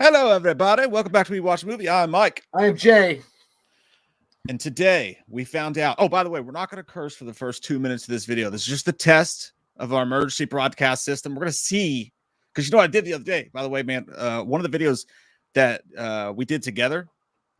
Hello, everybody. Welcome back to We Watch a Movie. I'm Mike. I am Jay. And today we found out. Oh, by the way, we're not going to curse for the first 2 minutes of this video. This is just the test of our emergency broadcast system. We're going to see, because you know what I did the other day, by the way, man. One of the videos that we did together,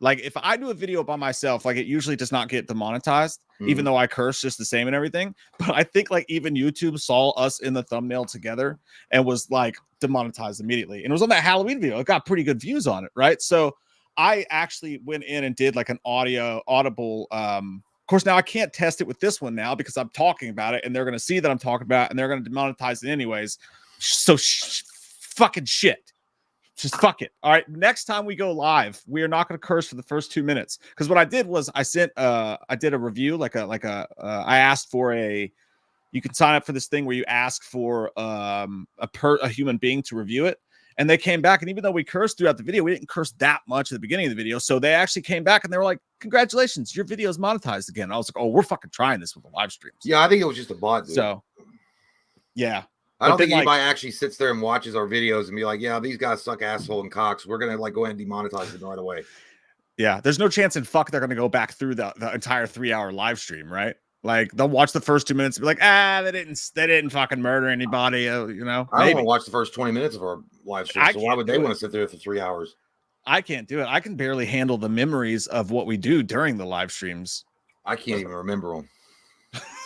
like if I do a video by myself, like it usually does not get demonetized, even though I curse just the same and everything. But I think like even YouTube saw us in the thumbnail together and was like demonetized immediately. And it was on that Halloween video. It got pretty good views on it, right? So I actually went in and did like an audible. Of course, now I can't test it with this one now because I'm talking about it and they're going to see that I'm talking about it and they're going to demonetize it anyways. So fucking shit. Just fuck it. All right. Next time we go live, we are not going to curse for the first 2 minutes. Because what I did was I did a review, I asked for you can sign up for this thing where you ask for a human being to review it. And they came back. And even though we cursed throughout the video, we didn't curse that much at the beginning of the video. So they actually came back and they were like, congratulations, your video is monetized again. And I was like, oh, we're fucking trying this with the live streams. Yeah, I think it was just a bot. Dude. So, yeah. I don't think anybody actually sits there and watches our videos and be like, yeah, these guys suck asshole and cocks. We're going to like go ahead and demonetize them right away. Yeah, there's no chance in fuck they're going to go back through the entire 3-hour live stream, right? Like they'll watch the first 2 minutes and be like, they didn't fucking murder anybody, you know. I don't want to watch the first 20 minutes of our live stream. So why would they want to sit there for 3 hours? I can't do it. I can barely handle the memories of what we do during the live streams. I can't even remember them.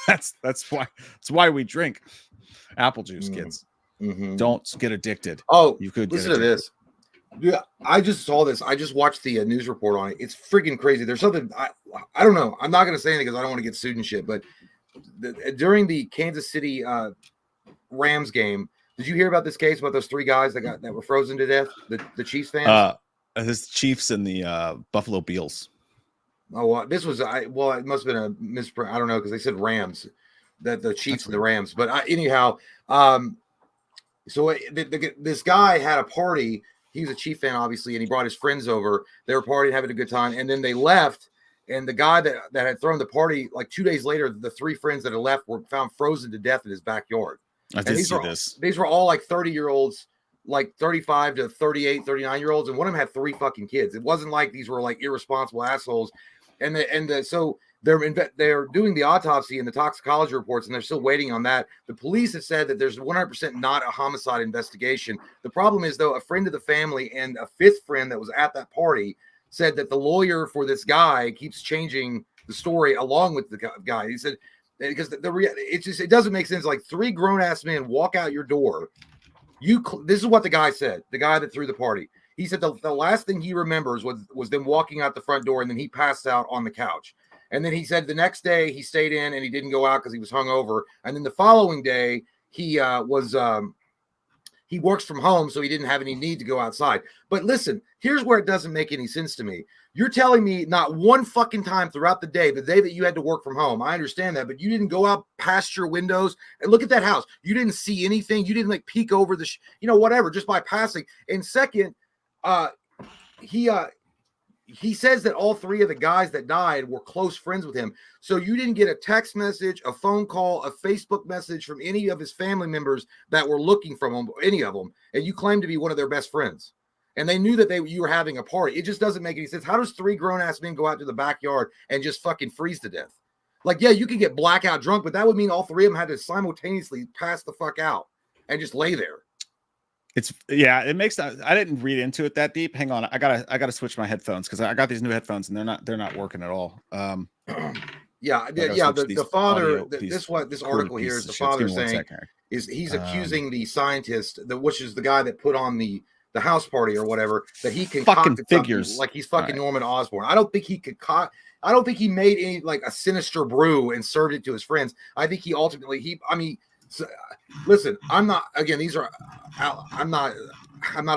That's why we drink apple juice, kids. Don't get addicted. Oh, you could listen to this. Dude, I just saw this. I just watched the news report on it. It's freaking crazy. There's something I don't know. I'm not going to say anything because I don't want to get sued and shit. But during the Kansas City Rams game, did you hear about this case about those 3 guys that were frozen to death? The Chiefs fans. His Chiefs and the Buffalo Bills. Oh, well, this was it must have been a misprint. I don't know because they said Rams, that the Chiefs and the Rams. But anyhow, so this guy had a party. He was a Chief fan, obviously, and he brought his friends over. They were partying, having a good time, and then they left. And the guy that had thrown the party, like 2 days later, the 3 friends that had left were found frozen to death in his backyard. I did see this. These were all like 30-year-olds, like 35 to 38, 39-year-olds, and one of them had 3 fucking kids. It wasn't like these were like irresponsible assholes. So they're doing the autopsy and the toxicology reports, and they're still waiting on that. The police have said that there's 100% not a homicide investigation. The problem is, though, a friend of the family and a 5th friend that was at that party said that the lawyer for this guy keeps changing the story along with the guy. He said because it doesn't make sense. Like 3 grown-ass men walk out your door. This is what the guy said. The guy that threw the party. He said the last thing he remembers was them walking out the front door, and then he passed out on the couch. And then he said the next day he stayed in and he didn't go out because he was hungover. And then the following day he works from home, so he didn't have any need to go outside. But listen, here's where it doesn't make any sense to me. You're telling me not one fucking time throughout the day that you had to work from home. I understand that, but you didn't go out past your windows and look at that house. You didn't see anything. You didn't like peek over the, whatever, just by passing. And second, he says that all 3 of the guys that died were close friends with him. So you didn't get a text message, a phone call, a Facebook message from any of his family members that were looking for him, any of them. And you claim to be one of their best friends. And they knew that you were having a party. It just doesn't make any sense. How does 3 grown-ass men go out to the backyard and just fucking freeze to death? Like, yeah, you could get blackout drunk, but that would mean all 3 of them had to simultaneously pass the fuck out and just lay there. It makes that. I didn't read into it that deep. Hang on, I gotta switch my headphones because I got these new headphones and they're not working at all. The father. This article here is the father saying he's accusing the scientist, which is the guy that put on the house party or whatever, that he concocted fucking figures like he's fucking Norman Osborn. I don't think he I don't think he made any like a sinister brew and served it to his friends. I think he ultimately listen, I'm not a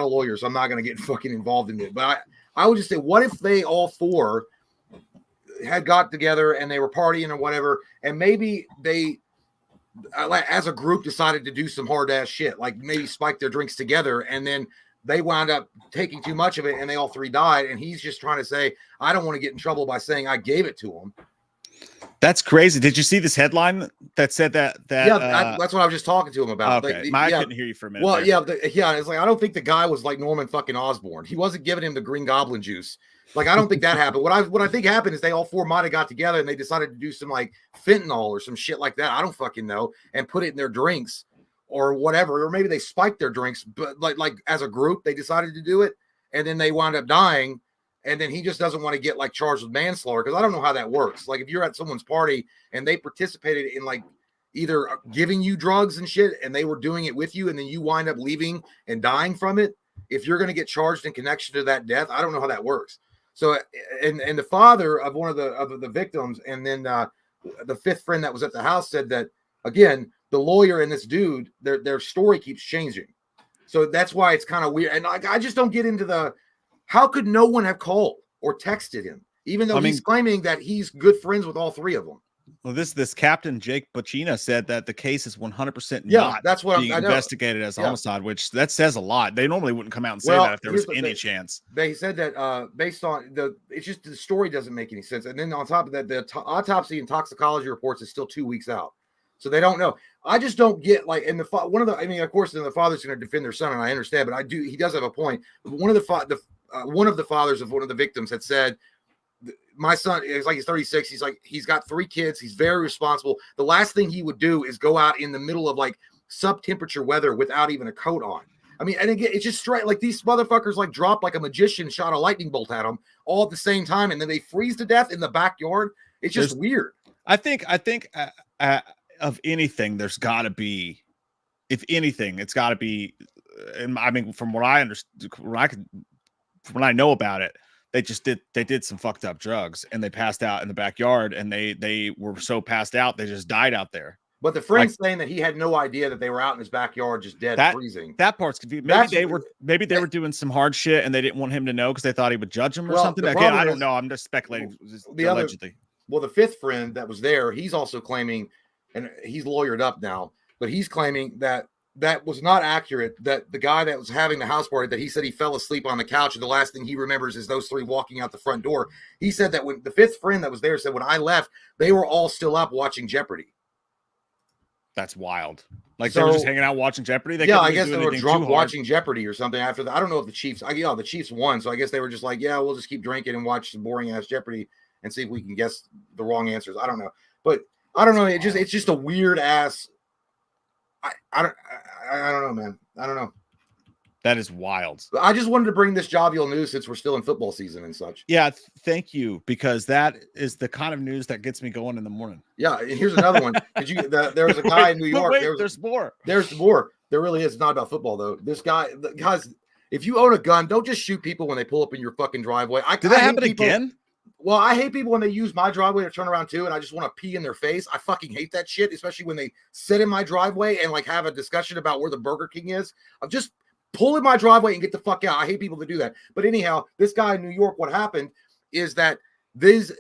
lawyer, so I'm not going to get fucking involved in it. But I would just say, what if they all 4 had got together and they were partying or whatever, and maybe they, as a group, decided to do some hard ass shit, like maybe spike their drinks together, and then they wound up taking too much of it, and they all 3 died. And he's just trying to say, I don't want to get in trouble by saying I gave it to him. That's crazy. Did you see this headline that said that? That's what I was just talking to him about. Okay, I couldn't hear you for a minute. Well, there. yeah, it's like I don't think the guy was like Norman fucking Osborn. He wasn't giving him the Green Goblin juice. Like I don't think that happened. What I think happened is they all four might have got together and they decided to do some like fentanyl or some shit like that. I don't fucking know, and put it in their drinks or whatever, or maybe they spiked their drinks, but like as a group they decided to do it, and then they wound up dying. And then he just doesn't want to get like charged with manslaughter because I don't know how that works. Like if you're at someone's party and they participated in like either giving you drugs and shit and they were doing it with you and then you wind up leaving and dying from it, if you're going to get charged in connection to that death, I don't know how that works. So and the father of one of the victims and then the fifth friend that was at the house said that again, the lawyer and this dude, their story keeps changing. So that's why it's kind of weird. And I just don't get into the how could no one have called or texted him, even though he's claiming that he's good friends with all three of them? Well, this Captain Jake Bacchina said that the case is 100% not that's what being investigated as a homicide, which that says a lot. They normally wouldn't come out and say that if there was any chance. They said that based on it's just the story doesn't make any sense. And then on top of that, the autopsy and toxicology reports is still 2 weeks out. So they don't know. I just don't get like, and of course, then the father's going to defend their son, and I understand, but he does have a point. One of the fathers of one of the victims had said, my son is like, he's 36. He's like, he's got 3 kids. He's very responsible. The last thing he would do is go out in the middle of like sub-temperature weather without even a coat on. I mean, and again, it's just straight like these motherfuckers like dropped like a magician shot a lightning bolt at them all at the same time, and then they freeze to death in the backyard. It's just weird. I think of anything, there's got to be, if anything, it's got to be. And I mean, from what I understand, from what I know about it, they did some fucked up drugs and they passed out in the backyard, and they were so passed out they just died out there. But the friend's saying that he had no idea that they were out in his backyard just dead, freezing. That part's confusing. Maybe they were doing some hard shit and they didn't want him to know because they thought he would judge him or something. Again, I don't know. I'm just speculating. Allegedly. The fifth friend that was there, he's also claiming, and he's lawyered up now, but he's claiming that was not accurate, that the guy that was having the house party, that he said he fell asleep on the couch and the last thing he remembers is those 3 walking out the front door. He said that when the fifth friend that was there said, when I left, they were all still up watching Jeopardy. That's wild. Like they were just hanging out watching Jeopardy? I guess they were drunk watching Jeopardy or something after that. I don't know if the Chiefs, the Chiefs won, so I guess they were just like, yeah, we'll just keep drinking and watch some boring ass Jeopardy and see if we can guess the wrong answers. I don't know. But I don't know. It's just a weird ass. I don't know, man. I don't know. That is wild. I just wanted to bring this jovial news since we're still in football season and such. Yeah, thank you, because that is the kind of news that gets me going in the morning. Yeah, and here's another one. There was a guy in New York. There's more. There's more. There really is. It's not about football though. This guys, if you own a gun, don't just shoot people when they pull up in your fucking driveway. Did that happen again? Well, I hate people when they use my driveway to turn around too, and I just want to pee in their face. I fucking hate that shit, especially when they sit in my driveway and like have a discussion about where the Burger King is. I'm just pull in my driveway and get the fuck out. I hate people to do that. But anyhow, this guy in New York, what happened is that these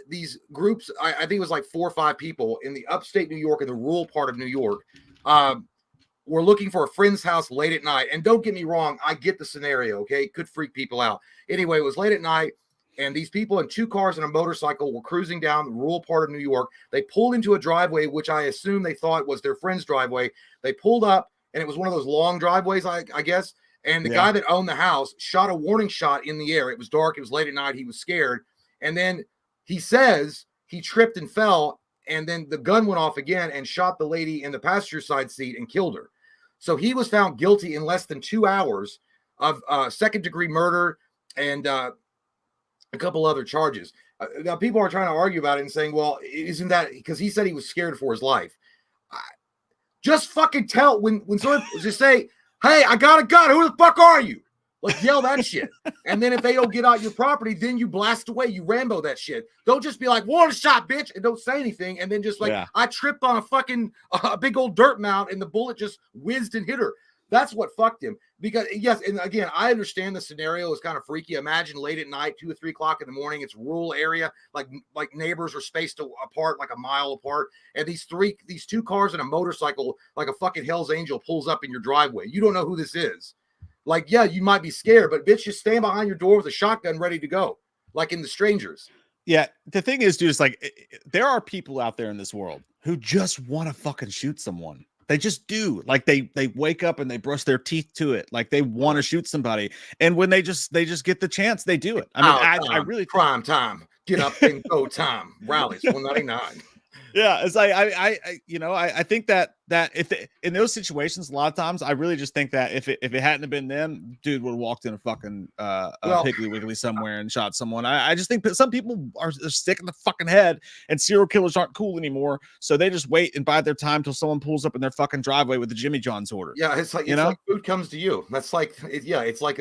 groups, I think it was like 4 or 5 people in the upstate New York, in the rural part of New York, were looking for a friend's house late at night. And don't get me wrong, I get the scenario, okay? It could freak people out. Anyway, it was late at night. And these people in 2 cars and a motorcycle were cruising down the rural part of New York. They pulled into a driveway, which I assume they thought was their friend's driveway. They pulled up, and it was one of those long driveways, I guess. And the guy that owned the house shot a warning shot in the air. It was dark. It was late at night. He was scared. And then he says he tripped and fell. And then the gun went off again and shot the lady in the passenger side seat and killed her. So he was found guilty in less than 2 hours of second-degree murder and a couple other charges. Now, people are trying to argue about it and saying, well, isn't that because he said he was scared for his life? Just fucking tell when someone just say, hey, I got a gun. Who the fuck are you? Like, yell that shit. And then if they don't get out your property, then you blast away. You Rambo that shit. Don't just be like, one shot, bitch, and don't say anything. And then just like, I tripped on a fucking big old dirt mound and the bullet just whizzed and hit her. That's what fucked him. Because, yes, and again, I understand the scenario is kind of freaky. Imagine late at night, 2 or 3 o'clock in the morning. It's a rural area. Like neighbors are spaced apart, like a mile apart. And these 2 cars and a motorcycle, like a fucking Hell's Angel, pulls up in your driveway. You don't know who this is. Like, yeah, you might be scared, but bitch, just stand behind your door with a shotgun ready to go, like in The Strangers. Yeah, the thing is, dude, it's like there are people out there in this world who just want to fucking shoot someone. They just do. Like they wake up and they brush their teeth to it. Like they want to shoot somebody, and when they just get the chance, they do it. I mean, I really prime time, get up and go time. Rallies 199. Yeah, it's like I think that if in those situations, a lot of times I really just think that if it hadn't have been them, dude would have walked in a fucking Piggly Wiggly somewhere and shot someone. I just think that some people are sick in the fucking head, and serial killers aren't cool anymore, so they just wait and bide their time till someone pulls up in their fucking driveway with the Jimmy John's order. Yeah, it's like food comes to you. That's like it's like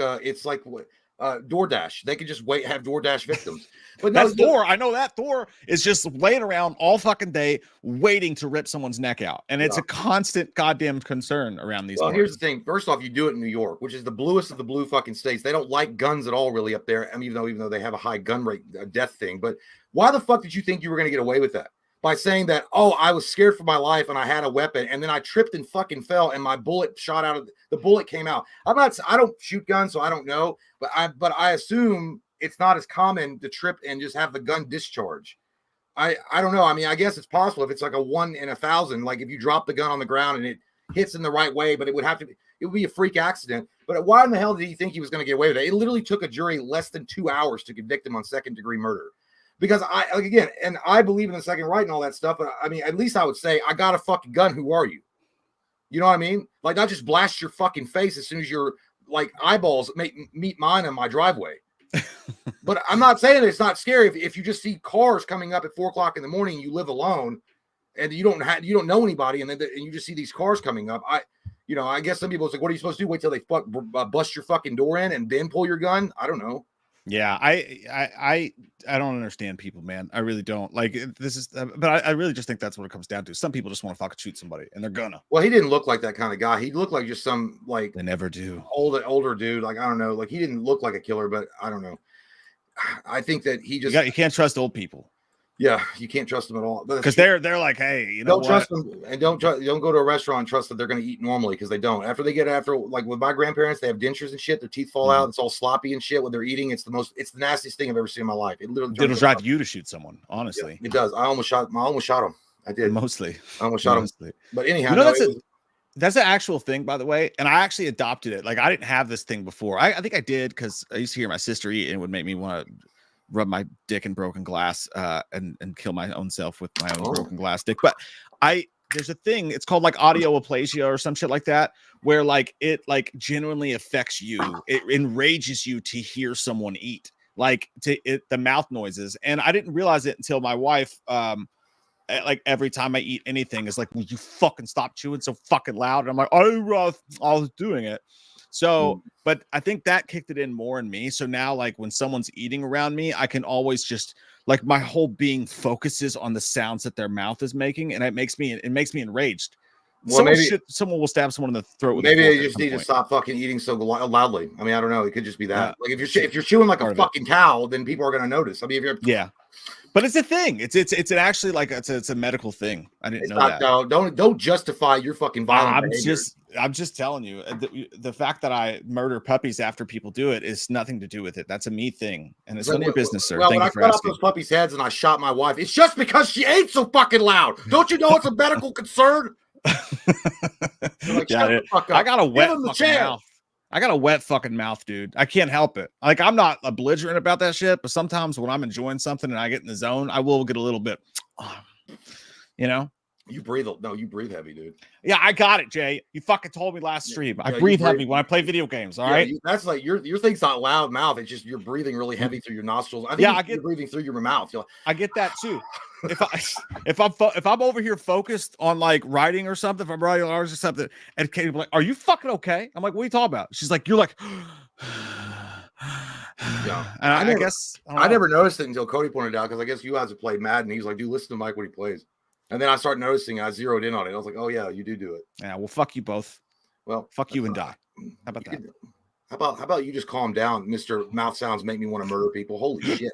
DoorDash. They could just have DoorDash victims. But no, that's Thor. I know that Thor is just laying around all fucking day waiting to rip someone's neck out. And it's a constant goddamn concern around these. Well, here's the thing. First off, you do it in New York, which is the bluest of the blue fucking states. They don't like guns at all really up there. I mean, even though they have a high gun rate, death thing. But why the fuck did you think you were going to get away with that? By saying that, oh, I was scared for my life and I had a weapon and then I tripped and fucking fell and my bullet shot out of the bullet came out. I don't shoot guns, so I don't know, but I assume it's not as common to trip and just have the gun discharge. I don't know. I mean, I guess it's possible if it's like a 1 in 1,000, like if you drop the gun on the ground and it hits in the right way, but it would be a freak accident. But why in the hell did he think he was going to get away with it? It literally took a jury less than 2 hours to convict him on second-degree murder. Because I believe in the second right and all that stuff, but I mean, at least I would say, I got a fucking gun. Who are you? You know what I mean? Like, not just blast your fucking face as soon as your like eyeballs meet mine in my driveway. But I'm not saying that it's not scary if you just see cars coming up at 4 o'clock in the morning and you live alone and you don't know anybody and you just see these cars coming up. I guess some people say, what are you supposed to do? Wait till they bust your fucking door in and then pull your gun? I don't know. Yeah, I don't understand people, man. I really don't. Like this is, but I really just think that's what it comes down to. Some people just want to fucking shoot somebody, and they're gonna. Well, he didn't look like that kind of guy. He looked like just some like they never do older dude. Like I don't know. Like he didn't look like a killer, but I don't know. I think that he just you can't trust old people. Yeah, you can't trust them at all because they're like, hey, you know, don't trust them and don't go to a restaurant and trust that they're going to eat normally because they don't. After like with my grandparents, they have dentures and shit. Their teeth fall out. It's all sloppy and shit when they're eating. It's the nastiest thing I've ever seen in my life. It'll drive you to shoot someone. Honestly, yeah, it does. I almost shot him. I did. I almost shot him. But anyhow, that's an actual thing, by the way. And I actually adopted it. Like I didn't have this thing before. I think I did because I used to hear my sister eat and it would make me want to rub my dick in broken glass and kill my own self with my own broken glass dick. But there's a thing, it's called like audioplasia or some shit like that, where like it like genuinely affects you. It enrages you to hear someone eat, like the mouth noises. And I didn't realize it until my wife, like every time I eat anything is like, will you fucking stop chewing so fucking loud? And I'm like, I was doing it. So, but I think that kicked it in more in me. So now, like when someone's eating around me, I can always just like my whole being focuses on the sounds that their mouth is making, and it makes me enraged. Well, someone will stab someone in the throat. With maybe they just need to stop fucking eating so loudly. I mean, I don't know. It could just be that. Like if you're chewing like a fucking cow, then people are going to notice. I mean, if you're but it's a thing. It's actually like it's a medical thing. I didn't know that. No, don't justify your fucking violence. I'm just telling you, the fact that I murder puppies after people do it is nothing to do with it. That's a me thing, and it's none of your business, sir. Well, when I cut off those puppies' heads and I shot my wife, it's just because she ate so fucking loud. Don't you know it's a medical concern? Like, I got a wet fucking mouth. I got a wet fucking mouth, dude. I can't help it. Like I'm not a belligerent about that shit, but sometimes when I'm enjoying something and I get in the zone, I will get a little bit, you know. You breathe heavy, dude. Yeah, I got it, Jay. You fucking told me last stream. I breathe heavy when I play video games. All right. That's like your thing's not loud mouth. It's just you're breathing really heavy through your nostrils. I think you're breathing through your mouth. I get that too. If I'm over here focused on like writing or something, if I'm writing or something, and Katie be like, "Are you fucking okay?" I'm like, "What are you talking about?" She's like, "You're like." Yeah, and I guess I never noticed it until Cody pointed out because I guess you guys have played Madden. He's like, "Dude, listen to Mike when he plays." And then I started noticing. I zeroed in on it. I was like, "Oh yeah, you do it." Yeah, well, fuck you both. Well, fuck you and die. How about that? How about you just calm down, Mr. Mouth Sounds make me want to murder people. Holy shit!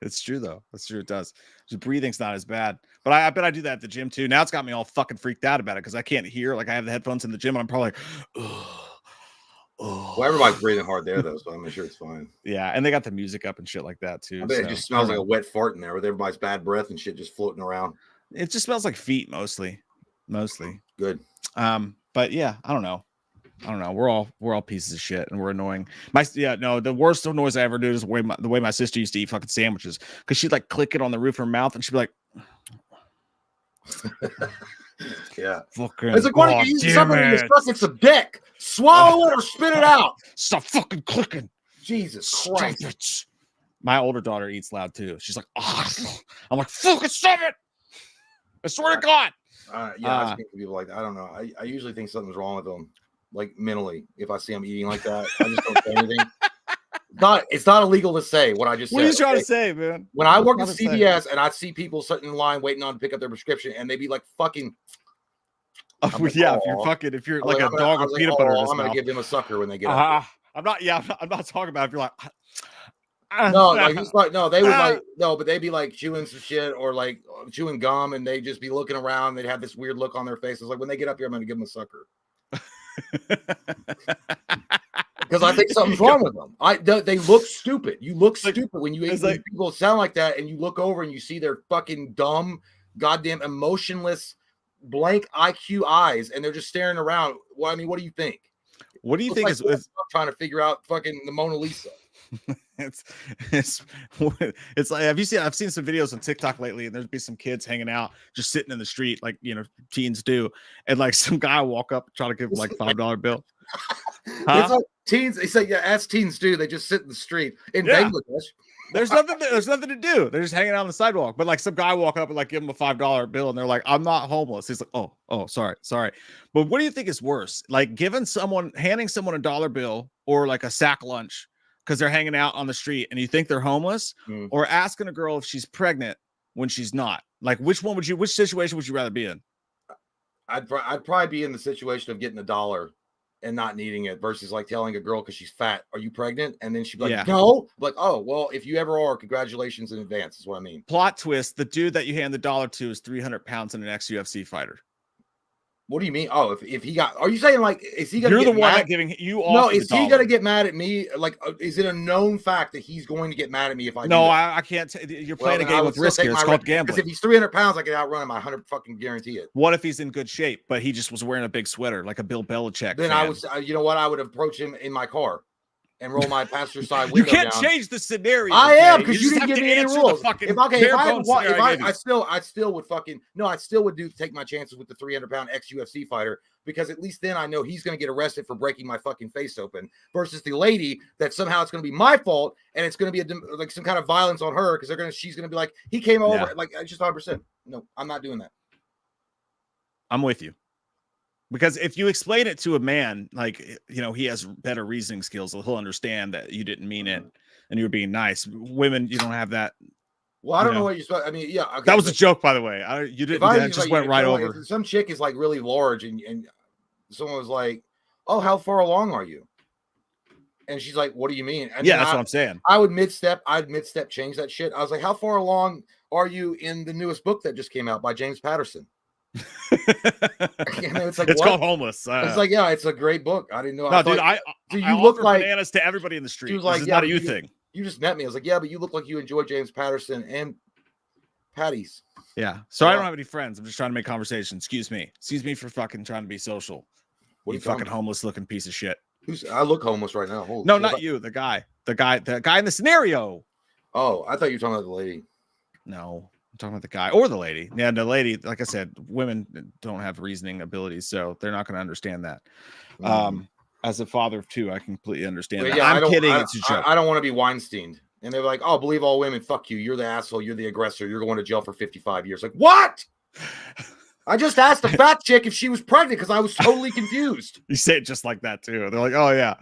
It's true though. That's true. It does. Just breathing's not as bad, but I bet I do that at the gym too. Now it's got me all fucking freaked out about it because I can't hear. Like I have the headphones in the gym, and I'm probably like, Well, everybody's breathing hard there though, so I'm sure it's fine. Yeah, and they got the music up and shit like that too. I bet so, it just smells like a wet fart in there with everybody's bad breath and shit just floating around. It just smells like feet mostly. Good. But yeah, I don't know. We're all pieces of shit and we're annoying. The worst noise I ever do is the way my sister used to eat fucking sandwiches, because she'd like click it on the roof of her mouth and she'd be like, yeah. Fucking, it's like, why don't you use something in your stuff? It's a dick. Swallow it or spit it out. Stop fucking clicking. Jesus Christ. It. My older daughter eats loud too. She's like, oh. I'm like, fucking stop it. I swear to God. I speak to people like that. I don't know. I usually think something's wrong with them, like mentally. If I see them eating like that, I just don't say anything. It's not illegal to say what I just said. What are you trying to say, man? When I worked at CVS and I'd see people sitting in line waiting on to pick up their prescription, and they'd be like fucking. Like, if you're like a dog with peanut butter in his I'm gonna mouth. give them a sucker when they get up. I'm not talking about if you're like. No, like he's like, no, they would like, no, but they'd be like chewing some shit or like chewing gum, and they'd just be looking around. They'd have this weird look on their faces. Like, when they get up here, I'm gonna give them a sucker. Because I think something's wrong with them. They look stupid. You look stupid when people sound like that, and you look over and you see their fucking dumb, goddamn emotionless, blank IQ eyes, and they're just staring around. Well, I mean, what do you think? What do you think is trying to figure out fucking the Mona Lisa? it's like, I've seen some videos on TikTok lately, and there's be some kids hanging out just sitting in the street, like, you know, teens do, and like some guy walk up try to give him like $5 bill. It's like teens, they say, yeah, as teens do, they just sit in the street in Bangladesh. There's nothing to do. They're just hanging out on the sidewalk. But like some guy walk up and like give him a $5 bill, and they're like, I'm not homeless. He's like, oh, sorry. But what do you think is worse? Like handing someone a dollar bill or like a sack lunch because they're hanging out on the street and you think they're homeless, or asking a girl if she's pregnant when she's not? Like, which situation would you rather be in? I'd probably be in the situation of getting a dollar and not needing it, versus like telling a girl because she's fat, are you pregnant? And then she'd be like, no. Like, oh, well, if you ever are, congratulations in advance is what I mean. Plot twist: the dude that you hand the dollar to is 300 pounds and an ex-UFC fighter. What do you mean? Oh, if he got, are you saying like, is he gonna You're get the one mad? giving you all? No, is he gonna get mad at me? Like, is it a known fact that he's going to get mad at me if I? No, I can't. You're playing a game with risk here. It's called gambling. Because if he's 300 pounds, I can outrun him. I 100 fucking guarantee it. What if he's in good shape, but he just was wearing a big sweater like a Bill Belichick? Then fan? you know what? I would approach him in my car and roll my passenger side window down. You can't down. Change the scenario. I am, because you didn't give me any rules. I still would take my chances with the 300-pound ex-UFC fighter, because at least then I know he's going to get arrested for breaking my fucking face open, versus the lady that somehow it's going to be my fault and it's going to be like some kind of violence on her because she's going to be like, he came over. Like, just 100%. No, I'm not doing that. I'm with you. Because if you explain it to a man, like, you know, he has better reasoning skills, he'll understand that you didn't mean it and you were being nice. Women, you don't have that. Well, I don't know what you're supposed. I mean, yeah, okay, that was a joke, by the way. You didn't. That just went right over. If some chick is like really large, and someone was like, "Oh, how far along are you?" And she's like, "What do you mean?" And that's what I'm saying. I'd mid-step change that shit. I was like, "How far along are you in the newest book that just came out by James Patterson?" It's like, it's called Homeless. It's like, yeah, it's a great book. I didn't know. No, dude, I look like bananas to everybody in the street. She was like, this is not a you thing. You just met me. I was like, yeah, but you look like you enjoy James Patterson and Patties. Yeah. So I don't have any friends. I'm just trying to make conversation. Excuse me for fucking trying to be social. What you fucking homeless looking piece of shit. I look homeless right now. No, not you. The guy in the scenario. Oh, I thought you were talking about the lady. No. I'm talking about the guy or the lady. Yeah, the lady, like I said, women don't have reasoning abilities, so they're not going to understand that. As a father of two, I completely understand that. Yeah, I'm kidding. It's a joke. I don't want to be Weinstein. And they're like, oh, believe all women. Fuck you. You're the asshole. You're the aggressor. You're going to jail for 55 years. Like, what? I just asked a fat chick if she was pregnant because I was totally confused. You say it just like that, too. They're like, oh, yeah.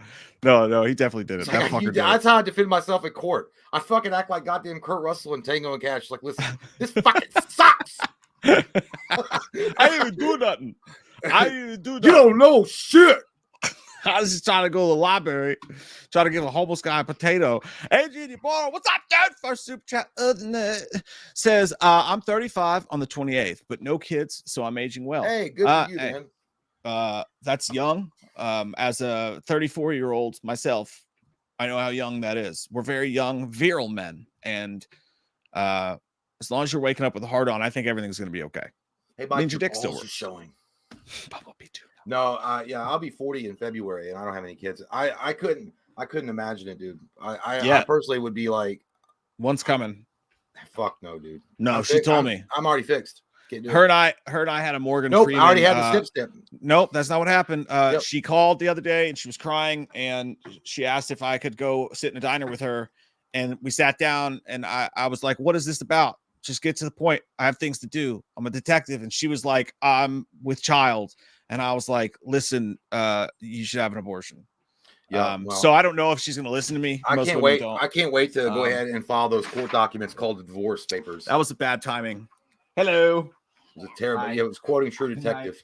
No, he definitely did it. That fucker did it. That's how I defend myself in court. I fucking act like goddamn Kurt Russell and Tango and Cash. Like, listen, this fucking sucks. I didn't even do nothing. You don't know shit. I was just trying to go to the library, trying to give a homeless guy a potato. Hey, Genie Bar, what's up, dude? First super chat of the night says, I'm 35 on the 28th, but no kids, so I'm aging well. Hey, good for you, man. That's young. as a 34-year-old myself, I know how young that is. We're very young, virile men, and as long as you're waking up with a heart on, I think everything's going to be okay. Hey, Mike, means your your dick still balls are works. showing. Bumblebee too. No, yeah, I'll be 40 in February, and I don't have any kids. I couldn't imagine it, dude. I personally would be like, one's coming. Fuck no, dude. No, she told me. I'm already fixed. Her and I had a Morgan Nope, Freeman. I already had the step. Nope, that's not what happened. Yep. She called the other day and she was crying, and she asked if I could go sit in a diner with her. And we sat down, and I was like, "What is this about? Just get to the point. I have things to do. I'm a detective." And she was like, "I'm with child." And I was like, "Listen, you should have an abortion." Yeah. So I don't know if she's going to listen to me. I can't wait. I can't wait to go ahead and file those court documents called the divorce papers. That was a bad timing. Hello. It was a terrible. Yeah, it was quoting True Detective.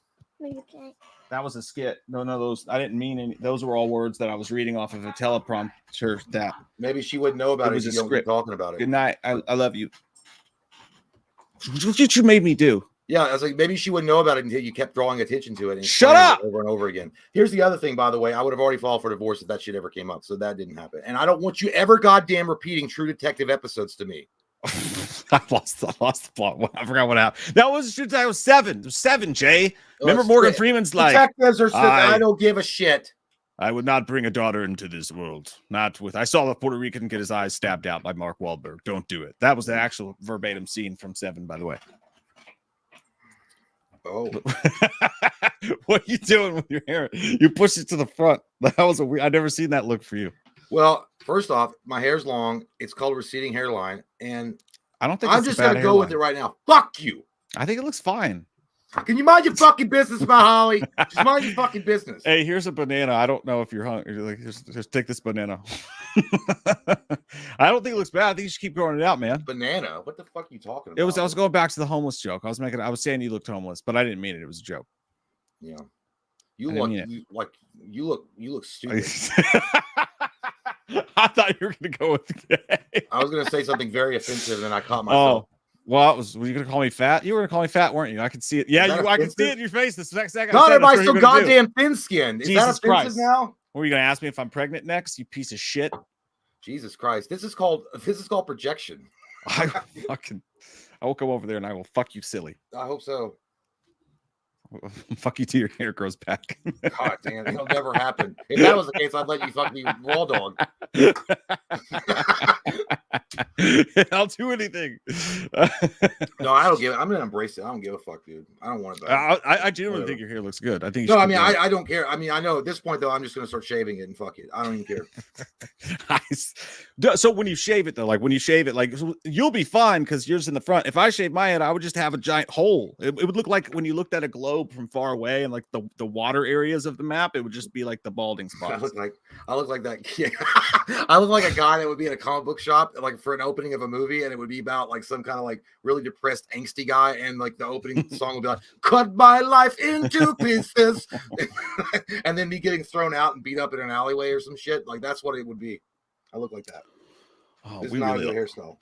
That was a skit. No, those I didn't mean any. Those were all words that I was reading off of a teleprompter. That maybe she wouldn't know about it. Was a script. Keep talking about it. Good night. I love you. What you made me do? Yeah, I was like, maybe she wouldn't know about it until you kept drawing attention to it. And shut up over and over again. Here's the other thing, by the way. I would have already filed for divorce if that shit ever came up. So that didn't happen. And I don't want you ever goddamn repeating True Detective episodes to me. I lost the plot. I forgot what happened. That was 7. It was 7, Jay. Remember Morgan Freeman's like, detectives are I don't give a shit. I would not bring a daughter into this world. Not with. I saw the Puerto Rican get his eyes stabbed out by Mark Wahlberg. Don't do it. That was the actual verbatim scene from 7, by the way. Oh, what are you doing with your hair? You pushed it to the front. That was a weird. I've never seen that look for you. Well, first off, my hair's long. It's called receding hairline, and I don't think I'm just gonna go with it right now. Fuck you. I think it looks fine. Can you mind your fucking business about Holly? Just mind your fucking business. Hey, here's a banana. I don't know if you're hungry. Like, just take this banana. I don't think it looks bad. I think you should keep growing it out, man. Banana? What the fuck are you talking about? I was going back to the homeless joke. I was saying you looked homeless, but I didn't mean it. It was a joke. Yeah. You look stupid. I thought you were gonna go with gay. I was gonna say something very offensive, and then I caught myself. Oh. Well, were you gonna call me fat? You were gonna call me fat, weren't you? I could see it. Yeah, I can see it in your face this next second. Not everybody's so goddamn thin-skinned. Is Jesus that offensive now? What were you gonna ask me if I'm pregnant next? You piece of shit. Jesus Christ! This is called projection. I will come over there and I will fuck you silly. I hope so. Fuck you till your hair grows back. God damn, it'll never happen. If that was the case, I'd let you fuck me raw dog. I'll do anything. No, I don't give it. I'm gonna embrace it. I don't give a fuck, dude. I don't want it back. I genuinely think your hair looks good. I think. No, I mean, I don't care. I mean, I know at this point though, I'm just gonna start shaving it and fuck it. I don't even care. So when you shave it though, like you'll be fine because yours in the front. If I shave my head, I would just have a giant hole. It would look like when you looked at a globe from far away and like the water areas of the map, it would just be like the balding spots. I look like that kid. I look like a guy that would be in a comic book shop like for an opening of a movie, and it would be about like some kind of like really depressed, angsty guy, and like the opening song would be like "Cut my life into pieces," and then me getting thrown out and beat up in an alleyway or some shit. Like that's what it would be. I look like that. Oh, this is not really a good hairstyle.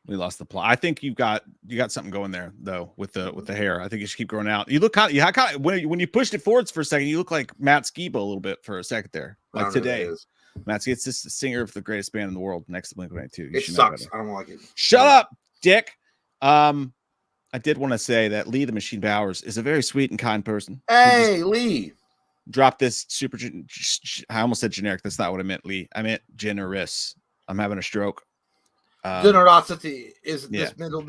We lost the plot. I think you got something going there though with the hair. I think you should keep growing out. You look kind of when you pushed it forwards for a second, you look like Matt Skiba a little bit for a second there. Like today, Matt Skiba, it's just the singer of the greatest band in the world, next to Blink-182. It sucks. I don't like it. Shut up, Dick. I did want to say that Lee the Machine Bowers is a very sweet and kind person. Hey, Lee. Drop this super. I almost said generic. That's not what I meant, Lee. I meant generous. I'm having a stroke. Generosity is the middle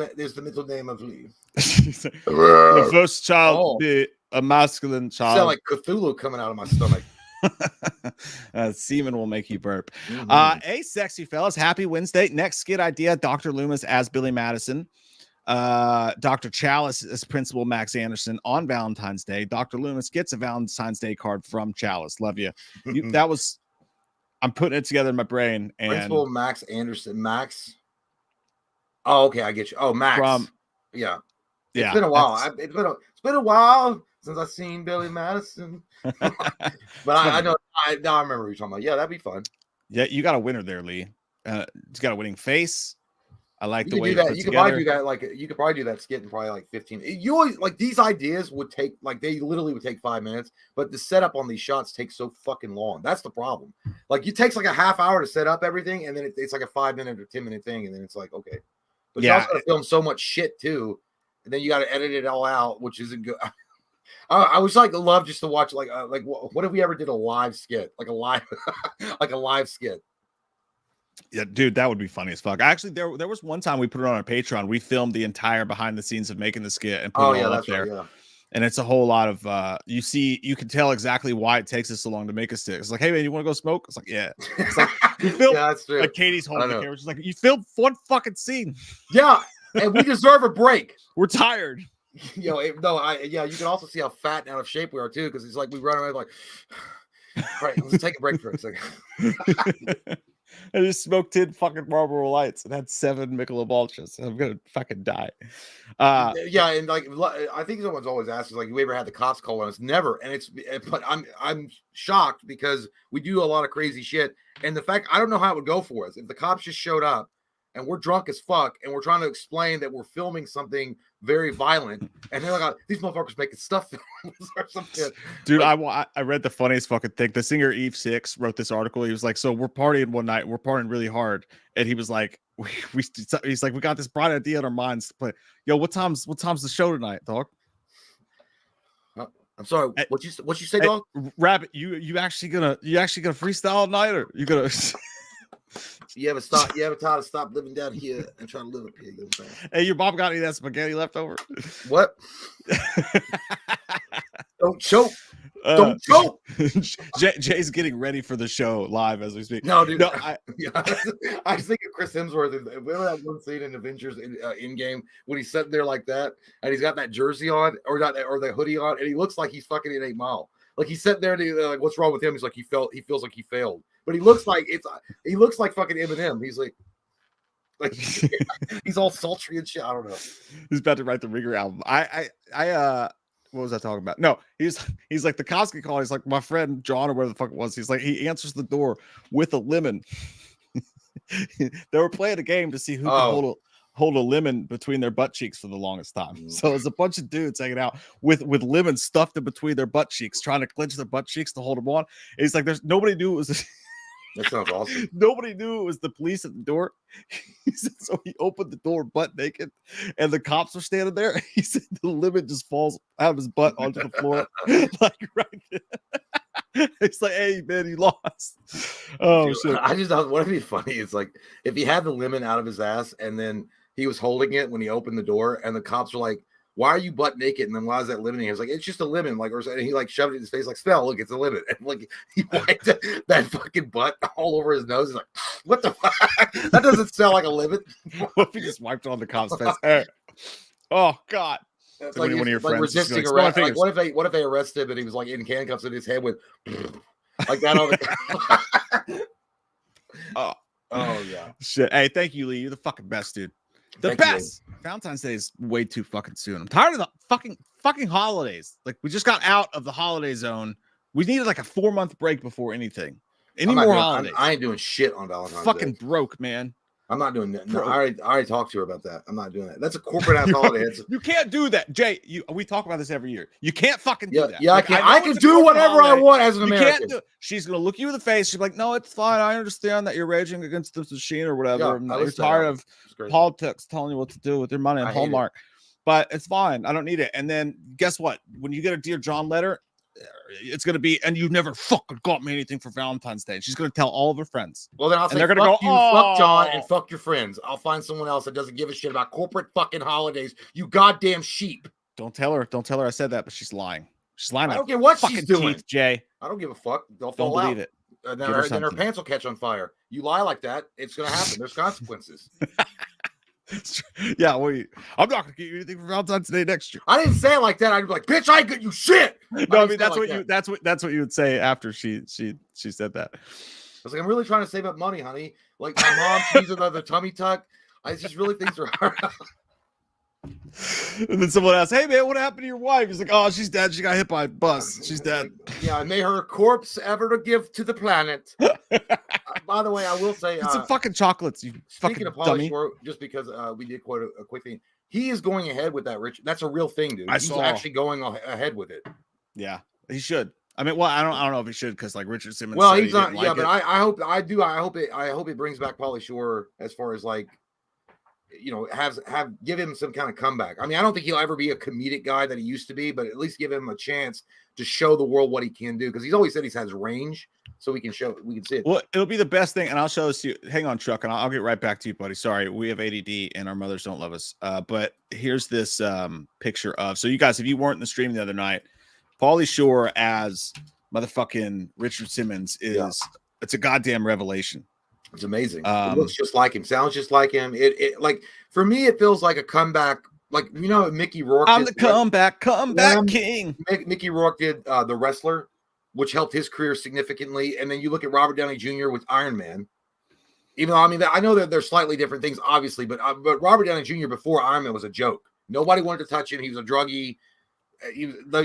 name of Lee. The first child be a masculine child. Sound like Cthulhu coming out of my stomach. Semen will make you burp. Hey, sexy fellas, happy Wednesday. Next skit idea: Dr. Loomis as Billy Madison, Dr. Chalice as Principal Max Anderson on Valentine's Day. Dr. Loomis gets a Valentine's Day card from Chalice. Love you. That was. I'm putting it together in my brain. And Principal Max Anderson. Max. Oh, okay, I get you. Oh, Max. Yeah. It's been a while. It's been a while since I've seen Billy Madison. But I know. I remember what you're talking about. Yeah, that'd be fun. Yeah, you got a winner there, Lee. He's got a winning face. I like You the could way do it's that. put You could probably together. do that. Like you could probably do that skit in probably like 15. You always like these ideas would take like they literally would take 5 minutes, but the setup on these shots takes so fucking long. That's the problem. Like it takes like a half hour to set up everything, and then it's like a 5 minute or 10 minute thing, and then it's like okay. But you Yeah, also got to film so much shit too, and then you got to edit it all out, which isn't good. I was like love just to watch like what if we ever did a live skit like a live like a live skit. yeah, dude, that would be funny as fuck. Actually, there was one time we put it on our Patreon. We filmed the entire behind the scenes of making the skit and put Oh it yeah, all up that's there. right. Yeah. And it's a whole lot of you can tell exactly why it takes us so long to make a stick. It's like, hey man, you want to go smoke? It's like, yeah. It's like we filmed Yeah, that's true. like Katie's holding the camera. She's like, you filmed one fucking scene. Yeah, and we deserve a break. We're tired. You know, yeah, you can also see how fat and out of shape we are too, because it's like we run around like, all right, let's take a break for a second. I just smoked 10 fucking Marlboro Lights and had 7 Michelob Ultras. I'm gonna fucking die. Yeah, and like I think someone's always asked us like, we ever had the cops call on us? Never, and but I'm shocked because we do a lot of crazy shit, and the fact I don't know how it would go for us if the cops just showed up and we're drunk as fuck and we're trying to explain that we're filming something very violent, and they're like, these motherfuckers making stuff films or something. Dude, like, I read the funniest fucking thing. The singer Eve Six wrote this article. He was like, so we're partying one night, we're partying really hard, and he was like, he's like, we got this bright idea in our minds to play. Yo, what time's the show tonight, dog? I'm sorry, what you say, dog? Rabbit, you actually gonna freestyle tonight, or you gonna? You ever thought to stop living down here and try to live up here? You know what I'm saying? Hey, your mom got any of that spaghetti left over? What? Don't choke. Don't choke. Jay's getting ready for the show live as we speak. No, dude. No, I was thinking Chris Hemsworth. Remember that one scene in Avengers Endgame when he's sitting there like that and he's got that jersey on or the hoodie on and he looks like he's fucking in 8 Mile. Like he's sitting there and he's like, what's wrong with him? He's like, he feels like he failed. But he looks like fucking Eminem. He's like he's all sultry and shit. I don't know. He's about to write the Rigger album. What was I talking about? No, he's like the Koski call. He's like my friend John or whatever the fuck it was. He's like, he answers the door with a lemon. They were playing a game to see who could hold a lemon between their butt cheeks for the longest time. So it's a bunch of dudes hanging out with lemons stuffed in between their butt cheeks, trying to clench their butt cheeks to hold them on. And he's like, nobody knew it was. That sounds awesome. Nobody knew it was the police at the door. He said, so he opened the door butt naked, and the cops were standing there. He said the lemon just falls out of his butt onto the floor, like right there. It's like, hey man, he lost. Oh dude, shit! I just thought what would be funny is like if he had the lemon out of his ass and then he was holding it when he opened the door, and the cops were like, why are you butt naked? And then why is that lemon? He was like, it's just a lemon. Like, and he like shoved it in his face, like, smell, look, it's a lemon. And like he wiped that fucking butt all over his nose. He's like, what the fuck? That doesn't smell like a lemon. What if he just wiped it on the cop's face? Hey. Oh god. It's like one of your friends resisting arrest. Like, what if they arrested him and he was like in handcuffs and his head went like that on the Oh yeah. Shit. Hey, thank you, Lee. You're the fucking best, dude. The Thank best. You, Valentine's Day is way too fucking soon. I'm tired of the fucking holidays. Like we just got out of the holiday zone. We needed like a 4-month break before anything. Any more holidays? I ain't doing shit on Valentine's fucking Day. Broke, man. I'm not doing that. No, I already talked to her about that. I'm not doing that. That's a corporate ass holiday. You can't do that, Jay. We talk about this every year. You can't fucking do that. Yeah, like, I can do whatever I want as an American. You can't do. She's gonna look you in the face. She's like, "No, it's fine. I understand that you're raging against this machine or whatever. Yeah, you're tired of politics telling you what to do with your money and Hallmark, but it's fine. I don't need it." And then guess what? When you get a Dear John letter, it's gonna be, and you never fucking got me anything for Valentine's Day. She's gonna tell all of her friends. Well, then I'll say, they're gonna go, fuck John, and fuck your friends. I'll find someone else that doesn't give a shit about corporate fucking holidays. You goddamn sheep. Don't tell her I said that, but she's lying. She's lying. I don't care what she's doing, teeth, Jay. I don't give a fuck. They'll don't fall believe out. It. Then her pants will catch on fire. You lie like that, it's gonna happen. There's consequences. Yeah, I'm not gonna get you anything for Valentine's Day next year. I didn't say it like that. I'd be like, bitch, I ain't get you shit. No, I mean that's what you would say after she said that. I was like, I'm really trying to save up money, honey. Like my mom, she's another tummy tuck. I just really think they're hard. And then someone asks, "Hey man, what happened to your wife?" He's like, "Oh, she's dead. She got hit by a bus. She's dead." Yeah, I made her a corpse ever to give to the planet. by the way, I will say, Get some fucking chocolates, you speaking fucking of Paulie dummy. Shore, just because we did quote a quick thing, he is going ahead with that. Rich, that's a real thing, dude. He's actually going ahead with it. Yeah, he should. I mean, well, I don't know if he should because like Richard Simmons. Well, said he's he not. didn't Yeah, like but it. I hope it brings back Paulie Shore as far as like, you know, give him some kind of comeback. I mean, I don't think he'll ever be a comedic guy that he used to be, but at least give him a chance to show the world what he can do, because he's always said he has range, so we can see it. Well, it'll be the best thing, and I'll show this to you. Hang on, Chuck, and I'll get right back to you, buddy. Sorry, we have ADD and our mothers don't love us. But here's this picture of. So you guys, if you weren't in the stream the other night, Paulie Shore as motherfucking Richard Simmons is it's a goddamn revelation. It's amazing. It looks just like him, sounds just like him. It like, for me, it feels like a comeback. Like, you know, Mickey Rourke. I'm the comeback king. Mickey Rourke did The Wrestler, which helped his career significantly. And then you look at Robert Downey Jr. with Iron Man. Even though, I mean, I know that they're slightly different things, obviously, but Robert Downey Jr. before Iron Man was a joke. Nobody wanted to touch him. He was a druggie.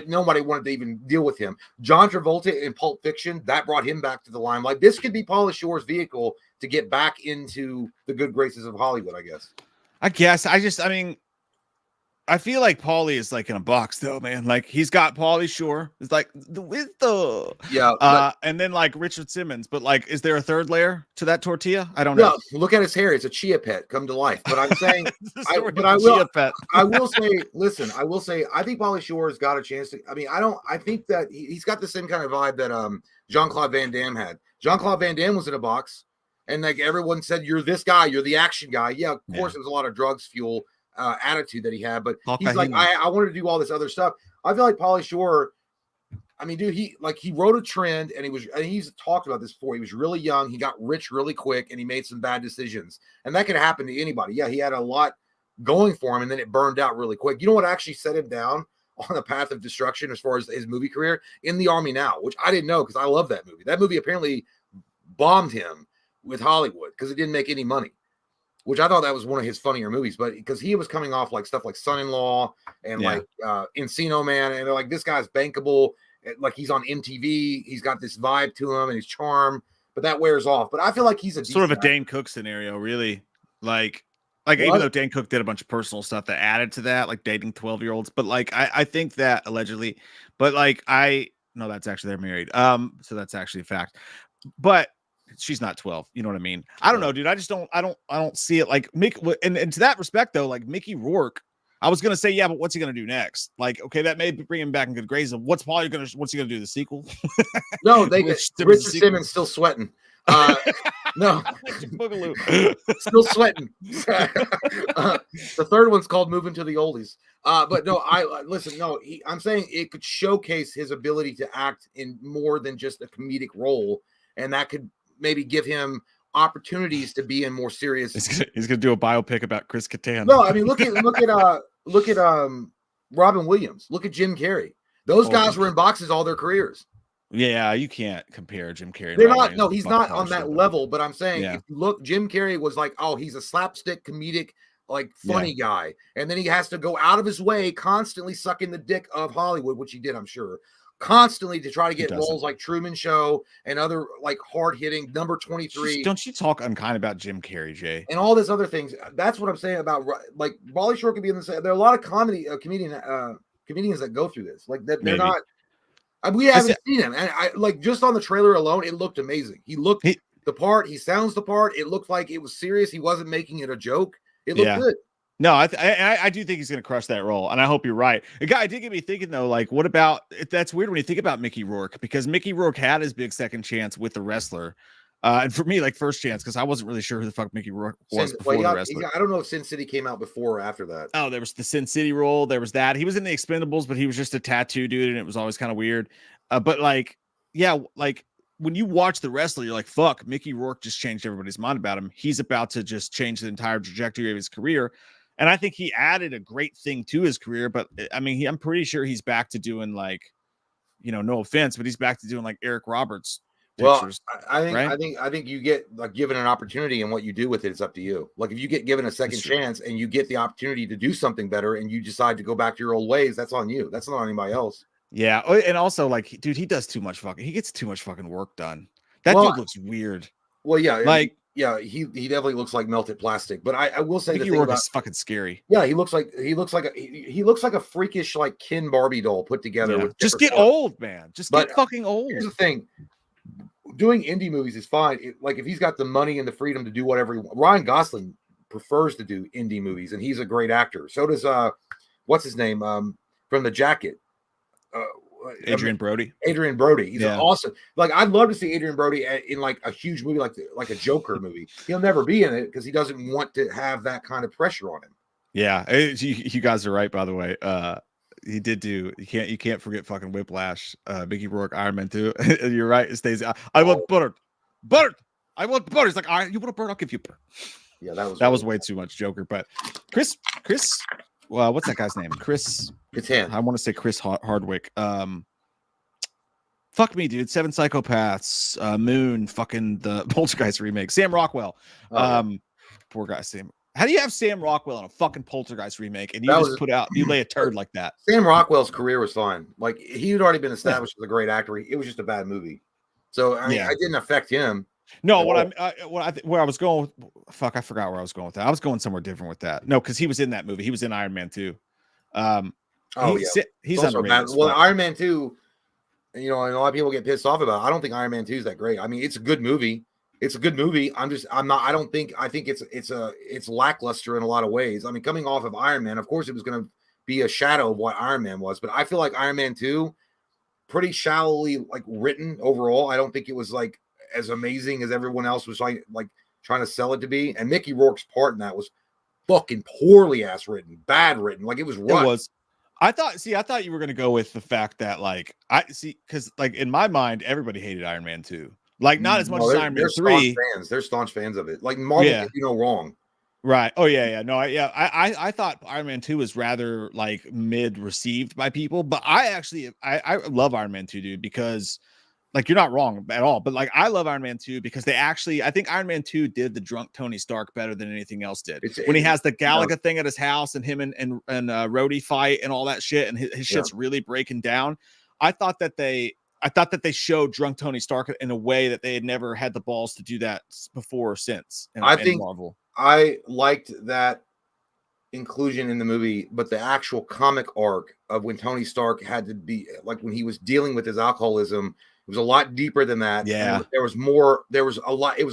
Nobody wanted to even deal with him. John Travolta in Pulp Fiction, that brought him back to the limelight. This could be Paulie Shore's vehicle to get back into the good graces of Hollywood, I guess. I mean, I feel like Paulie is like in a box though, man. Like he's got Paulie Shore. It's like with the and then like Richard Simmons. But like, is there a third layer to that tortilla? I don't know. Look at his hair. It's a chia pet come to life. But I'm saying, I will say, listen, I will say, I think Paulie Shore has got a chance to. I mean, I think that he's got the same kind of vibe that Jean-Claude Van Damme had. Jean-Claude Van Damme was in a box, and like everyone said, you're this guy, you're the action guy. Yeah, of course, there's a lot of drugs fuel attitude that he had, but he's like, I wanted to do all this other stuff. I feel like Paulie Shore, I mean, dude, he wrote a trend, and he's talked about this before. He was really young, he got rich really quick, and he made some bad decisions, and that could happen to anybody. Yeah, he had a lot going for him, and then it burned out really quick. You know what actually set him down on a path of destruction as far as his movie career? In the Army Now, which I didn't know, because I love that movie. That movie apparently bombed him with Hollywood because it didn't make any money, which I thought that was one of his funnier movies. But because he was coming off like stuff like Son-in-Law and like Encino Man, and they're like, this guy's bankable, like he's on MTV, he's got this vibe to him and his charm, but that wears off. But I feel like he's sort of a Dane Cook scenario, really. Like even though Dane Cook did a bunch of personal stuff that added to that, like dating 12-year-olds, but like I think that allegedly, but like no, that's actually they're married. So that's actually a fact, but she's not 12. You know what I mean? I don't know, dude. I don't see it like Mick. And to that respect, though, like Mickey Rourke, I was gonna say, yeah, but what's he gonna do next? Like, okay, that may bring him back in good graces. What's he gonna do? The sequel? No, Richard Simmons still sweating. No, still sweating. The third one's called Moving to the Oldies. But no, listen. No, I'm saying it could showcase his ability to act in more than just a comedic role, and that could maybe give him opportunities to be in more serious. He's gonna do a biopic about Chris Kattan. No, I mean look at Robin Williams. Look at Jim Carrey. Those guys were in boxes all their careers. Yeah, you can't compare Jim Carrey. They're not. No, he's not on that level. But I'm saying, if you look, Jim Carrey was like, oh, he's a slapstick comedic, like funny guy, and then he has to go out of his way, constantly sucking the dick of Hollywood, which he did, I'm sure, constantly to try to get roles like Truman Show and other like hard hitting Number 23. Don't you talk unkind about Jim Carrey, Jay, and all this other things. That's what I'm saying about like Paulie Shore could be in the same. There are a lot of comedians that go through this. Like that, they're not. We haven't seen him, and I like just on the trailer alone, it looked amazing. He looked the part. He sounds the part. It looked like it was serious. He wasn't making it a joke. It looked good. No, I do think he's going to crush that role, and I hope you're right. A guy did get me thinking though, like, what about? That's weird when you think about Mickey Rourke, because Mickey Rourke had his big second chance with The Wrestler, and for me, like first chance, because I wasn't really sure who the fuck Mickey Rourke was before The Wrestler. I don't know if Sin City came out before or after that. Oh, there was the Sin City role. There was that. He was in The Expendables, but he was just a tattoo dude, and it was always kind of weird. But like, yeah, like when you watch The Wrestler, you're like, fuck, Mickey Rourke just changed everybody's mind about him. He's about to just change the entire trajectory of his career. And I think he added a great thing to his career. But I mean, I'm pretty sure he's back to doing like, you know, no offense, but he's back to doing like Eric Roberts pictures. Well, I think you get like given an opportunity, and what you do with it is up to you. Like if you get given a second chance and you get the opportunity to do something better and you decide to go back to your old ways, that's on you. That's not on anybody else. Yeah, and also like, dude, he does too much fucking. He gets too much fucking work done. That dude looks weird. Well, yeah, Like yeah, he definitely looks like melted plastic. But I will say the Mickey thing Rourke about is fucking scary. yeah, he looks like he looks like a freakish like Ken Barbie doll put together Yeah, with just different get parts. old, man. Just But get fucking here's old. the thing: doing indie movies is fine. Like if he's got the money and the freedom to do whatever he wants. Ryan Gosling prefers to do indie movies, and he's a great actor. So does what's his name from The Jacket. Uh, Adrian Brody. Adrian Brody. He's Yeah. awesome. Like I'd love to see Adrian Brody in like a huge movie, like a Joker movie. He'll never be in it because he doesn't want to have that kind of pressure on him. Yeah, you guys are right. By the way, he did do. You can't forget fucking Whiplash. Mickey Rourke, Iron Man 2. You're right. It stays. I want butter. I want butter. He's like, all right, you want a bird? I'll give you a bird. Yeah, that was way too much Joker. But Chris, well, what's that guy's name? Chris. It's him. I want to say Chris Hardwick. Fuck me, dude. Seven Psychopaths, Moon, fucking the Poltergeist remake. Sam Rockwell. Poor guy, Sam. How do you have Sam Rockwell in a fucking Poltergeist remake and you you lay a turd like that? Sam Rockwell's career was fine. Like he had already been established as a great actor. It was just a bad movie. So I mean, it didn't affect him. No, where I was going. Fuck, I forgot where I was going with that. I was going somewhere different with that. No, because he was in that movie. He was in Iron Man 2. He's underrated. Well, Iron Man 2, you know, and a lot of people get pissed off about it. I don't think Iron Man 2 is that great. I mean, it's a good movie. It's a good movie. I think it's lackluster in a lot of ways. I mean, coming off of Iron Man, of course, it was going to be a shadow of what Iron Man was, but I feel like Iron Man 2, pretty shallowly like written overall. I don't think it was like as amazing as everyone else was trying to sell it to be. And Mickey Rourke's part in that was fucking poorly ass written, bad written. Like it was rushed. It was. I thought you were going to go with the fact that because like in my mind, everybody hated Iron Man 2. Like not as much as Iron Man 3. They're staunch fans of it. Like Marvel did you know wrong. Right. Oh yeah. No, I thought Iron Man 2 was rather like mid received by people, but I love Iron Man 2, dude, because like you're not wrong at all. But like I love Iron Man 2 because I think Iron Man 2 did the drunk Tony Stark better than anything else did. When he has the Galaga thing at his house and him and Rhodey fight and all that shit, and his shit's really breaking down. I thought that they showed drunk Tony Stark in a way that they had never had the balls to do that before or since. In Marvel. I liked that inclusion in the movie, but the actual comic arc of when Tony Stark had to be like when he was dealing with his alcoholism, it was a lot deeper than that. Yeah, and it was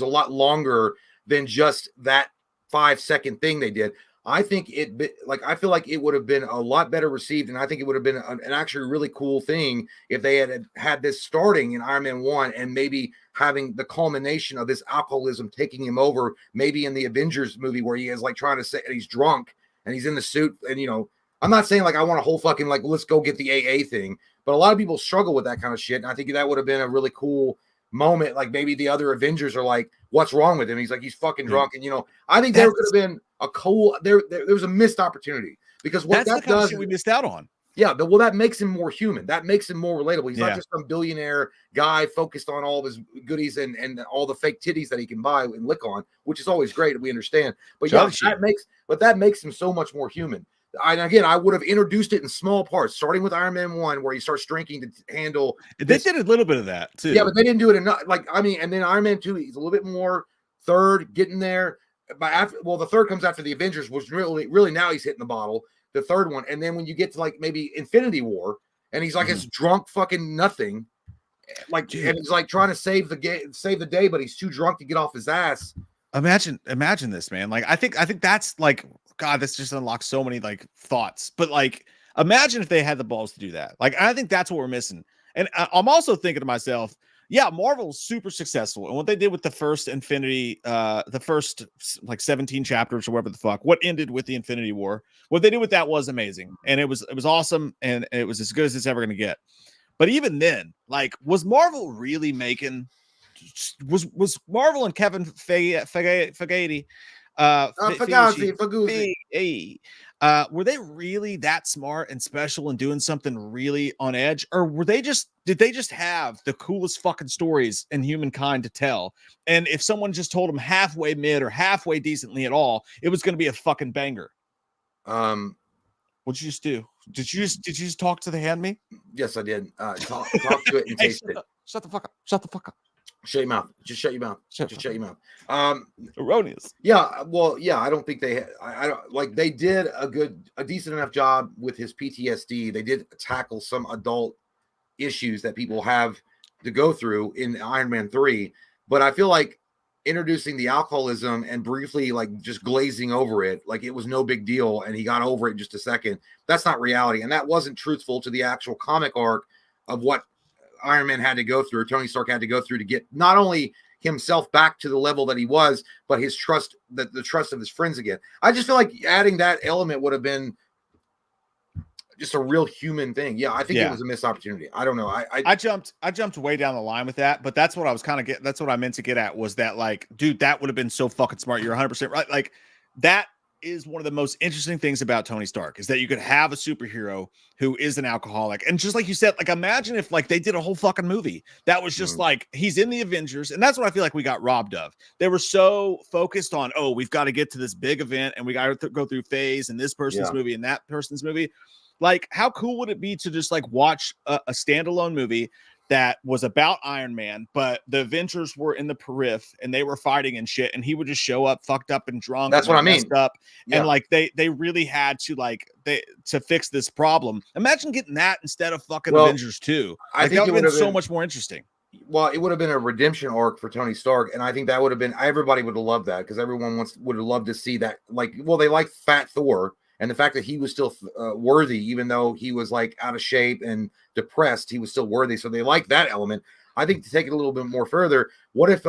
a lot longer than just that 5-second thing they did. I feel like it would have been a lot better received, and I think it would have been an actually really cool thing if they had this starting in Iron Man 1 and maybe having the culmination of this alcoholism taking him over, maybe in the Avengers movie where he is like trying to say he's drunk and he's in the suit. And, you know, I'm not saying like I want a whole fucking like, let's go get the AA thing, but a lot of people struggle with that kind of shit. And I think that would have been a really cool moment. Like maybe the other Avengers are like, what's wrong with him? He's like, he's fucking drunk. And, you know, I think there could have been a cool, there was a missed opportunity because what that does, shit we missed out on. Yeah, well, that makes him more human. That makes him more relatable. He's not just some billionaire guy focused on all of his goodies and all the fake titties that he can buy and lick on, which is always great. We understand, but that makes him so much more human. And again, I would have introduced it in small parts, starting with Iron Man 1, where he starts drinking to handle. They did a little bit of that too. Yeah, but they didn't do it enough. Like I mean, and then Iron Man 2, he's a little bit more third, getting there. But the third comes after the Avengers, was really now he's hitting the bottle. The third one, and then when you get to like maybe Infinity War, and he's like it's drunk fucking nothing, like and he's like trying to save the day, but he's too drunk to get off his ass. Imagine this, man. Like I think that's like God. This just unlocks so many like thoughts. But like, imagine if they had the balls to do that. Like I think that's what we're missing. And I'm also thinking to myself, yeah, Marvel's super successful. And what they did with the first Infinity, the first like 17 chapters or whatever the fuck, what ended with the Infinity War, what they did with that was amazing. And it was awesome. And it was as good as it's ever going to get. But even then, like, was Marvel really making, was Marvel and Kevin Feige, were they really that smart and special and doing something really on edge, or did they just have the coolest fucking stories in humankind to tell? And if someone just told them halfway mid or halfway decently at all, it was going to be a fucking banger. What'd you just do? Did you just talk to the hand me? Yes, I did. Talk to it and taste it. Shut the fuck up. Shut the fuck up. Shut your mouth. Just shut your mouth. Just shut your mouth. Erroneous. Yeah. Well, yeah. I don't think they. I don't like. They did a decent enough job with his PTSD. They did tackle some adult issues that people have to go through in Iron Man 3. But I feel like introducing the alcoholism and briefly like just glazing over it, like it was no big deal, and he got over it in just a second. That's not reality, and that wasn't truthful to the actual comic arc of what Iron Man had to go through, or Tony Stark had to go through to get not only himself back to the level that he was, but his trust, the trust of his friends again. I just feel like adding that element would have been just a real human thing. Yeah, I think it was a missed opportunity. I don't know. I jumped way down the line with that, but that's what I was kind of that's what I meant to get at was that, like, dude, that would have been so fucking smart. You're 100% right. Like, that is one of the most interesting things about Tony Stark, is that you could have a superhero who is an alcoholic. And just like you said, like, imagine if like they did a whole fucking movie that was just like, he's in the Avengers. And that's what I feel like we got robbed of. They were so focused on, oh, we've got to get to this big event and we got to go through phase and this person's movie and that person's movie. Like, how cool would it be to just like watch a standalone movie that was about Iron Man, but the Avengers were in the periph and they were fighting and shit, and he would just show up fucked up and drunk. That's and, like, what I mean. Up, and like they really had to like to fix this problem. Imagine getting that instead of fucking Avengers 2. Like, I think that would have been so been much more interesting. Well, it would have been a redemption arc for Tony Stark, and I think that would have been, everybody would have loved that, because everyone would have loved to see that. Like, well, they like Fat Thor, and the fact that he was still worthy, even though he was like out of shape and depressed, he was still worthy. So they like that element. I think to take it a little bit more further, what if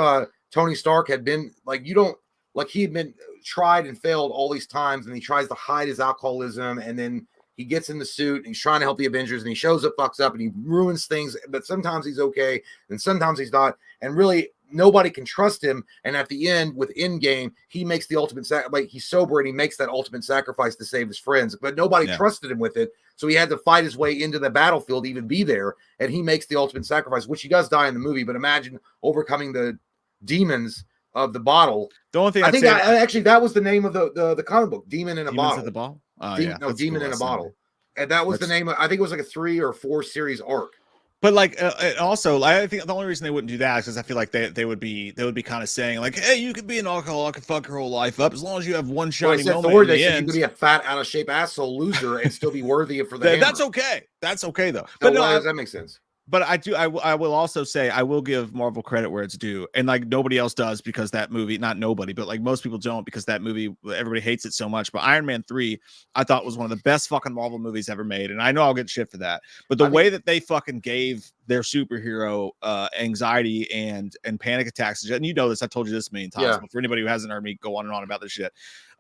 Tony Stark had been like, he had been tried and failed all these times, and he tries to hide his alcoholism, and then he gets in the suit and he's trying to help the Avengers, and he shows up, fucks up, and he ruins things, but sometimes he's okay and sometimes he's not, and really nobody can trust him. And at the end, with Endgame, he makes the ultimate like, he's sober and he makes that ultimate sacrifice to save his friends, but nobody trusted him with it, so he had to fight his way into the battlefield to even be there, and he makes the ultimate sacrifice, which he does die in the movie. But imagine overcoming the demons of the bottle. The only thing actually that was the name of the comic book, Demon in a Demons Bottle. At the Ball? Oh, Demon cool. in a Bottle. And that was the name of, I think it was like a 3 or 4 series arc. But like, also, I think the only reason they wouldn't do that is because I feel like they would be kind of saying like, hey, you could be an alcoholic and fuck your whole life up as long as you have one shining moment. Thor, they said you could be a fat, out of shape asshole loser and still be worthy for the. That's okay. That's okay though. But why does that make sense? But I will also say, I will give Marvel credit where it's due, and like nobody else does, because that movie, not nobody, but like most people don't, because that movie, everybody hates it so much. But Iron Man 3, I thought, was one of the best fucking Marvel movies ever made, and I know I'll get shit for that. But the way that they fucking gave their superhero anxiety and panic attacks, and you know this, I told you this a million times, but for anybody who hasn't heard me go on and on about this shit,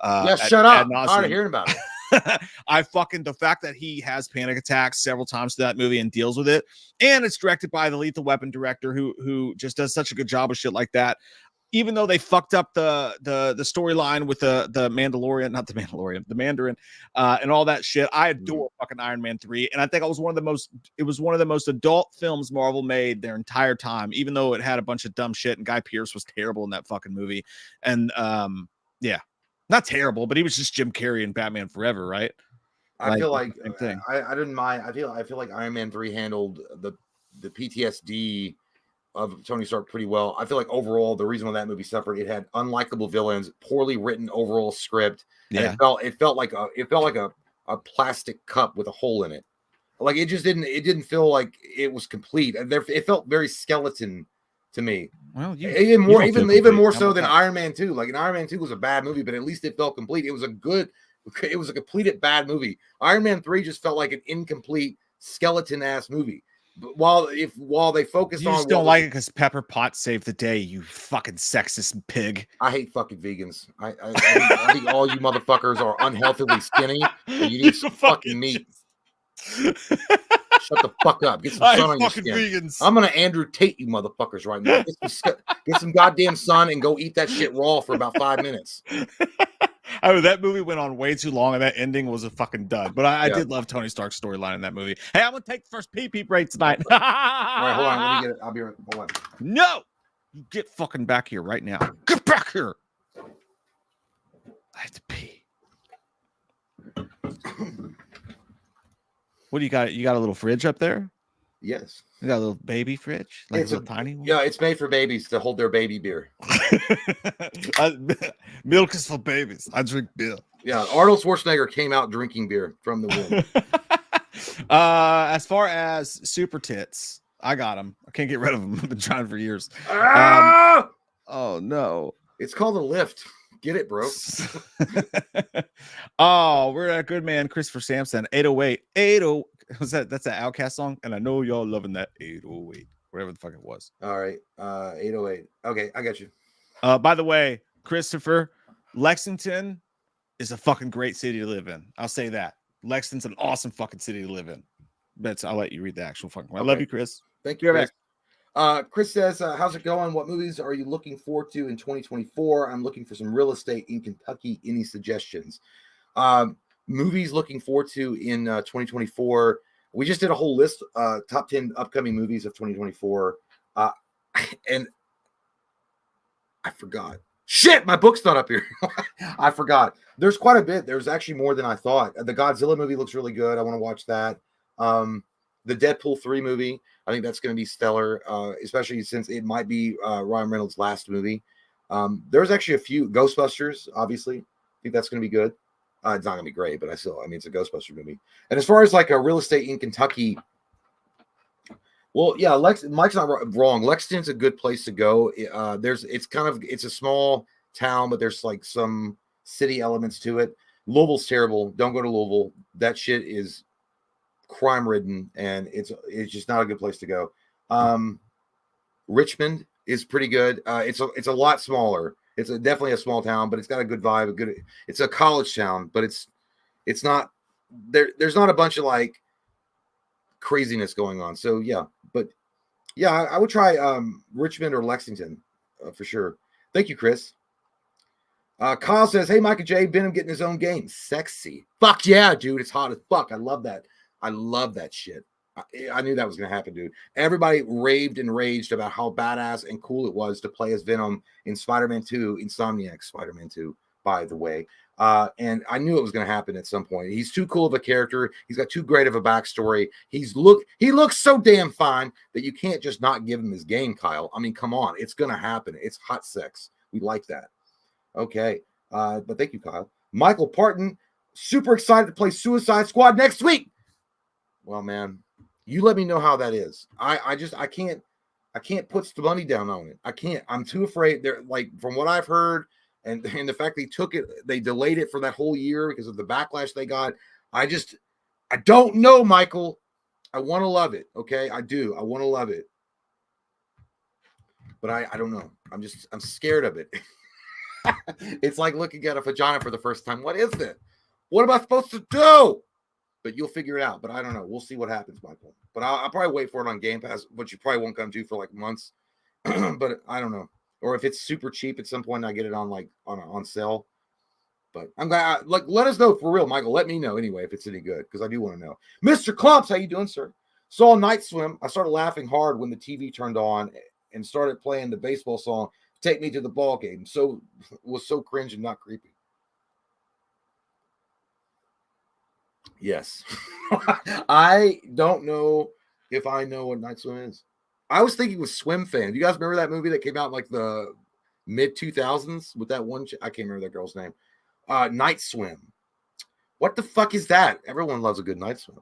shut up. I'm tired of hearing about it. The fact that he has panic attacks several times through that movie and deals with it, and it's directed by the Lethal Weapon director who just does such a good job of shit like that. Even though they fucked up the storyline with the Mandalorian, not the Mandalorian, the Mandarin, and all that shit, I adore fucking Iron Man 3, and I think it was one of the most adult films Marvel made their entire time, even though it had a bunch of dumb shit, and Guy Pearce was terrible in that fucking movie, and not terrible, but he was just Jim Carrey in Batman Forever, right? I feel like same thing. I didn't mind. I feel like Iron Man 3 handled the PTSD of Tony Stark pretty well. I feel like overall, the reason why that movie suffered, it had unlikable villains, poorly written overall script, and it felt like a plastic cup with a hole in it. Like, it didn't feel like it was complete. It felt very skeleton to me. Well, even more so than Iron Man 2. Like, Iron Man 2 was a bad movie, but at least it felt complete. It was a completed bad movie. Iron Man 3 just felt like an incomplete skeleton ass movie. But while they focused on, you just don't like it because Pepper Potts saved the day, you fucking sexist pig. I hate fucking vegans. I think all you motherfuckers are unhealthily skinny, and you need some fucking meat. Shut the fuck up. Get some sun on your skin. Vegans. I'm gonna Andrew Tate you motherfuckers right now. Get some goddamn sun and go eat that shit raw for about 5 minutes. I mean, that movie went on way too long, and that ending was a fucking dud. But I did love Tony Stark's storyline in that movie. Hey, I'm gonna take the first pee break tonight. All right, hold on. Let me get it. I'll be right. Hold on. No, you get fucking back here right now. Get back here. I have to pee. What do you got? You got a little fridge up there? Yes. You got a little baby fridge, like It's a little tiny one. Yeah, it's made for babies to hold their baby beer. Milk is for babies. I drink beer. Yeah, Arnold Schwarzenegger came out drinking beer from the womb. As far as super tits, I got them. I can't get rid of them. I've been trying for years. Ah! Oh no. It's called a lift. Get it, bro. Oh, we're at good man, Christopher Sampson. 808. 80. Was that's an Outcast song? And I know y'all loving that 808, whatever the fuck it was. All right. 808. Okay, I got you. By the way, Christopher, Lexington is a fucking great city to live in. I'll say that. Lexington's an awesome fucking city to live in. But I'll let you read the actual fucking one. I love you, Chris. Thank you, Chris. Chris says, how's it going? What movies are you looking forward to in 2024? I'm looking for some real estate in Kentucky. Any suggestions? Movies looking forward to in 2024. We just did a whole list, top 10 upcoming movies of 2024. And I forgot. Shit, my book's not up here. I forgot. There's quite a bit. There's actually more than I thought. The Godzilla movie looks really good. I want to watch that. The Deadpool 3 movie, I think that's going to be stellar, especially since it might be Ryan Reynolds' last movie. There's actually a few Ghostbusters, obviously. I think that's going to be good. It's not going to be great, but it's a Ghostbuster movie. And as far as like a real estate in Kentucky, well, yeah, Mike's not wrong. Lexington's a good place to go. It's a small town, but there's like some city elements to it. Louisville's terrible. Don't go to Louisville. That shit is crime ridden, and it's just not a good place to go. Richmond is pretty good. It's a lot smaller. It's definitely a small town, but it's got a good vibe. It's a college town, but it's not there. There's not a bunch of like craziness going on. So yeah, but yeah, I would try Richmond or Lexington for sure. Thank you, Chris. Kyle says, "Hey, Mike and Jay, Benham getting his own game. Sexy. Fuck yeah, dude. It's hot as fuck. I love that. I love that shit. I knew that was going to happen, dude. Everybody raved and raged about how badass and cool it was to play as Venom in Spider-Man 2, Insomniac Spider-Man 2, by the way. And I knew it was going to happen at some point. He's too cool of a character. He's got too great of a backstory. He looks so damn fine that you can't just not give him his game, Kyle. I mean, come on. It's going to happen. It's hot sex. We like that. Okay. But thank you, Kyle. Michael Parton, super excited to play Suicide Squad next week. Well, man, you let me know how that is. I can't put the money down on it. I can't. I'm too afraid. They're like, from what I've heard, and the fact they delayed it for that whole year because of the backlash they got. I don't know, Michael. I want to love it. Okay, I do. I want to love it, but I don't know. I'm scared of it. It's like looking at a vagina for the first time. What is it? What am I supposed to do? But you'll figure it out. But I don't know. We'll see what happens, Michael. But I'll probably wait for it on Game Pass, which you probably won't come to for like months. But I don't know. Or if it's super cheap at some point, I get it on like on sale. But I'm glad. Let us know for real, Michael. Let me know anyway if it's any good, because I do want to know. Mr. Clumps, how you doing, sir? Saw Night Swim. I started laughing hard when the TV turned on and started playing the baseball song "Take Me to the Ball Game." So was so cringe and not creepy. Yes. I don't know if I know what Night Swim is. I was thinking with Swim Fan. Do you guys remember that movie that came out in like the mid 2000s with that one? I can't remember that girl's name. Night Swim. What the fuck is that? Everyone loves a good night swim,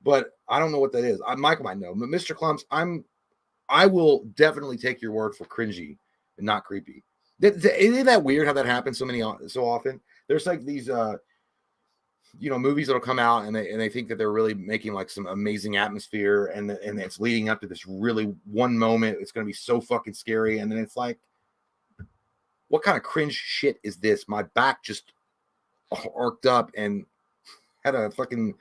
but I don't know what that is. Michael might know. But Mr. Clumps, I will definitely take your word for cringy and not creepy. Isn't that weird how that happens so often? There's like these movies that'll come out and they think that they're really making like some amazing atmosphere and it's leading up to this really one moment. It's going to be so fucking scary. And then it's like, what kind of cringe shit is this? My back just arced up and had a fucking,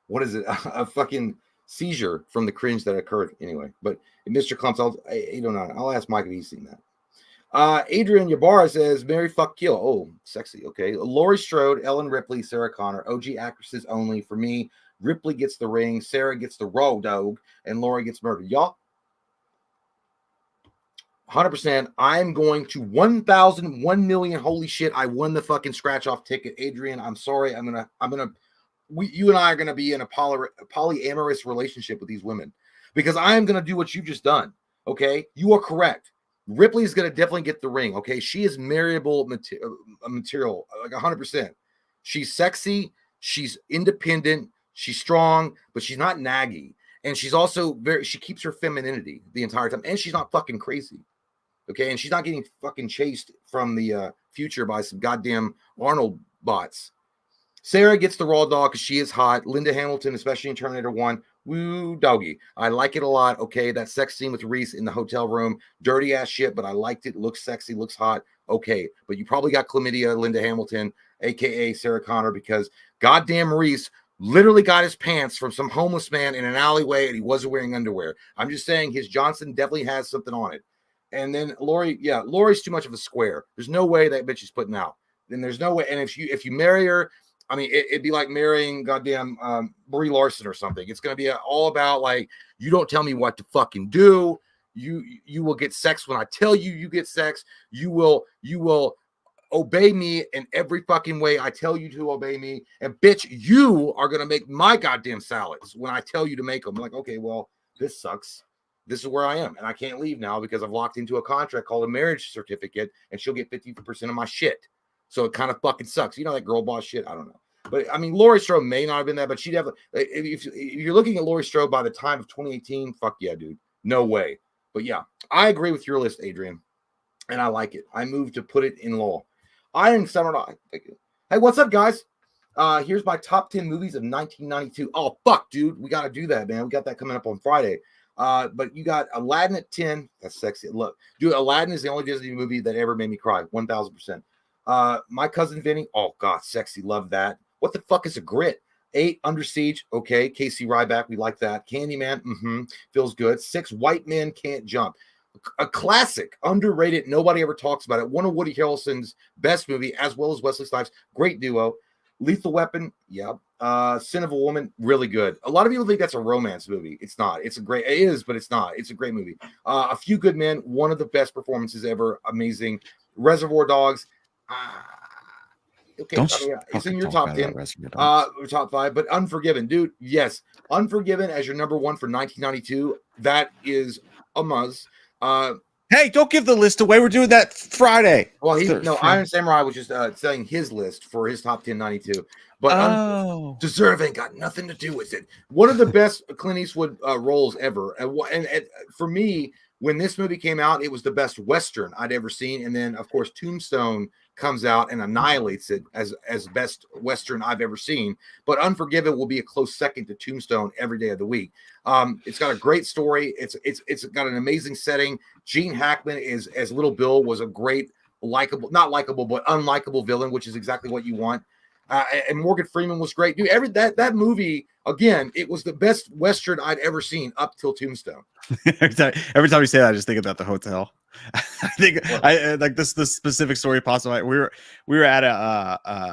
what is it? A fucking seizure from the cringe that occurred anyway. But Mr. Clumps, I'll ask Mike if he's seen that. Adrian Ybarra says, Mary fuck kill. Oh, sexy. Okay. Laurie Strode, Ellen Ripley, Sarah Connor, OG actresses only. For me, Ripley gets the ring, Sarah gets the raw dog, and Laurie gets murdered. Y'all, 100%. I'm going to 1,000, 1 million. Holy shit. I won the fucking scratch off ticket. Adrian, I'm sorry. I'm gonna you and I are going to be in a polyamorous relationship with these women, because I am going to do what you've just done. Okay, you are correct. Ripley is going to definitely get the ring. Okay, she is marriable material, like 100%. She's sexy, she's independent, she's strong, but she's not naggy, and she's also she keeps her femininity the entire time, and she's not fucking crazy. Okay, and she's not getting fucking chased from the future by some goddamn Arnold bots. Sarah gets the raw dog because she is hot. Linda Hamilton, especially in Terminator 1, woo doggy. I like it a lot. Okay, that sex scene with Reese in the hotel room, dirty ass shit, but I liked it. Looks sexy, looks hot. Okay, but you probably got chlamydia, Linda Hamilton, aka Sarah Connor, because goddamn Reese literally got his pants from some homeless man in an alleyway and he wasn't wearing underwear. I'm just saying his Johnson definitely has something on it. And then Lori, yeah, Lori's too much of a square. There's no way that bitch is putting out. Then there's no way. And if you marry her, I mean, it'd be like marrying goddamn Brie Larson or something. It's going to be all about like, you don't tell me what to fucking do. You will get sex when I tell you you get sex. You will obey me in every fucking way I tell you to obey me. And bitch, you are going to make my goddamn salads when I tell you to make them. I'm like, okay, well, this sucks. This is where I am. And I can't leave now because I've locked into a contract called a marriage certificate and she'll get 50% of my shit. So it kind of fucking sucks. You know, that girl boss shit. I don't know. But I mean, Laurie Strode may not have been that, but she'd have. If you're looking at Laurie Strode by the time of 2018, fuck yeah, dude. No way. But yeah, I agree with your list, Adrian. And I like it. I moved to put it in law. Iron Summer. Hey, what's up, guys? Here's my top 10 movies of 1992. Oh, fuck, dude. We got to do that, man. We got that coming up on Friday. But you got Aladdin at 10. That's sexy. Look, dude, Aladdin is the only Disney movie that ever made me cry. 1000%. My Cousin Vinny. Oh, God, sexy. Love that. What the fuck is a grit? 8, Under Siege. Okay. Casey Ryback. We like that. Candyman. Feels good. 6, White Men Can't Jump. A classic, underrated. Nobody ever talks about it. One of Woody Harrelson's best movie, as well as Wesley Snipes. Great duo. Lethal Weapon. Yeah. Sin of a Woman. Really good. A lot of people think that's a romance movie. It's not. It is, but it's not. It's a great movie. A Few Good Men. One of the best performances ever. Amazing. Reservoir Dogs. Okay, it's in your top 10, top 5, but Unforgiven, dude. Yes, Unforgiven as your number 1 for 1992. That is a must. Hey, don't give the list away. We're doing that Friday. Well, Iron Samurai was just saying his list for his top 10 92, but Deserving got nothing to do with it. One of the best Clint Eastwood roles ever, and for me, when this movie came out, it was the best Western I'd ever seen, and then of course Tombstone comes out and annihilates it as best Western I've ever seen. But Unforgiven will be a close second to Tombstone every day of the week. It's got a great story. It's got an amazing setting. Gene Hackman is as Little Bill was a great not likable, but unlikable villain, which is exactly what you want. And Morgan Freeman was great, dude. That movie again, it was the best Western I'd ever seen up till Tombstone. every time you say that, I just think about the hotel. I think I like this specific story possible. We were at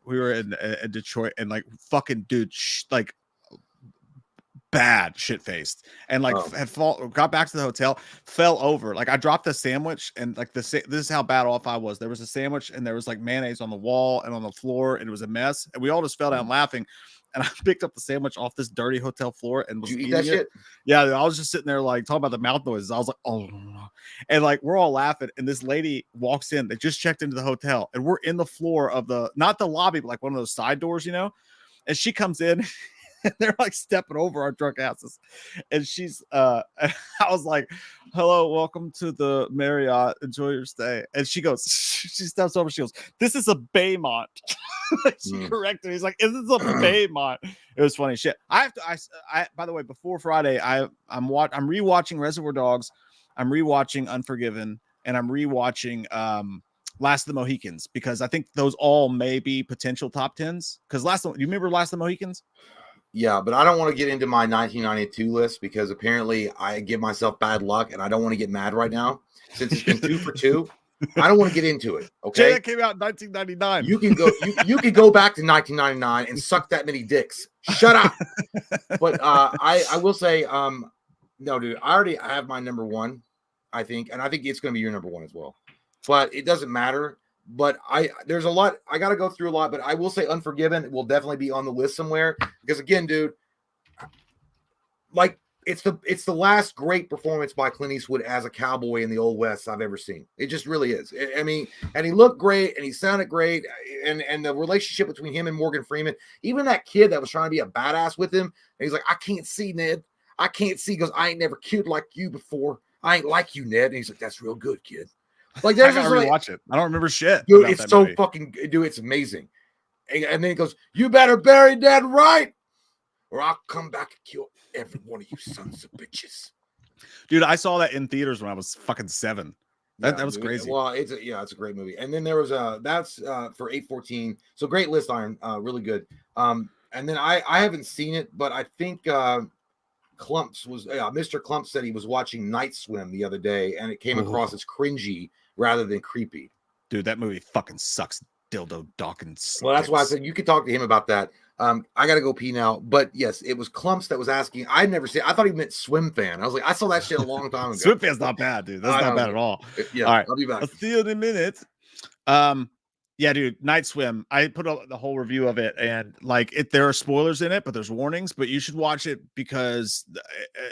we were in Detroit and like fucking dude like bad shit faced and like got back to the hotel, fell over. Like I dropped the sandwich and like this is how bad off I was. There was a sandwich and there was like mayonnaise on the wall and on the floor and it was a mess and we all just fell down laughing. And I picked up the sandwich off this dirty hotel floor and was eating that shit. Yeah, I was just sitting there like talking about the mouth noises. I was like, oh, and like we're all laughing. And this lady walks in. They just checked into the hotel, and we're in the floor of not the lobby, but like one of those side doors, you know. And she comes in. And they're like stepping over our drunk asses, and she's I was like, hello, welcome to the Marriott, enjoy your stay. And she goes, she steps over, she goes, this is a Baymont. She corrected me. He's like, is this a Baymont? It was funny shit. I by the way, before Friday, I'm rewatching Reservoir Dogs, I'm rewatching Unforgiven, and I'm rewatching Last of the Mohicans, because I think those all may be potential top 10s. Because you remember Last of the Mohicans? Yeah, but I don't want to get into my 1992 list because apparently I give myself bad luck and I don't want to get mad right now since it's been 2 for 2. I don't want to get into it. Okay, that came out in 1999. You can go. You can go back to 1999 and suck that many dicks. Shut up. But I will say, no, dude. I have my number 1, I think, and I think it's going to be your number 1 as well. But it doesn't matter but there's a lot. I got to go through a lot, but I will say Unforgiven will definitely be on the list somewhere because again, dude, like it's the last great performance by Clint Eastwood as a cowboy in the Old West I've ever seen. It just really is. I mean, and he looked great and he sounded great, and the relationship between him and Morgan Freeman, even that kid that was trying to be a badass with him, and he's like, I can't see, Ned. I can't see because I ain't never killed like you before. I ain't like you, Ned. And he's like, that's real good, kid. Like there's I gotta just rewatch it. I don't remember shit. dude, about it's that so movie. fucking dude, it's amazing. And then he goes, you better bury Ned right, or I'll come back and kill every one of you sons of bitches. Dude, I saw that in theaters when I was fucking 7. That was crazy. Well, it's a great movie. And then there was that's for 814. So great list, Iron, really good. And then I haven't seen it, but I think Clumps was Mr. Clumps said he was watching Night Swim the other day, and it came across as cringy rather than creepy. Dude, that movie fucking sucks. Dildo Dawkins. Well, that's why I said you could talk to him about that. I gotta go pee now. But yes, it was Clumps that was asking. I'd never seen. I thought he meant Swim Fan. I was like, I saw that shit a long time ago. Swim Fan's not bad, dude. That's not bad at all. Yeah, all right, I'll be back. I'll see you in a minute. Yeah, dude, Night Swim. I put the whole review of it, and like there are spoilers in it, but there's warnings. But you should watch it because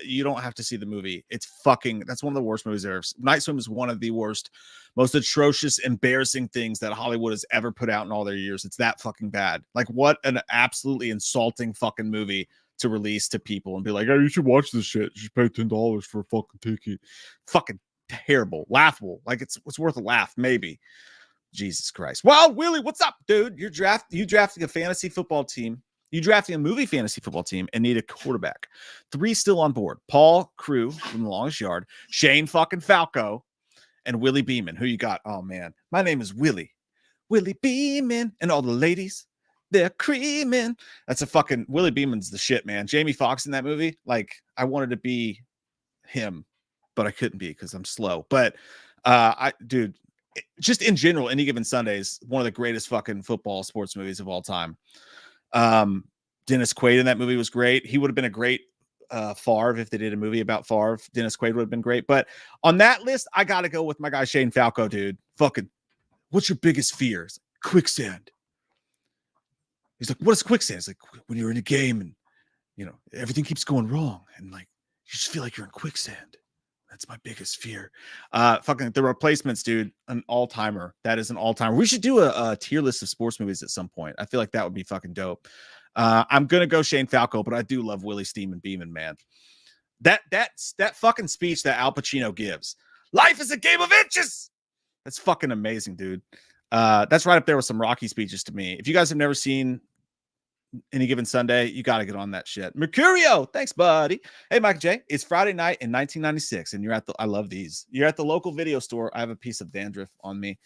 you don't have to see the movie. It's that's one of the worst movies ever. Night Swim is one of the worst, most atrocious, embarrassing things that Hollywood has ever put out in all their years. It's that fucking bad. Like, what an absolutely insulting fucking movie to release to people and be like, "Oh, you should watch this shit. You should pay $10 for a fucking ticket." Fucking terrible, laughable. Like it's worth a laugh, maybe. Jesus Christ. Well, Willie, what's up, dude? You drafting a fantasy football team. You drafting a movie fantasy football team and need a quarterback. 3 still on board. Paul Crew from the Longest Yard, Shane fucking Falco, and Willie Beeman. Who you got? Oh, man. My name is Willie Beeman, and all the ladies, they're creaming. That's a fucking Willie Beeman's the shit, man. Jamie Foxx in that movie. Like, I wanted to be him, but I couldn't be because I'm slow. But dude, just in general, Any Given Sunday is one of the greatest fucking football sports movies of all time. Dennis Quaid in that movie was great. He would have been a great Favre if they did a movie about Favre. Dennis Quaid would have been great. But on that list, I got to go with my guy Shane Falco, dude. Fucking, what's your biggest fear? It's like, quicksand. He's like, what is quicksand? It's like when you're in a game and, you know, everything keeps going wrong and like you just feel like you're in quicksand. That's my biggest fear. Fucking The Replacements, dude. An all-timer. That is an all-timer. We should do a tier list of sports movies at some point. I feel like that would be fucking dope. I'm gonna go Shane Falco, but I do love Willie Steeman Beeman, man. That fucking speech that Al Pacino gives. Life is a game of inches. That's fucking amazing, dude. That's right up there with some Rocky speeches to me. If you guys have never seen Any Given Sunday, you got to get on that shit. Mercurio, thanks, buddy. Hey, Michael J. It's Friday night in 1996, and you're at I love these. You're at the local video store. I have a piece of dandruff on me.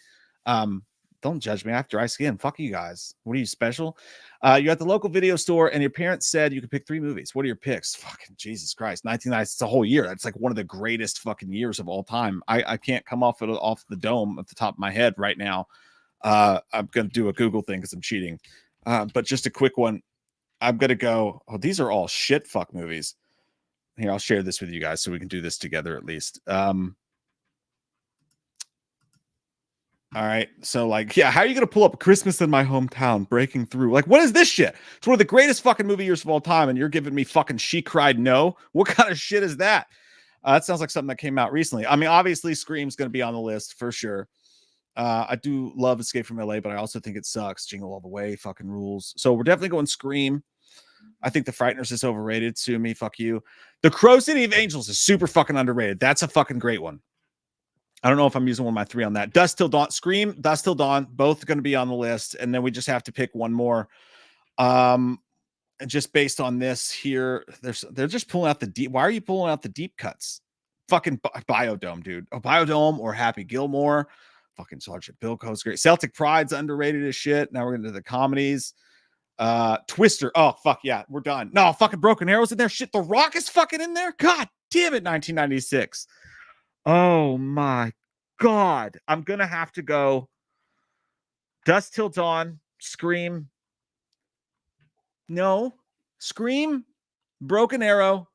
Don't judge me. I have dry skin. Fuck you guys. What are you, special? You're at the local video store, and your parents said you could pick 3 movies. What are your picks? Fucking Jesus Christ. 1996, it's a whole year. That's like one of the greatest fucking years of all time. I can't come off the dome at the top of my head right now. I'm going to do a Google thing because I'm cheating. But just a quick one. I'm going to go. Oh, these are all shit fuck movies. Here, I'll share this with you guys so we can do this together at least. All right. So, like, yeah, how are you going to pull up Christmas in My Hometown, Breaking Through? Like, what is this shit? It's one of the greatest fucking movie years of all time, and you're giving me fucking She Cried No? What kind of shit is that? That sounds like something that came out recently. I mean, obviously, Scream's going to be on the list for sure. I do love Escape from LA, but I also think it sucks. Jingle All the Way fucking rules. So we're definitely going Scream. I think The Frighteners is overrated. Sue me, fuck you. The Crow City of Angels is super fucking underrated. That's a fucking great one. I don't know if I'm using one of my 3 on that. Dusk Till Dawn, Scream, Dusk Till Dawn, both going to be on the list. And then we just have to pick one more. And just based on this here, they're just pulling out the deep. Why are you pulling out the deep cuts? Fucking Biodome, dude. Oh, Biodome or Happy Gilmore. Fucking Sergeant Bilko's great. Celtic Pride's underrated as shit. Now we're into the comedies. Twister. Oh, fuck yeah. We're done. No, fucking Broken Arrow's in there. Shit, The Rock is fucking in there. God damn it, 1996. Oh my God. I'm going to have to go Dusk Till Dawn, Scream. No. Scream, Broken Arrow,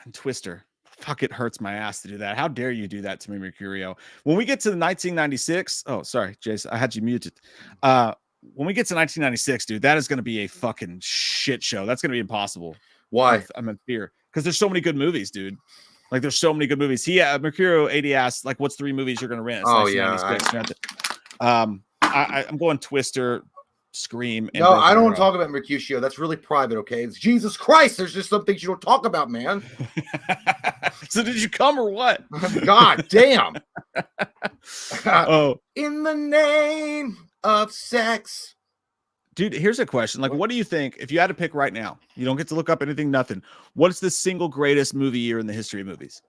and Twister. fuck, it hurts my ass to do that. How dare you do that to me, Mercurio? When we get to the 1996, oh, sorry, Jason, I had you muted. When we get to 1996, dude, that is going to be a fucking shit show. That's going to be impossible. Why? I'm in fear because there's so many good movies, dude. Like, there's so many good movies. Mercurio 80 asked, like, what's 3 movies you're going to rent? It's 1996. I'm going Twister, Scream, and no, Broken I don't Arrow. talk about Mercutio. That's really private, okay? It's Jesus Christ. There's just some things you don't talk about, man. So did you come or what? God damn. Oh, in the name of sex. Dude, here's a question. Like, what do you think if you had to pick right now? You don't get to look up anything, nothing. What's the single greatest movie year in the history of movies?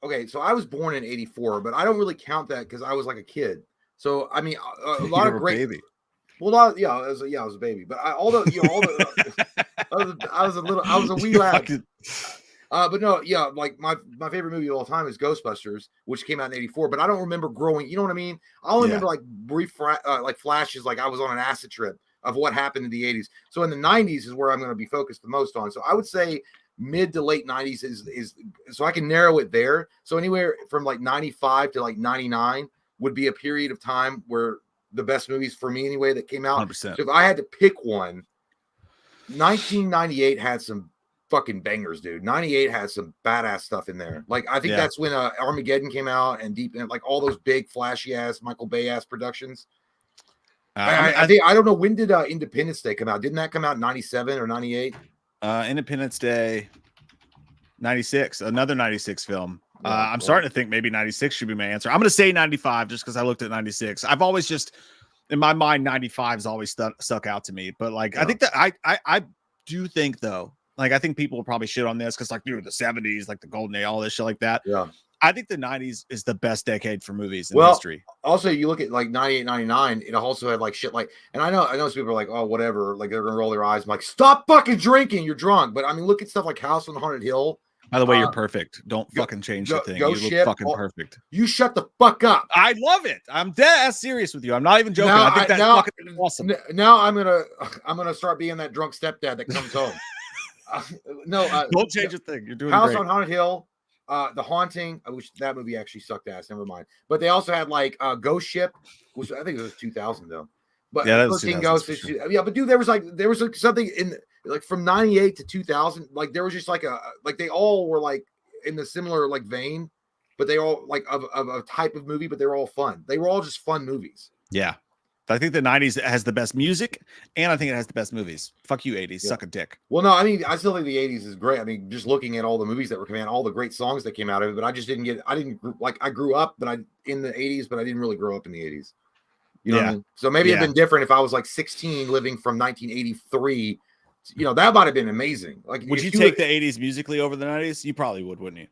Okay, so I was born in 84, but I don't really count that because I was like a kid. So I mean, a lot of great baby. Well, I was a baby, but I was a wee lad. But no, yeah, like my favorite movie of all time is Ghostbusters, which came out in 84, but I don't remember growing, you know what I mean? I'll remember like brief like flashes, like I was on an acid trip of what happened in the 80s. So in the 90s is where I'm going to be focused the most on. So I would say mid to late 90s is so I can narrow it there. So anywhere from like 95 to like 99 would be a period of time where the best movies for me anyway that came out. 100%. So if I had to pick one, 1998 had some fucking bangers, dude. 98 has some badass stuff in there. Like I think that's when Armageddon came out and like all those big flashy ass Michael Bay ass productions. I don't know, when did Independence Day come out? Didn't that come out in 97 or 98? Independence Day 96, another 96 film. I'm starting to think maybe 96 should be my answer. I'm going to say 95 just because I looked at 96. I've always just, in my mind, 95 has always stuck out to me. But like, I think that I do think though, like, I think people will probably shit on this because like, dude, the 70s, like the golden age, all this shit like that. Yeah. I think the 90s is the best decade for movies in history. Also, you look at like 98, 99, it also had like shit like, and I know some people are like, oh, whatever, like they're gonna roll their eyes. I'm like, stop fucking drinking, you're drunk. But I mean, look at stuff like House on Haunted Hill. By the way, you're perfect. Don't fucking change the thing. You look fucking perfect. You shut the fuck up. I love it. I'm dead ass serious with you. I'm not even joking. I think that's fucking awesome. Now I'm gonna start being that drunk stepdad that comes home. Don't change a thing. You're doing House great. on Haunted Hill, The Haunting. I wish that movie actually sucked ass. Never mind. But they also had like Ghost Ship, which I think it was 2000 though. But yeah, that was 13 Ghosts. Sure. Yeah, but dude, there was like something in like from 98 to 2000. Like there was just like they all were like in the similar like vein, but they all like of a type of movie, but they were all fun. They were all just fun movies. Yeah. I think the 90s has the best music, and I think it has the best movies. Fuck you, 80s. Suck a dick. Well, no, I mean, I still think the 80s is great. I mean, just looking at all the movies that were coming out, all the great songs that came out of it, but I just I grew up, but in the 80s, but I didn't really grow up in the 80s. You know what I mean? So maybe it'd been different if I was like 16 living from 1983. You know, that might have been amazing. Like, would you take the 80s musically over the 90s? You probably would, wouldn't you?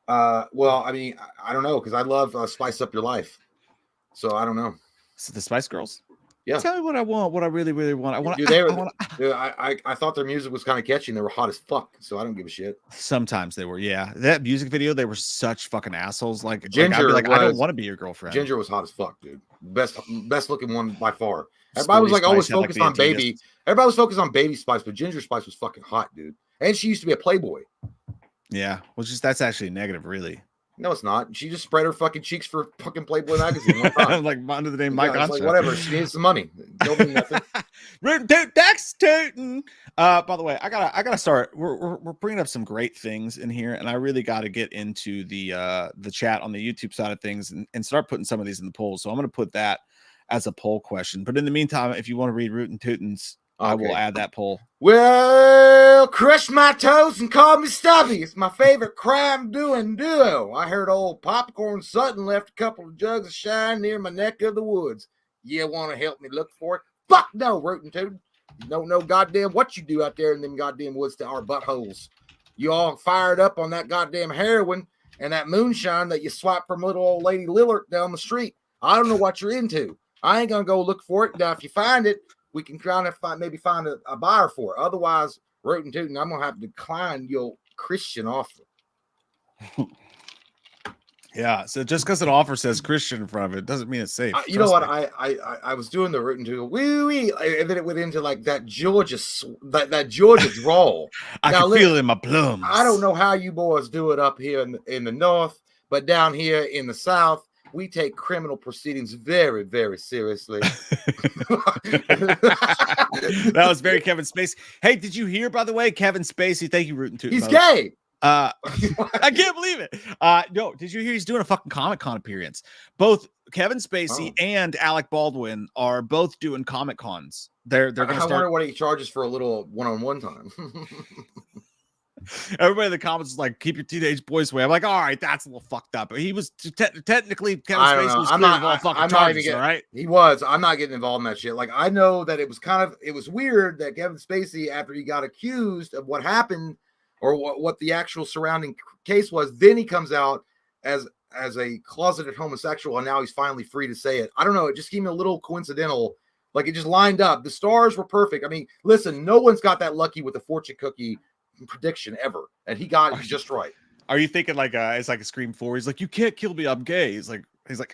Well, I mean, I don't know, because I love Spice Up Your Life. So I don't know. So the Spice Girls? Yeah. Tell me what I want, what I really, really want. I thought their music was kind of catchy and they were hot as fuck. So I don't give a shit. Sometimes they were, yeah. That music video, they were such fucking assholes. Like Ginger, I'd be like, I don't want to be your girlfriend. Ginger was hot as fuck, dude. Best looking one by far. Everybody was like always focused on Baby. Everybody was focused on Baby Spice, but Ginger Spice was fucking hot, dude. And she used to be a Playboy. Yeah, well, that's actually negative, really. No, it's not. She just spread her fucking cheeks for fucking Playboy magazine one time. Like under the name Mike like, whatever. She needs some money. Don't mean nothing. Dex Tootin. By the way, I gotta start. We're bringing up some great things in here, and I really got to get into the chat on the YouTube side of things and start putting some of these in the polls. So I'm gonna put that as a poll question. But in the meantime, if you want to read Rootin' Tootins, I will add that poll. Well, crush my toes and call me Stubby. It's my favorite crime doing duo. I heard old Popcorn Sutton left a couple of jugs of shine near my neck of the woods. You want to help me look for it? Fuck no, Rootin' Tootin'. You don't know goddamn what you do out there in them goddamn woods to our buttholes. You all fired up on that goddamn heroin and that moonshine that you swipe from little old lady Lillard down the street. I don't know what you're into. I ain't gonna go look for it. Now, if you find it, we can try to find a buyer for it. Otherwise, Rootin' Tootin', I'm gonna have to decline your Christian offer. Yeah. So just because an offer says Christian in front of it doesn't mean it's safe. You know Trust what? me. I was doing the written to wee wee, and then it went into like that that Georgia drawl. I Now, can feel it in my I don't plums. know how you boys do it up here in the north, but down here in the south, we take criminal proceedings very, very seriously. That was very Kevin Spacey. Hey, did you hear, by the way, Kevin Spacey? Thank you, Rootin' Tootin' He's gay. I can't believe it. No, did you hear he's doing a fucking Comic-Con appearance? Both Kevin Spacey and Alec Baldwin are both doing Comic-Cons. They're going to start. I wonder what he charges for a little one-on-one time. Everybody in the comments is like, keep your teenage boys away. I'm like, all right, that's a little fucked up. But he was technically Kevin Spacey was cleared of all fucking charges, all right? He was. I'm not getting involved in that shit. Like, I know that it was weird that Kevin Spacey, after he got accused of what happened or what the actual surrounding case was, then he comes out as a closeted homosexual, and now he's finally free to say it. I don't know. It just seemed a little coincidental. Like, it just lined up. The stars were perfect. I mean, listen, no one's got that lucky with the fortune cookie prediction ever, and he got it just right. Are you thinking like it's like a Scream 4? He's like, you can't kill me, I'm gay. He's like,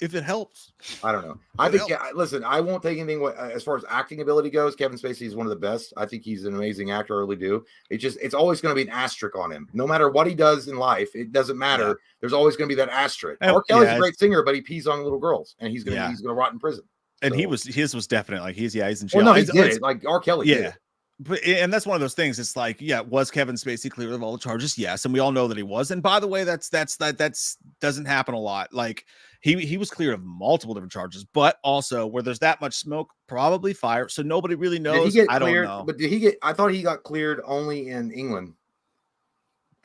if it helps. I don't know. I think listen, I won't take anything as far as acting ability goes. Kevin Spacey is one of the best. I think he's an amazing actor. I really do. It's always going to be an asterisk on him. No matter what he does in life, it doesn't matter. Yeah. There's always going to be that asterisk. R. Kelly's a great singer, but he pees on little girls, and he's gonna rot in prison. And his was definitely like he's in jail. Well, no, he did it. Like R. Kelly did it. But and that's one of those things. It's like, was Kevin Spacey cleared of all the charges? Yes, and we all know that he was. And by the way, that's doesn't happen a lot. Like he was cleared of multiple different charges, but also where there's that much smoke, probably fire. So nobody really knows. I don't know. But did he get? I thought he got cleared only in England.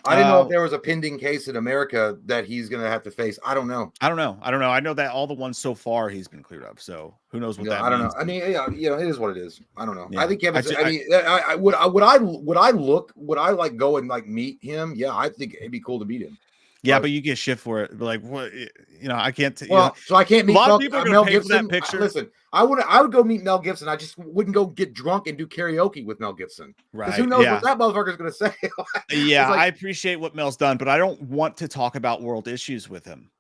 I didn't know if there was a pending case in America that he's going to have to face. I don't know. I know that all the ones so far he's been cleared of. So who knows what that means. I don't know. I mean, it is what it is. I don't know. Yeah. I think Kevin. Would I like go and like meet him? Yeah, I think it'd be cool to meet him. Yeah, but you get shit for it. Like, what? I can't. So I can't meet. A lot of people are going to pay for that picture. Listen, I would go meet Mel Gibson. I just wouldn't go get drunk and do karaoke with Mel Gibson. Right? Who knows what that motherfucker's going to say? Yeah, I appreciate what Mel's done, but I don't want to talk about world issues with him.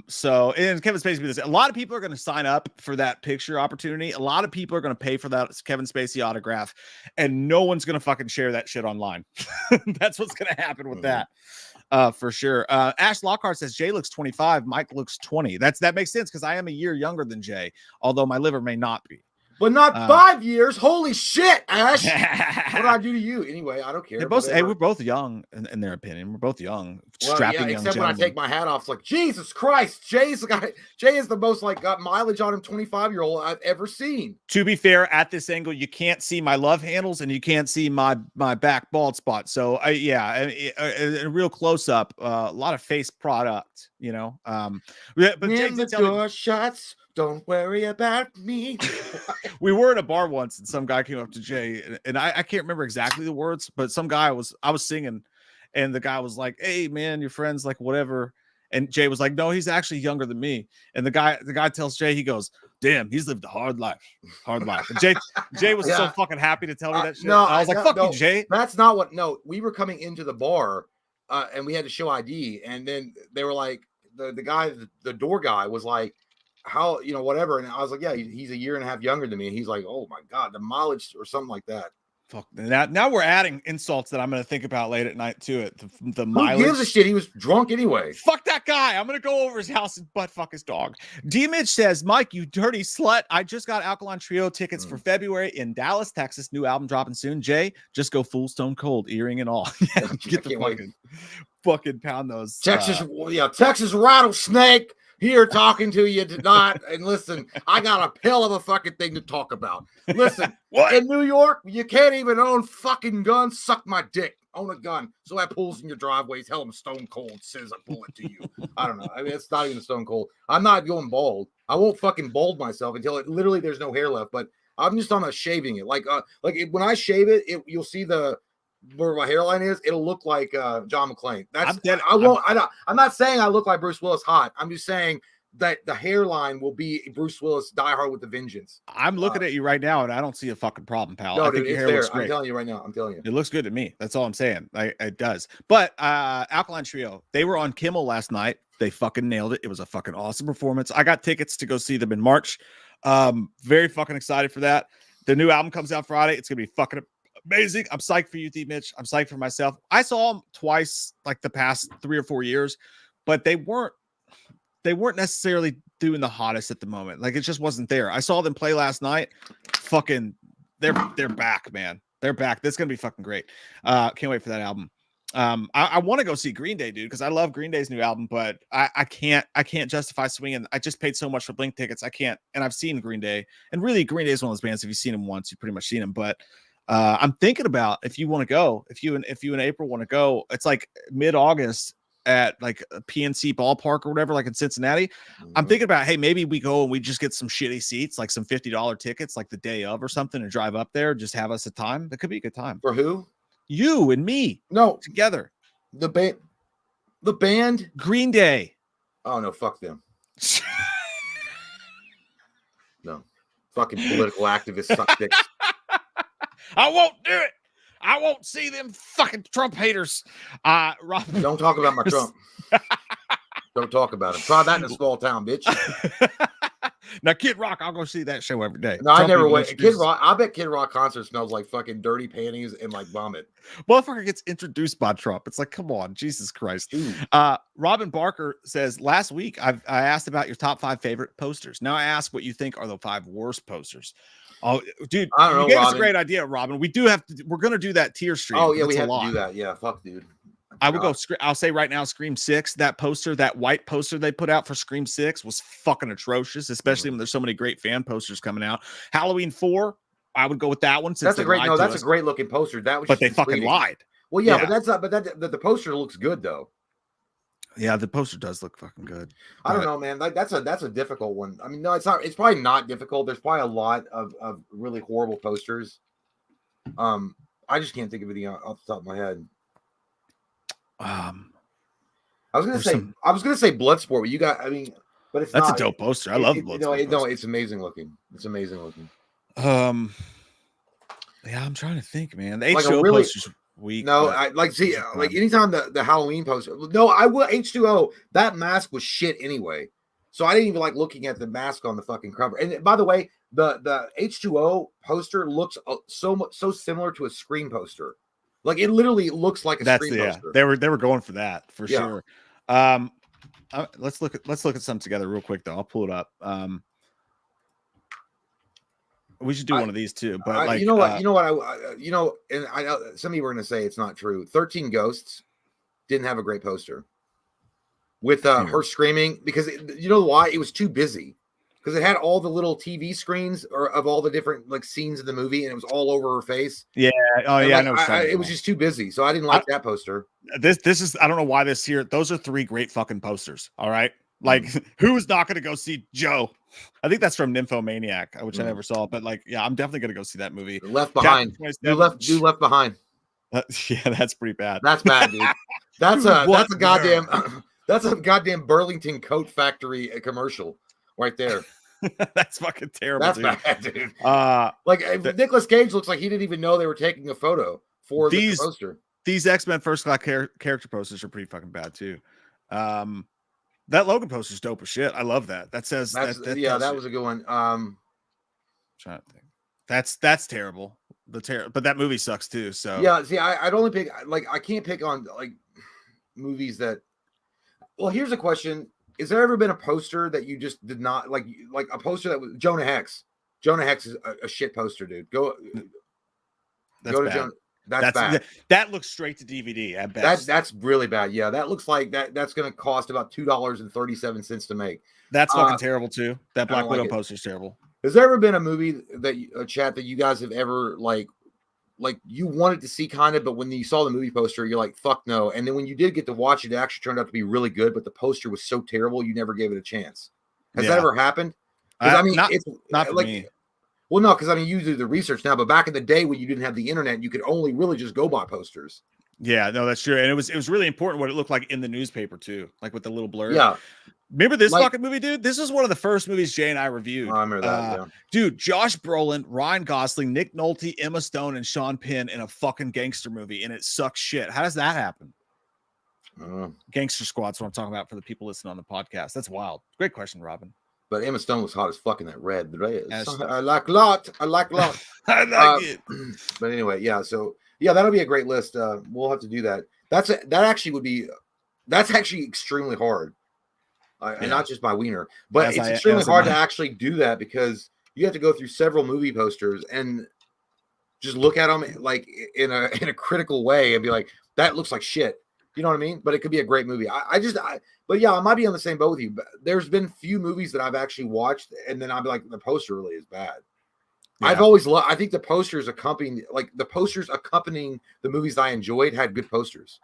So, and Kevin Spacey, a lot of people are going to sign up for that picture opportunity. A lot of people are going to pay for that Kevin Spacey autograph, and no one's going to fucking share that shit online. That's what's going to happen with that. For sure. Ash Lockhart says Jay looks 25, Mike looks 20. That makes sense because I am a year younger than Jay, although my liver may not be. But not 5 years. Holy shit, Ash. What did I do to you? Anyway, I don't care. We're both young in their opinion. We're both young. Strapping young except when I take my hat off, it's like, Jesus Christ, Jay is the most like got mileage on him 25-year-old I've ever seen. To be fair, at this angle, you can't see my love handles and you can't see my back bald spot. So a real close up, a lot of face product, But when the door shuts, don't worry about me. We were in a bar once and some guy came up to Jay and I can't remember exactly the words, but I was singing and the guy was like, "Hey man, your friend's like whatever." And Jay was like, "No, he's actually younger than me." And the guy tells Jay, he goes, "Damn, he's lived a hard life. And Jay was so fucking happy to tell me that shit. No, I was like, "Fuck you, Jay." That's not what. No, we were coming into the bar and we had to show ID, and then they were like, the guy, the door guy was like, how, whatever. And I was like, yeah, he's a year and a half younger than me. And he's like, oh my God, the mileage or something like that. Fuck. Now we're adding insults that I'm going to think about late at night to it. The mileage. Who gives a shit? He was drunk anyway. Fuck that guy. I'm going to go over his house and butt fuck his dog. D-Mitch says, Mike, you dirty slut. I just got Alkaline Trio tickets for February in Dallas, Texas. New album dropping soon. Jay, just go full stone cold, earring and all. Get the fucking pound those. Texas rattlesnake. Here talking to you tonight, and listen, I got a hell of a fucking thing to talk about. Listen, in New York, you can't even own fucking guns. Suck my dick. Own a gun. So that pulls in your driveway. Tell them Stone Cold says I pull it to you. I don't know. I mean, it's not even Stone Cold. I'm not going bald. I won't fucking bald myself until it literally there's no hair left. But I'm just talking about shaving it. Like when I shave it, you'll see where my hairline is, it'll look like John McClane. I'm not saying I look like Bruce Willis hot. I'm just saying that the hairline will be Bruce Willis Die Hard with the Vengeance. I'm looking at you right now and I don't see a fucking problem, pal. No, I think dude, your hair looks great. I'm telling you right now. It looks good to me. That's all I'm saying. It does. But Alkaline Trio, they were on Kimmel last night. They fucking nailed it. It was a fucking awesome performance. I got tickets to go see them in March. Very fucking excited for that. The new album comes out Friday. It's gonna be fucking amazing. I'm psyched for you, D Mitch. I'm psyched for myself. I saw them twice, like the past 3 or 4 years, but they weren't necessarily doing the hottest at the moment. Like it just wasn't there. I saw them play last night. Fucking, they're back, man. They're back. That's gonna be fucking great. Can't wait for that album. I want to go see Green Day, dude, because I love Green Day's new album, but I can't justify swinging. I just paid so much for Blink tickets. I can't, and I've seen Green Day, and really Green Day is one of those bands. If you've seen them once, you've pretty much seen them. But I'm thinking about if you want to go, if you and April want to go, it's like mid-August at like a PNC ballpark or whatever, like in Cincinnati. I'm thinking about, hey, maybe we go and we just get some shitty seats, like some $50 tickets, like the day of or something, and drive up there, just have us a time. That could be a good time. For who? You and me. No, together. The band Green Day. Oh no, fuck them. No, fucking political activists suck dicks. I won't do it. I won't see them fucking Trump haters. Don't talk about my Trump. Don't talk about him. Try that in a small town, bitch. Now, Kid Rock, I'll go see that show every day. No, I never went. Kid Rock, I bet Kid Rock concert smells like fucking dirty panties and like vomit. Motherfucker gets introduced by Trump. It's like, come on, Jesus Christ. Robin Barker says, last week I asked about your top 5 favorite posters. Now I ask what you think are the 5 worst posters. Oh, dude, I don't know, you gave Robin. us a great idea, Robin. We do have to. We're gonna do that tier stream. Oh yeah, we have to do that. Yeah, fuck, dude. I would go. I'll say right now, Scream 6. That poster, that white poster they put out for Scream 6 was fucking atrocious. Especially when there's so many great fan posters coming out. Halloween 4, I would go with that one. Since that's a great. No, that's a great looking poster. That was. But they fucking lied. Well, yeah, but that's not. But the poster looks good though. Yeah, the poster does look fucking good. I don't know, man. Like that's a difficult one. I mean, no, it's not. It's probably not difficult. There's probably a lot of really horrible posters. I just can't think of anything off the top of my head. I was gonna say Bloodsport. But you got. I mean, but it's that's not, a dope poster. I love Bloodsport. No, it's amazing looking. It's amazing looking. Yeah, I'm trying to think, man. The like H2O posters weak. No, I like see like anytime the Halloween poster. No, I will H2O. That mask was shit anyway. So I didn't even like looking at the mask on the fucking cover. And by the way, the H2O poster looks so similar to a Scream poster. Like it literally looks like a Scream poster. They were going for that for sure. Let's look at some together real quick though. I'll pull it up. We should do one of these too. But like, you know what, and I know some of you were going to say it's not true. 13 Ghosts didn't have a great poster with her screaming because you know why? It was too busy. Because it had all the little TV screens of all the different like scenes of the movie, and it was all over her face. Yeah. Oh, and, yeah. Like, it was just too busy, so I didn't like that poster. This is I don't know why this here. Those are 3 great fucking posters. All right, like who's not going to go see Joe? I think that's from Nymphomaniac, which I never saw. But like, yeah, I'm definitely going to go see that movie. Left Behind. You left Behind. Yeah, that's pretty bad. That's bad, dude. That's a goddamn that's a goddamn Burlington Coat Factory commercial. Right there. That's fucking terrible. That's bad, dude. Like Nicolas Cage looks like he didn't even know they were taking a photo for the poster. These X-Men First Class character posters are pretty fucking bad too. That Logan poster is dope as shit. I love that. That says that was a good one. Trying to think. That's terrible. But that movie sucks too. So yeah, see, I'd only pick I can't pick on like movies that. Well, here's a question. Has there ever been a poster that you just did not like a poster that was Jonah Hex? Jonah Hex is a shit poster, dude. Go to Jonah. That's bad. That looks straight to DVD at best. That's really bad. Yeah, that looks like that's going to cost about $2.37 to make. That's fucking terrible too. That Black Widow poster is terrible. Has there ever been a movie a chat that you guys have ever like you wanted to see kind of, but when you saw the movie poster, you're like, fuck no. And then when you did get to watch it, it actually turned out to be really good, but the poster was so terrible, you never gave it a chance. Has that ever happened? Because I mean, it's not for me. Well, no, because I mean, you do the research now, but back in the day when you didn't have the internet, you could only really just go by posters. Yeah, no, that's true. And it was really important what it looked like in the newspaper too, like with the little blur. Yeah. Remember this fucking movie, dude? This was one of the first movies Jay and I reviewed. I remember that, yeah. Dude, Josh Brolin, Ryan Gosling, Nick Nolte, Emma Stone, and Sean Penn in a fucking gangster movie, and it sucks shit. How does that happen? Gangster Squad's what I'm talking about for the people listening on the podcast. That's wild. Great question, Robin. But Emma Stone was hot as fuck in that red dress. As- I like a lot. I like a lot. I like it. But anyway, yeah. So yeah, that'll be a great list. We'll have to do that. That's actually extremely hard. And not just my wiener, but it's extremely hard to actually do that because you have to go through several movie posters and just look at them like in a critical way and be like, that looks like shit. You know what I mean? But it could be a great movie. But yeah, I might be on the same boat with you. But there's been few movies that I've actually watched, and then I'll be like, the poster really is bad. Yeah. I've always loved. I think the posters accompanying the movies that I enjoyed had good posters.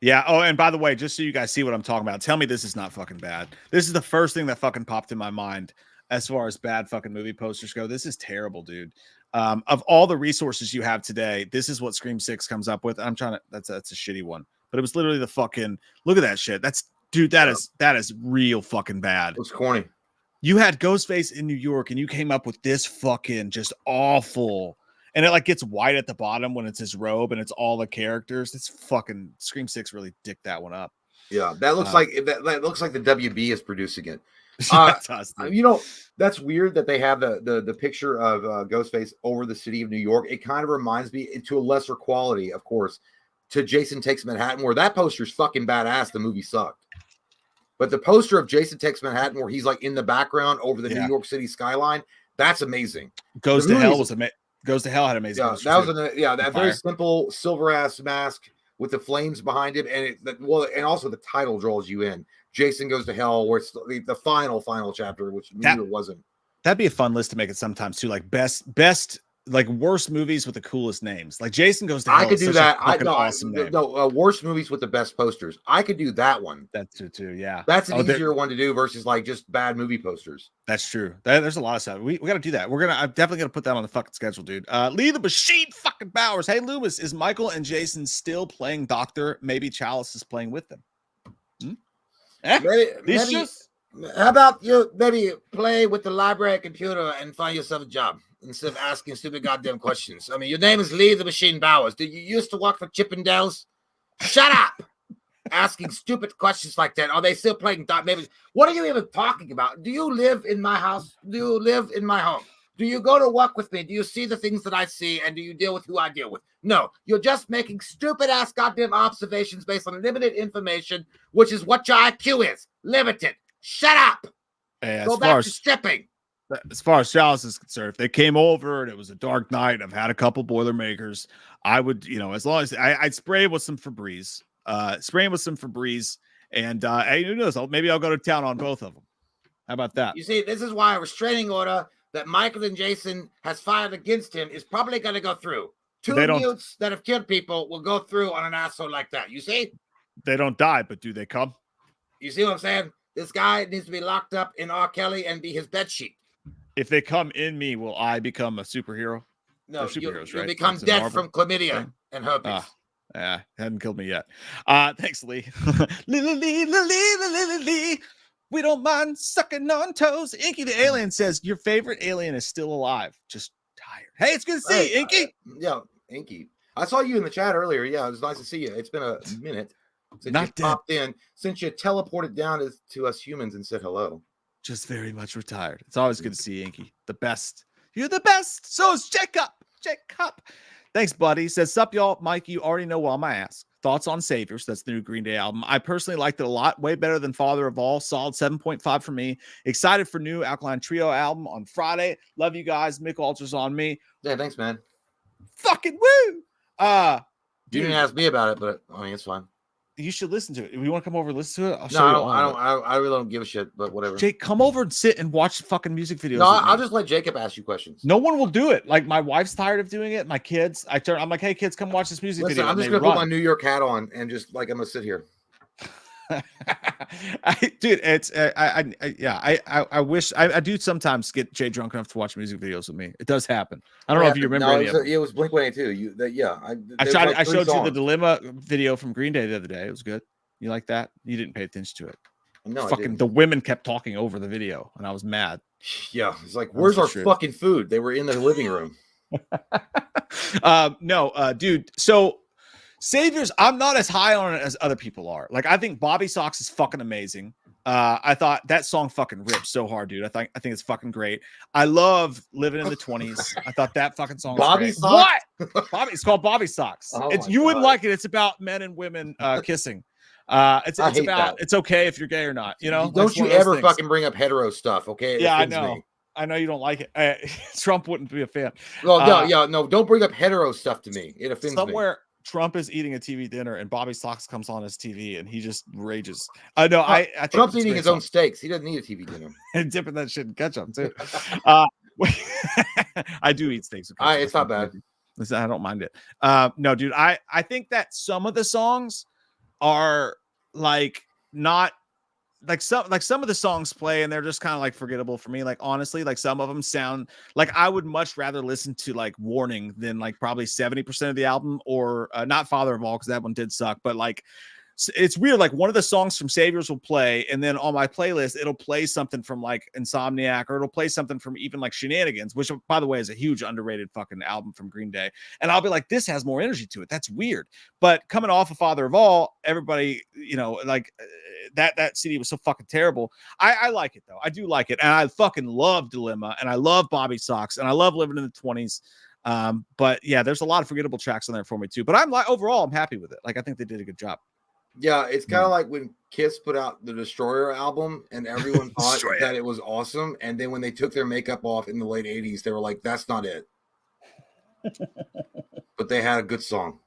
Yeah. Oh, and by the way, just so you guys see what I'm talking about, tell me this is not fucking bad. This is the first thing that fucking popped in my mind as far as bad fucking movie posters go. This is terrible, dude. Of all the resources you have today, this is what Scream 6 comes up with. I'm trying to. That's a shitty one. But it was literally the fucking look at that shit. That is real fucking bad. It's corny. You had Ghostface in New York and you came up with this fucking just awful. And it like gets white at the bottom when it's his robe and it's all the characters. It's fucking Scream 6 really dicked that one up. Yeah, that looks like that looks like the WB is producing it. You know, that's weird that they have the picture of Ghostface over the city of New York. It kind of reminds me, to a lesser quality, of course, to Jason Takes Manhattan, where that poster's fucking badass. The movie sucked. But the poster of Jason Takes Manhattan, where he's like in the background over the New York City skyline, that's amazing. Goes to Hell had amazing. Yeah, that was that very simple silver ass mask with the flames behind it, and and also the title draws you in. Jason Goes to Hell, where it's the final chapter, which it wasn't. That'd be a fun list to make it sometimes too, like best like worst movies with the coolest names. Like Jason Goes to Hell. I could do that. Awesome worst movies with the best posters. I could do that one. That's true too. Yeah, that's an easier one to do versus like just bad movie posters. That's true. There's a lot of stuff. We got to do that. I'm definitely gonna put that on the fucking schedule, dude. Lee the Machine fucking Bowers. Hey Loomis, is Michael and Jason still playing Doctor? Maybe Chalice is playing with them. Maybe, how about you maybe play with the library computer and find yourself a job instead of asking stupid goddamn questions? I mean, your name is Lee the Machine Bowers. Did you used to work for Chippendales? Shut up! Asking stupid questions like that. Are they still playing maybe? What are you even talking about? Do you live in my house? Do you live in my home? Do you go to work with me? Do you see the things that I see? And do you deal with who I deal with? No, you're just making stupid ass goddamn observations based on limited information, which is what your IQ is. Limited. Shut up. Hey, go back to stripping. As far as Chalice is concerned, if they came over and it was a dark night, I've had a couple Boilermakers. I would, as long as I'd spray with some Febreze, and hey, who knows? Maybe I'll go to town on both of them. How about that? You see, this is why a restraining order that Michael and Jason has filed against him is probably going to go through. Two mutes that have killed people will go through on an asshole like that. You see? They don't die, but do they come? You see what I'm saying? This guy needs to be locked up in R. Kelly and be his bedsheet. If they come in me, will I become a superhero? No, you'll become dead from chlamydia and herpes. Yeah, hadn't killed me yet. Thanks, Lee. Lee. We don't mind sucking on toes. Inky the Alien says your favorite alien is still alive, just tired. Hey, it's good to see you, Inky. Yeah, Inky. I saw you in the chat earlier. Yeah, it was nice to see you. It's been a minute since you popped in, since you teleported down to us humans and said hello. Just very much retired. It's always good to see you, Inky. The best. You're the best. So is Jacob. Thanks, buddy. Says, sup, y'all. Mike, you already know why I'm going to ask. Thoughts on Saviors. That's the new Green Day album. I personally liked it a lot. Way better than Father of All. Solid 7.5 for me. Excited for new Alkaline Trio album on Friday. Love you guys. Mick Walters on me. Yeah, thanks, man. Fucking woo. You didn't ask me about it, but I mean, it's fine. You should listen to it. If you want to come over and listen to it, I really don't give a shit, but whatever. Jake, come over and sit and watch fucking music videos. No, I'll just let Jacob ask you questions. No one will do it. Like my wife's tired of doing it. My kids, I'm like, hey kids, come watch this music video. I'm just gonna put my New York hat on and just like I'm gonna sit here. Dude, it's I wish I do sometimes get Jay drunk enough to watch music videos with me. It does happen. I don't know if you remember. It was Blink-182. I showed you the Dilemma video from Green Day the other day. It was good. You like that? You didn't pay attention to it. No, fucking the women kept talking over the video, and I was mad. Yeah, it's like, where's our fucking food? They were in the living room. Dude. So Saviors, I'm not as high on it as other people are. Like, I think Bobby Socks is fucking amazing. I thought that song fucking rips so hard, dude. I think it's fucking great. I love Living in the 20s. I thought that fucking song was Bobby great. Socks? What? Bobby, it's called Bobby Socks. Oh It's my you wouldn't God. like it. It's about men and women kissing. It's hate about that. it's okay if you're gay or not. You know, Don't It's one you of those ever things. fucking bring up hetero stuff, okay? It Yeah, I offends know. me. I know you don't like it. Trump wouldn't be a fan. Well, no, don't bring up hetero stuff to me. It offends me. Somewhere Trump is eating a TV dinner and Bobby Socks comes on his TV and he just rages. No, I think Trump's it's a eating great his song. own steaks. He doesn't need a TV dinner. And dipping that shit in ketchup too. I do eat steaks. With ketchup. It's not bad. I don't mind it. No, dude, I think that some of the songs are like not like some of the songs play and they're just kind of like forgettable for me. Like, honestly, like some of them sound like I would much rather listen to like Warning than like probably 70% of the album, or not Father of All, because that one did suck, but like it's weird. Like, one of the songs from Saviors will play, and then on my playlist it'll play something from like Insomniac, or it'll play something from even like Shenanigans, which by the way is a huge underrated fucking album from Green Day, and I'll be like, this has more energy to it. That's weird. But coming off of Father of All, everybody, you know, like that CD was so fucking terrible. I like it though. I do like it, and I fucking love Dilemma, and I love Bobby Socks, and I love Living in the 20s. But yeah, there's a lot of forgettable tracks on there for me too. But I'm like, overall, I'm happy with it. Like, I think they did a good job. Yeah, it's kind of like when Kiss put out the Destroyer album and everyone thought that it was awesome. And then when they took their makeup off in the late 80s, they were like, that's not it. But they had a good song.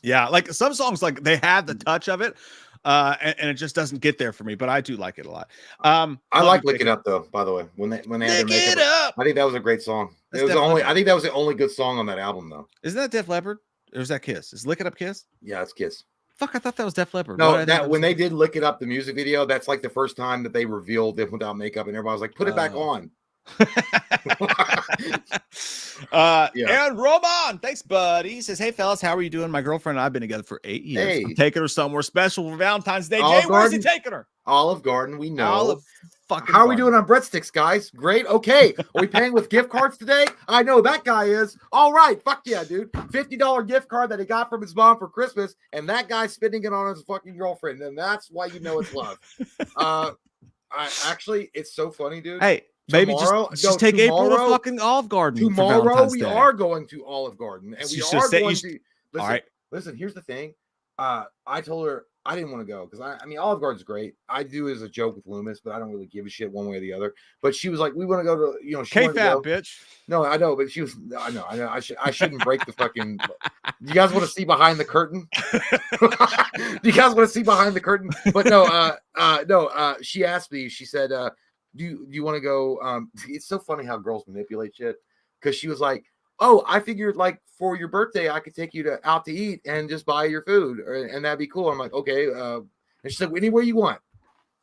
Yeah, like some songs, like they had the touch of it, and it just doesn't get there for me. But I do like it a lot. I like Lick It Up though, by the way. When they had their makeup up. I think that was a great song. I think that was the only good song on that album though. Isn't that Def Leppard? Or is that Kiss? Is Lick It Up Kiss? Yeah, it's Kiss. Fuck, I thought that was Def Leppard. No, when they did Lick It Up, the music video, that's like the first time that they revealed them without makeup, and everybody was like, put it back on. Aaron Roman, thanks, buddy. He says, hey fellas, how are you doing? My girlfriend and I've been together for 8 years. Hey. I'm taking her somewhere special for Valentine's Day. Olive Jay, where's he Garden? taking her? Olive Garden, we know. Olive fucking How are we Garden. doing on breadsticks, guys? Great. Okay. Are we paying with gift cards today? I know that guy is. All right. Fuck yeah, dude. $50 gift card that he got from his mom for Christmas, and that guy's spending it on his fucking girlfriend. And that's why you know it's love. Actually, it's so funny, dude. Hey, maybe just take April to fucking Olive Garden. Tomorrow we are going to Olive Garden, and we are going to. Listen, all right. Listen, here's the thing. I told her I didn't want to go because I mean Olive Garden's great. I do it as a joke with Loomis, but I don't really give a shit one way or the other. But she was like, "We want to go to K-Fab, bitch." No, I know, but she was. I know. I shouldn't break the fucking. You guys want to see behind the curtain? Do you guys want to see behind the curtain? But no. She asked me. She said, "Do you want to go?" It's so funny how girls manipulate shit. Because she was like, oh, I figured like for your birthday, I could take you out to eat and just buy your food, and that'd be cool. I'm like, okay. And she's like, anywhere you want.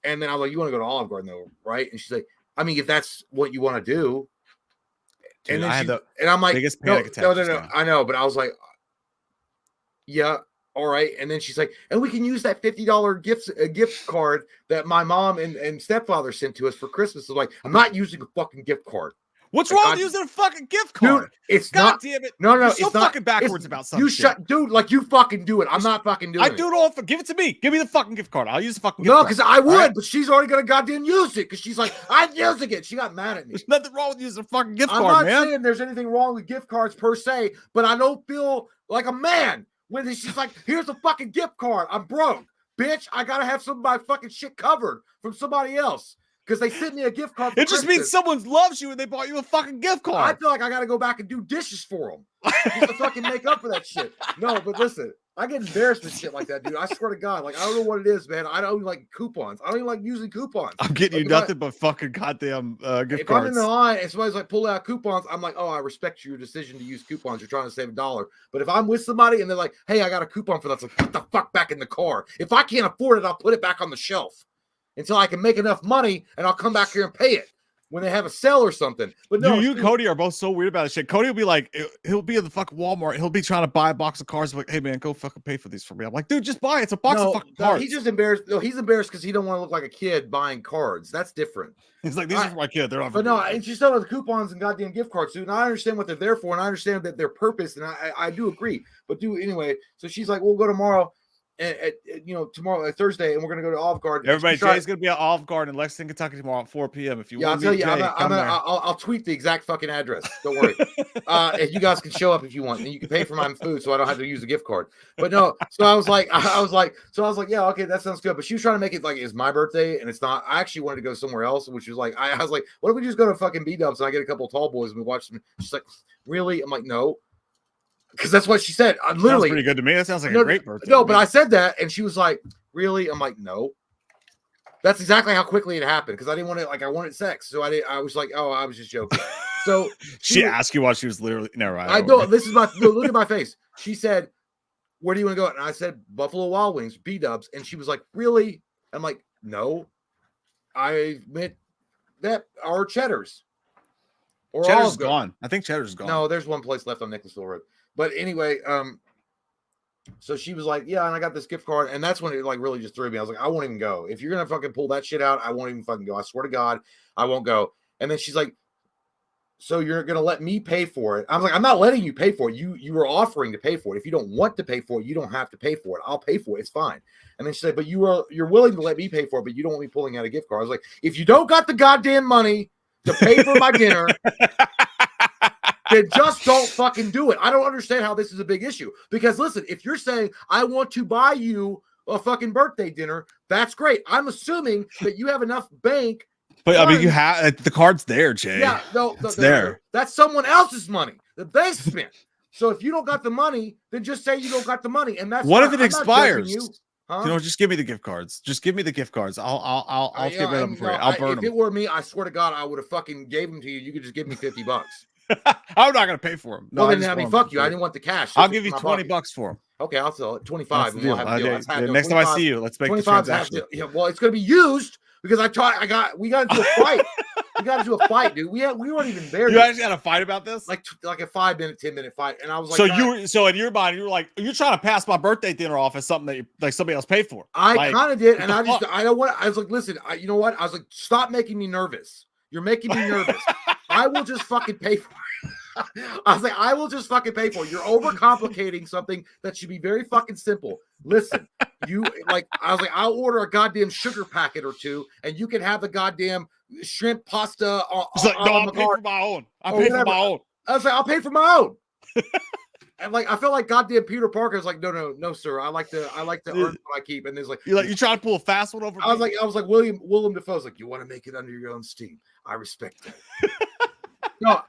And then I was like, you want to go to Olive Garden though, right? And she's like, I mean, if that's what you want to do. Dude, and then I'm like, biggest panic attack. No. I know, but I was like, yeah, all right. And then she's like, and we can use that $50 gift card that my mom and stepfather sent to us for Christmas. So like, I'm not using a fucking gift card. What's wrong with using a fucking gift card? Dude, it's God not. Damn it! No, You're it's so not fucking backwards about something. You shut, dude. Like you fucking do it. I'm not fucking doing it. I do it all. Give it to me. Give me the fucking gift card. I'll use the fucking gift card. No, because I would, right? But she's already gonna goddamn use it because she's like, I'm using it. She got mad at me. There's nothing wrong with using a fucking gift card, man. I'm not saying there's anything wrong with gift cards per se, but I don't feel like a man when she's like, here's a fucking gift card. I'm broke, bitch. I gotta have some of my fucking shit covered from somebody else. Because they sent me a gift card. It just means someone loves you and they bought you a fucking gift card. I feel like I got to go back and do dishes for them. Just to fucking make up for that shit. No, but listen, I get embarrassed with shit like that, dude. I swear to God. Like, I don't know what it is, man. I don't like coupons. I don't even like using coupons. I'm getting you nothing but fucking goddamn gift cards. If I'm in the line and somebody's like, pull out coupons, I'm like, oh, I respect your decision to use coupons. You're trying to save $1. But if I'm with somebody and they're like, hey, I got a coupon for that, it's like, get the fuck back in the car. If I can't afford it, I'll put it back on the shelf until I can make enough money and I'll come back here and pay it. when they have a sale or something. But no, you and Cody are both so weird about this shit. Cody will be like, he'll be in the fucking Walmart. He'll be trying to buy a box of cards. Like, hey man, go fucking pay for these for me. I'm like, dude, just buy it. It's a box of fucking cards. He's just embarrassed. No, he's embarrassed because he don't want to look like a kid buying cards. That's different. He's like, these are for my kid. They're not. But no, and she's talking about the coupons and goddamn gift cards, dude. And I understand what they're there for, and I understand that their purpose, and I do agree. But anyway. So she's like, we'll go tomorrow. Tomorrow Thursday, and we're gonna go to Olive Garden. Everybody, Jay's gonna be at Olive Garden in Lexington, Kentucky tomorrow at 4 p.m. If you want to meet Jay, I'll tweet the exact fucking address. Don't worry. If you guys can show up if you want, and you can pay for my food, so I don't have to use a gift card. But no, so I was like, yeah, okay, that sounds good. But she was trying to make it like it's my birthday, and it's not. I actually wanted to go somewhere else, which was like, I was like, what if we just go to fucking B-Dubs and I get a couple of tall boys and we watch them? She's like, really? I'm like, no. Because that's what she said. Literally, sounds pretty good to me. That sounds like a great birthday. No, but I said that, and she was like, "Really?" I'm like, "No." That's exactly how quickly it happened. Because I didn't want it. Like, I wanted sex, so I was like, "Oh, I was just joking." So she asked you while she was literally. No, right. I know. This is my look at my face. She said, "Where do you want to go?" And I said, "Buffalo Wild Wings, B-Dubs." And she was like, "Really?" I'm like, "No, I meant that our Cheddar's." Or Cheddar's gone. I think Cheddar's gone. No, there's one place left on Nicholasville Road. But anyway, so she was like, yeah, and I got this gift card. And that's when it like really just threw me. I was like, I won't even go. If you're going to fucking pull that shit out, I won't even fucking go. I swear to God, I won't go. And then she's like, so you're going to let me pay for it? I was like, I'm not letting you pay for it. You were offering to pay for it. If you don't want to pay for it, you don't have to pay for it. I'll pay for it. It's fine. And then she said, but you're willing to let me pay for it, but you don't want me pulling out a gift card. I was like, if you don't got the goddamn money to pay for my dinner, then just don't fucking do it. I don't understand how this is a big issue. Because listen, if you're saying, I want to buy you a fucking birthday dinner, that's great. I'm assuming that you have enough bank. But I mean, you have the card's there, Jay. Yeah, no, it's there. That's someone else's money that they spent. So if you don't got the money, then just say you don't got the money. And that's what if it expires? You. Huh? Just give me the gift cards. Just give me the gift cards. I'll get rid of them for you. I'll burn them. If it were me, I swear to God, I would have fucking gave them to you. You could just give me $50. I'm not gonna pay for them. No, well, then I mean, fuck you. I didn't want the cash. I'll give you $20 for them. Okay, I'll sell it. 25. And we'll have a deal. Next time I see you, let's make the transaction. Yeah, well, it's gonna be used because we got into a fight. We got into a fight, dude. We weren't even there. You actually had a fight about this? Like a 5-minute, 10-minute fight. And I was like, so in your mind, you were like, you're trying to pass my birthday dinner off as something that like somebody else paid for. I kind of did, and I don't want. I was like, listen, you know what? I was like, stop making me nervous. You're making me nervous. I will just fucking pay for it. I was like, I will just fucking pay for it. You're overcomplicating something that should be very fucking simple. Listen, I was like, I'll order a goddamn sugar packet or two, and you can have the goddamn shrimp pasta. I'll pay for my own. I'll pay for my own. I was like, I'll pay for my own. And like, I felt like goddamn Peter Parker was like, no, sir. I like to earn what I keep. And there's like, you trying to pull a fast one over. I was like William Dafoe was like, you want to make it under your own steam. I respect that. No.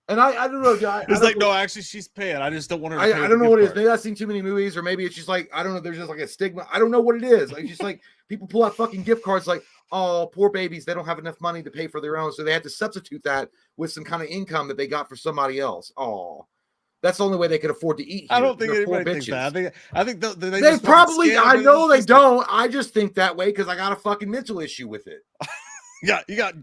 And I don't know. It's like, no, actually, she's paying. I just don't want her to pay. I don't know what it is. Maybe I've seen too many movies, or maybe it's just like, I don't know. There's just like a stigma. I don't know what it is. Like, just like people pull out fucking gift cards like, oh, poor babies. They don't have enough money to pay for their own. So they had to substitute that with some kind of income that they got for somebody else. Oh, that's the only way they could afford to eat. Here. I don't think anybody thinks that. I think they probably, I know they don't. I just think that way because I got a fucking mental issue with it. Yeah, you got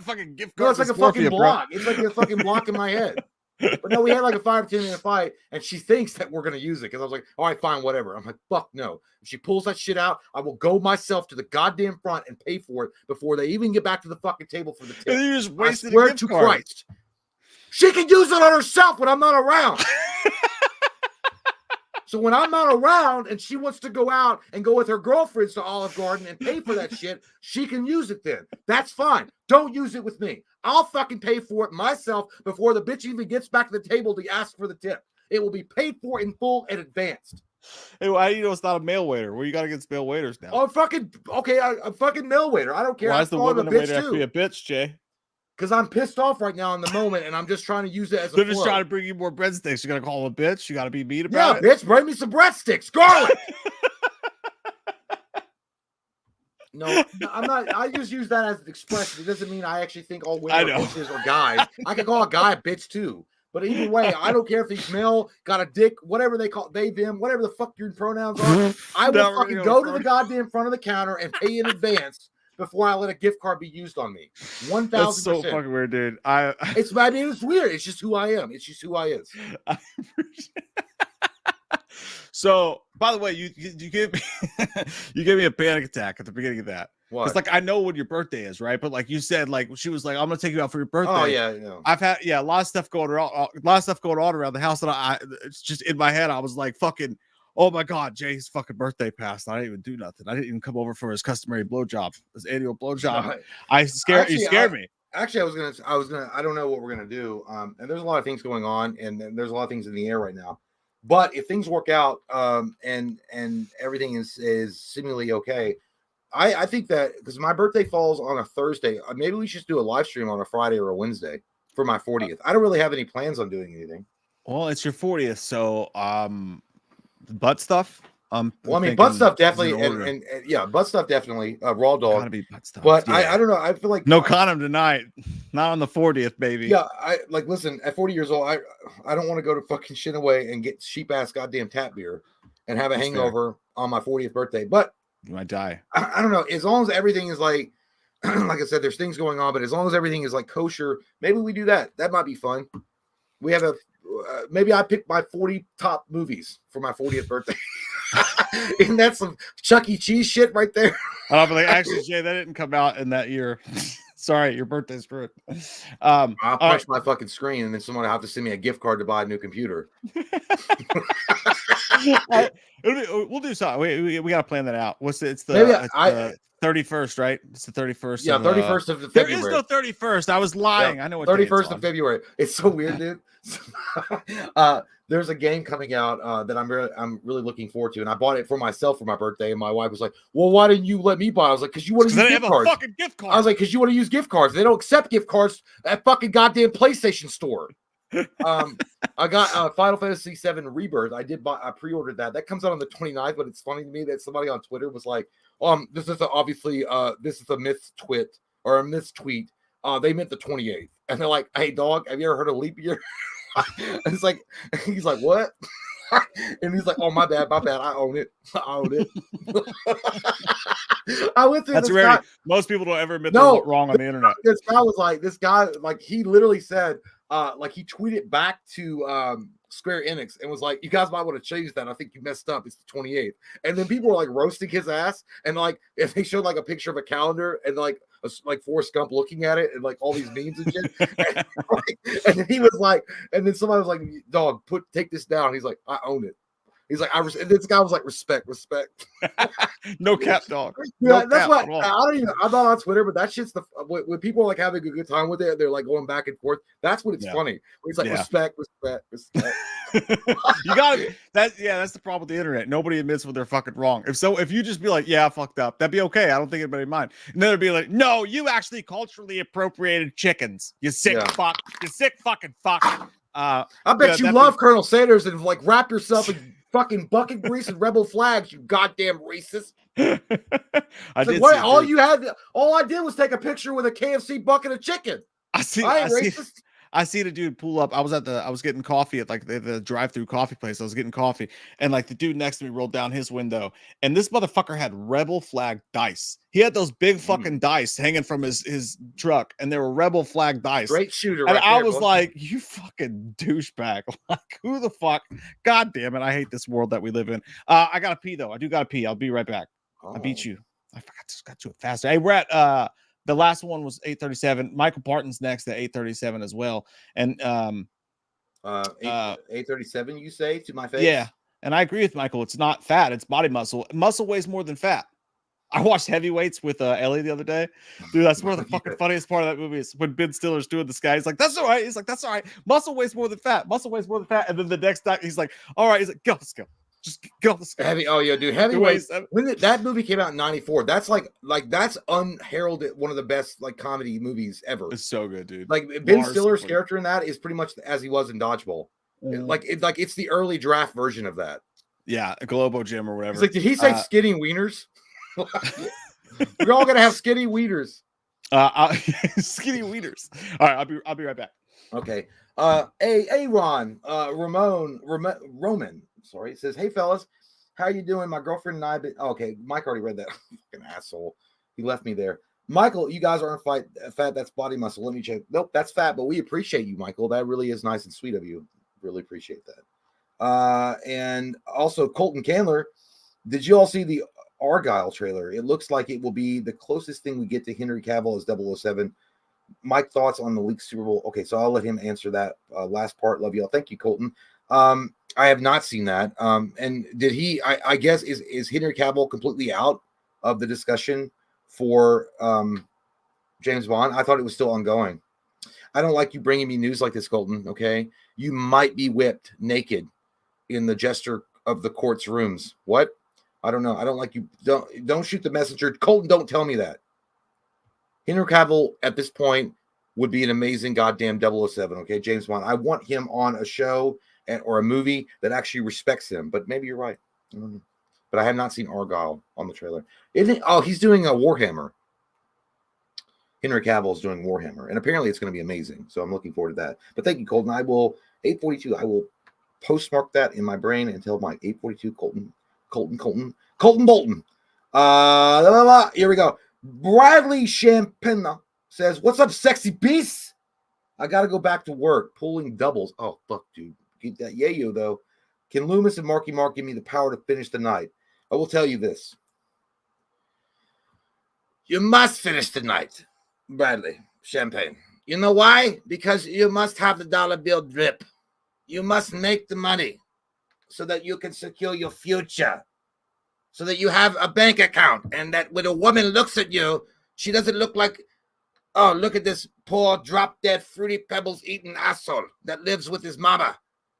fucking gift cards. No, it's like a fucking block. It's like a fucking block in my head. But no, we had like a 5 to 10 minute fight, and she thinks that we're gonna use it because I was like, all right, fine, whatever. I'm like, fuck no. If she pulls that shit out, I will go myself to the goddamn front and pay for it before they even get back to the fucking table for the tip. And you just wasted I swear to Christ. She can use it on herself when I'm not around. So when I'm not around and she wants to go out and go with her girlfriends to Olive Garden and pay for that shit, she can use it then. That's fine. Don't use it with me. I'll fucking pay for it myself before the bitch even gets back to the table to ask for the tip. It will be paid for in full and advanced. Hey, why do you know it's not a male waiter? Well, you got against male waiters now. Oh, fucking okay. I'm fucking male waiter. I don't care. Why is the woman waiter have to be a bitch, Jay? Because I'm pissed off right now in the moment, and I'm just trying to use it as a. They're just trying to bring you more breadsticks. You gotta call them a bitch. You gotta be mean about it. Yeah, bitch, bring me some breadsticks, garlic. No, I'm not. I just use that as an expression. It doesn't mean I actually think all women are bitches or guys. I can call a guy a bitch too. But either way, I don't care if he's male, got a dick, whatever they call they, them, whatever the fuck your pronouns are. I will fucking go to the goddamn front of the counter and pay in advance before I let a gift card be used on me. 1,000%. That's so fucking weird, dude. It's weird. It's just who I am. It's just who I is. I So, by the way, you gave me you gave me a panic attack at the beginning of that. What? It's like I know when your birthday is, right? But like you said, like she was like, "I'm gonna take you out for your birthday." Oh yeah, no. I've had a lot of stuff going on, around the house, and it's just in my head. I was like, "Fucking, oh my god, Jay's fucking birthday passed. I didn't even do nothing. I didn't even come over for his customary blowjob, his annual blowjob." You scared me. Actually, I was gonna. I don't know what we're gonna do. And there's a lot of things going on, and there's a lot of things in the air right now. But if things work out, and everything is seemingly okay, I think that because my birthday falls on a Thursday, maybe we should just do a live stream on a Friday or a Wednesday for my 40th. I don't really have any plans on doing anything. Well, it's your 40th, so butt stuff. Well, I mean, butt stuff definitely, and yeah, butt stuff definitely. Raw dog. Gotta be butt stuff. But yeah. I don't know. I feel like no condom tonight. Not on the 40th, baby. Yeah, I like. Listen, at 40 years old, I don't want to go to fucking Shinaway and get cheap ass goddamn tap beer and have a hangover on my 40th birthday. But you might die. I don't know. As long as everything is like I said, there's things going on, but as long as everything is like kosher, maybe we do that. That might be fun. We have maybe I pick my 40 top movies for my 40th birthday. Isn't that some Chuck E. Cheese shit right there? I'll be like, actually, Jay, that didn't come out in that year. Sorry, your birthday's ruined. I'll punch my fucking screen, and then someone will have to send me a gift card to buy a new computer. We'll do something. We got to plan that out. It's the 31st, right? It's the 31st. Yeah, 31st of February. There is no 31st. I was lying. I know what 31st of February. It's so weird, dude. There's a game coming out that I'm really looking forward to, and I bought it for myself for my birthday. And my wife was like, "Well, why didn't you let me buy?" I was like, "Because you want to use gift cards." Fucking gift card. I was like, "Because you want to use gift cards. They don't accept gift cards at fucking goddamn PlayStation Store." I got Final Fantasy VII Rebirth. I pre-ordered that. That comes out on the 29th, but it's funny to me that somebody on Twitter was like, this is a myth twit or a myth tweet. They meant the 28th. And they're like, "Hey dog, have you ever heard of leap year?" And it's like, he's like, "What?" And he's like, "Oh, my bad. I own it. I went through That's this rare. guy. Most people don't ever admit they're wrong on the internet. This guy, he literally said, he tweeted back to Square Enix and was like, "You guys might want to change that. I think you messed up. It's the 28th." And then people were like roasting his ass. And like, if they showed like a picture of a calendar and like Forrest Gump looking at it and like all these memes and shit. And then he was like, and then somebody was like, "Dog, take this down." He's like, "I own it." He's like, and this guy was like, respect. No cap, dog. Yeah, that's what I'm not on Twitter, but that shit's when people are like having a good time with it, they're like going back and forth. That's when it's funny. It's like respect. You got it. That's the problem with the internet. Nobody admits when they're fucking wrong. If you just be like, "Yeah, I fucked up," that'd be okay. I don't think anybody mind. And then they'd be like, "No, you actually culturally appropriated chickens. You sick fuck. You sick fucking fuck." I bet you love Colonel Sanders and like wrap yourself in fucking bucket grease and rebel flags, you goddamn racist. All I did was take a picture with a KFC bucket of chicken. I ain't racist. I see the dude pull up. I was getting coffee at like the drive-through coffee place. I was getting coffee, and like the dude next to me rolled down his window, and this motherfucker had rebel flag dice. He had those big fucking dice hanging from his truck, and they were rebel flag dice. Great shooter. And I was like, "You fucking douchebag! Like, who the fuck? God damn it! I hate this world that we live in." I gotta pee though. I do gotta pee. I'll be right back. I beat you. I forgot to got to it faster. Hey, we're at the last one was 8:37. Michael Parton's next at 8:37 as well. And 8:37, you say to my face? Yeah. And I agree with Michael. It's not fat, it's body muscle. Muscle weighs more than fat. I watched Heavyweights with Ellie the other day. Dude, that's one of the fucking funniest part of that movie is when Ben Stiller's doing this guy. He's like, "That's all right." He's like, "That's all right. Muscle weighs more than fat. Muscle weighs more than fat." And then the next time he's like, "All right." He's like, "Go, let's go. Just go, let's go." Heavyweights. When that movie came out in '94, that's that's unheralded one of the best like comedy movies ever. It's so good, dude. Like Ben Stiller's character in that is pretty much as he was in Dodgeball. It's the early draft version of that. Yeah, a Globo Gym or whatever. It's like, did he say skinny wieners? We're all gonna have skinny wieners. Skinny wieners. All right, I'll be right back. Okay. Ron, Roman. Sorry, it says, "Hey fellas, how you doing? My girlfriend and I." Okay, Mike already read that. Fucking asshole. He left me there. Michael, you guys aren't fat. That's body muscle. Let me check. Nope, that's fat, but we appreciate you, Michael. That really is nice and sweet of you. Really appreciate that. And also, Colton Candler, did you all see the Argyle trailer? It looks like it will be the closest thing we get to Henry Cavill as 007. Mike, thoughts on the leaked Super Bowl? Okay, so I'll let him answer that last part. Love y'all. Thank you, Colton. I have not seen that. And did he? I guess is Henry Cavill completely out of the discussion for James Bond? I thought it was still ongoing. I don't like you bringing me news like this, Colton. Okay, you might be whipped naked in the jester of the court's rooms. What? I don't know. I don't like you. Don't shoot the messenger, Colton. Don't tell me that. Henry Cavill at this point would be an amazing goddamn 007. Okay, James Bond. I want him on a show or a movie that actually respects him. But maybe you're right. I don't know. But I have not seen Argyle on the trailer. Isn't it? Oh, he's doing a Warhammer. Henry Cavill is doing Warhammer, and apparently it's going to be amazing. So I'm looking forward to that. But thank you, Colton. I will 842. I will postmark that in my brain and tell my 842 Colton Bolton. Here we go. Bradley Champagne says, "What's up, sexy beasts? I got to go back to work pulling doubles." Oh fuck, dude. Get that yayo though. Can Loomis and Marky Mark give me the power to finish the night? I will tell you this. You must finish the night, Bradley Champagne. You know why? Because you must have the dollar bill drip. You must make the money so that you can secure your future, so that you have a bank account, and that when a woman looks at you, she doesn't look like, oh, look at this poor drop-dead Fruity Pebbles eating asshole that lives with his mama,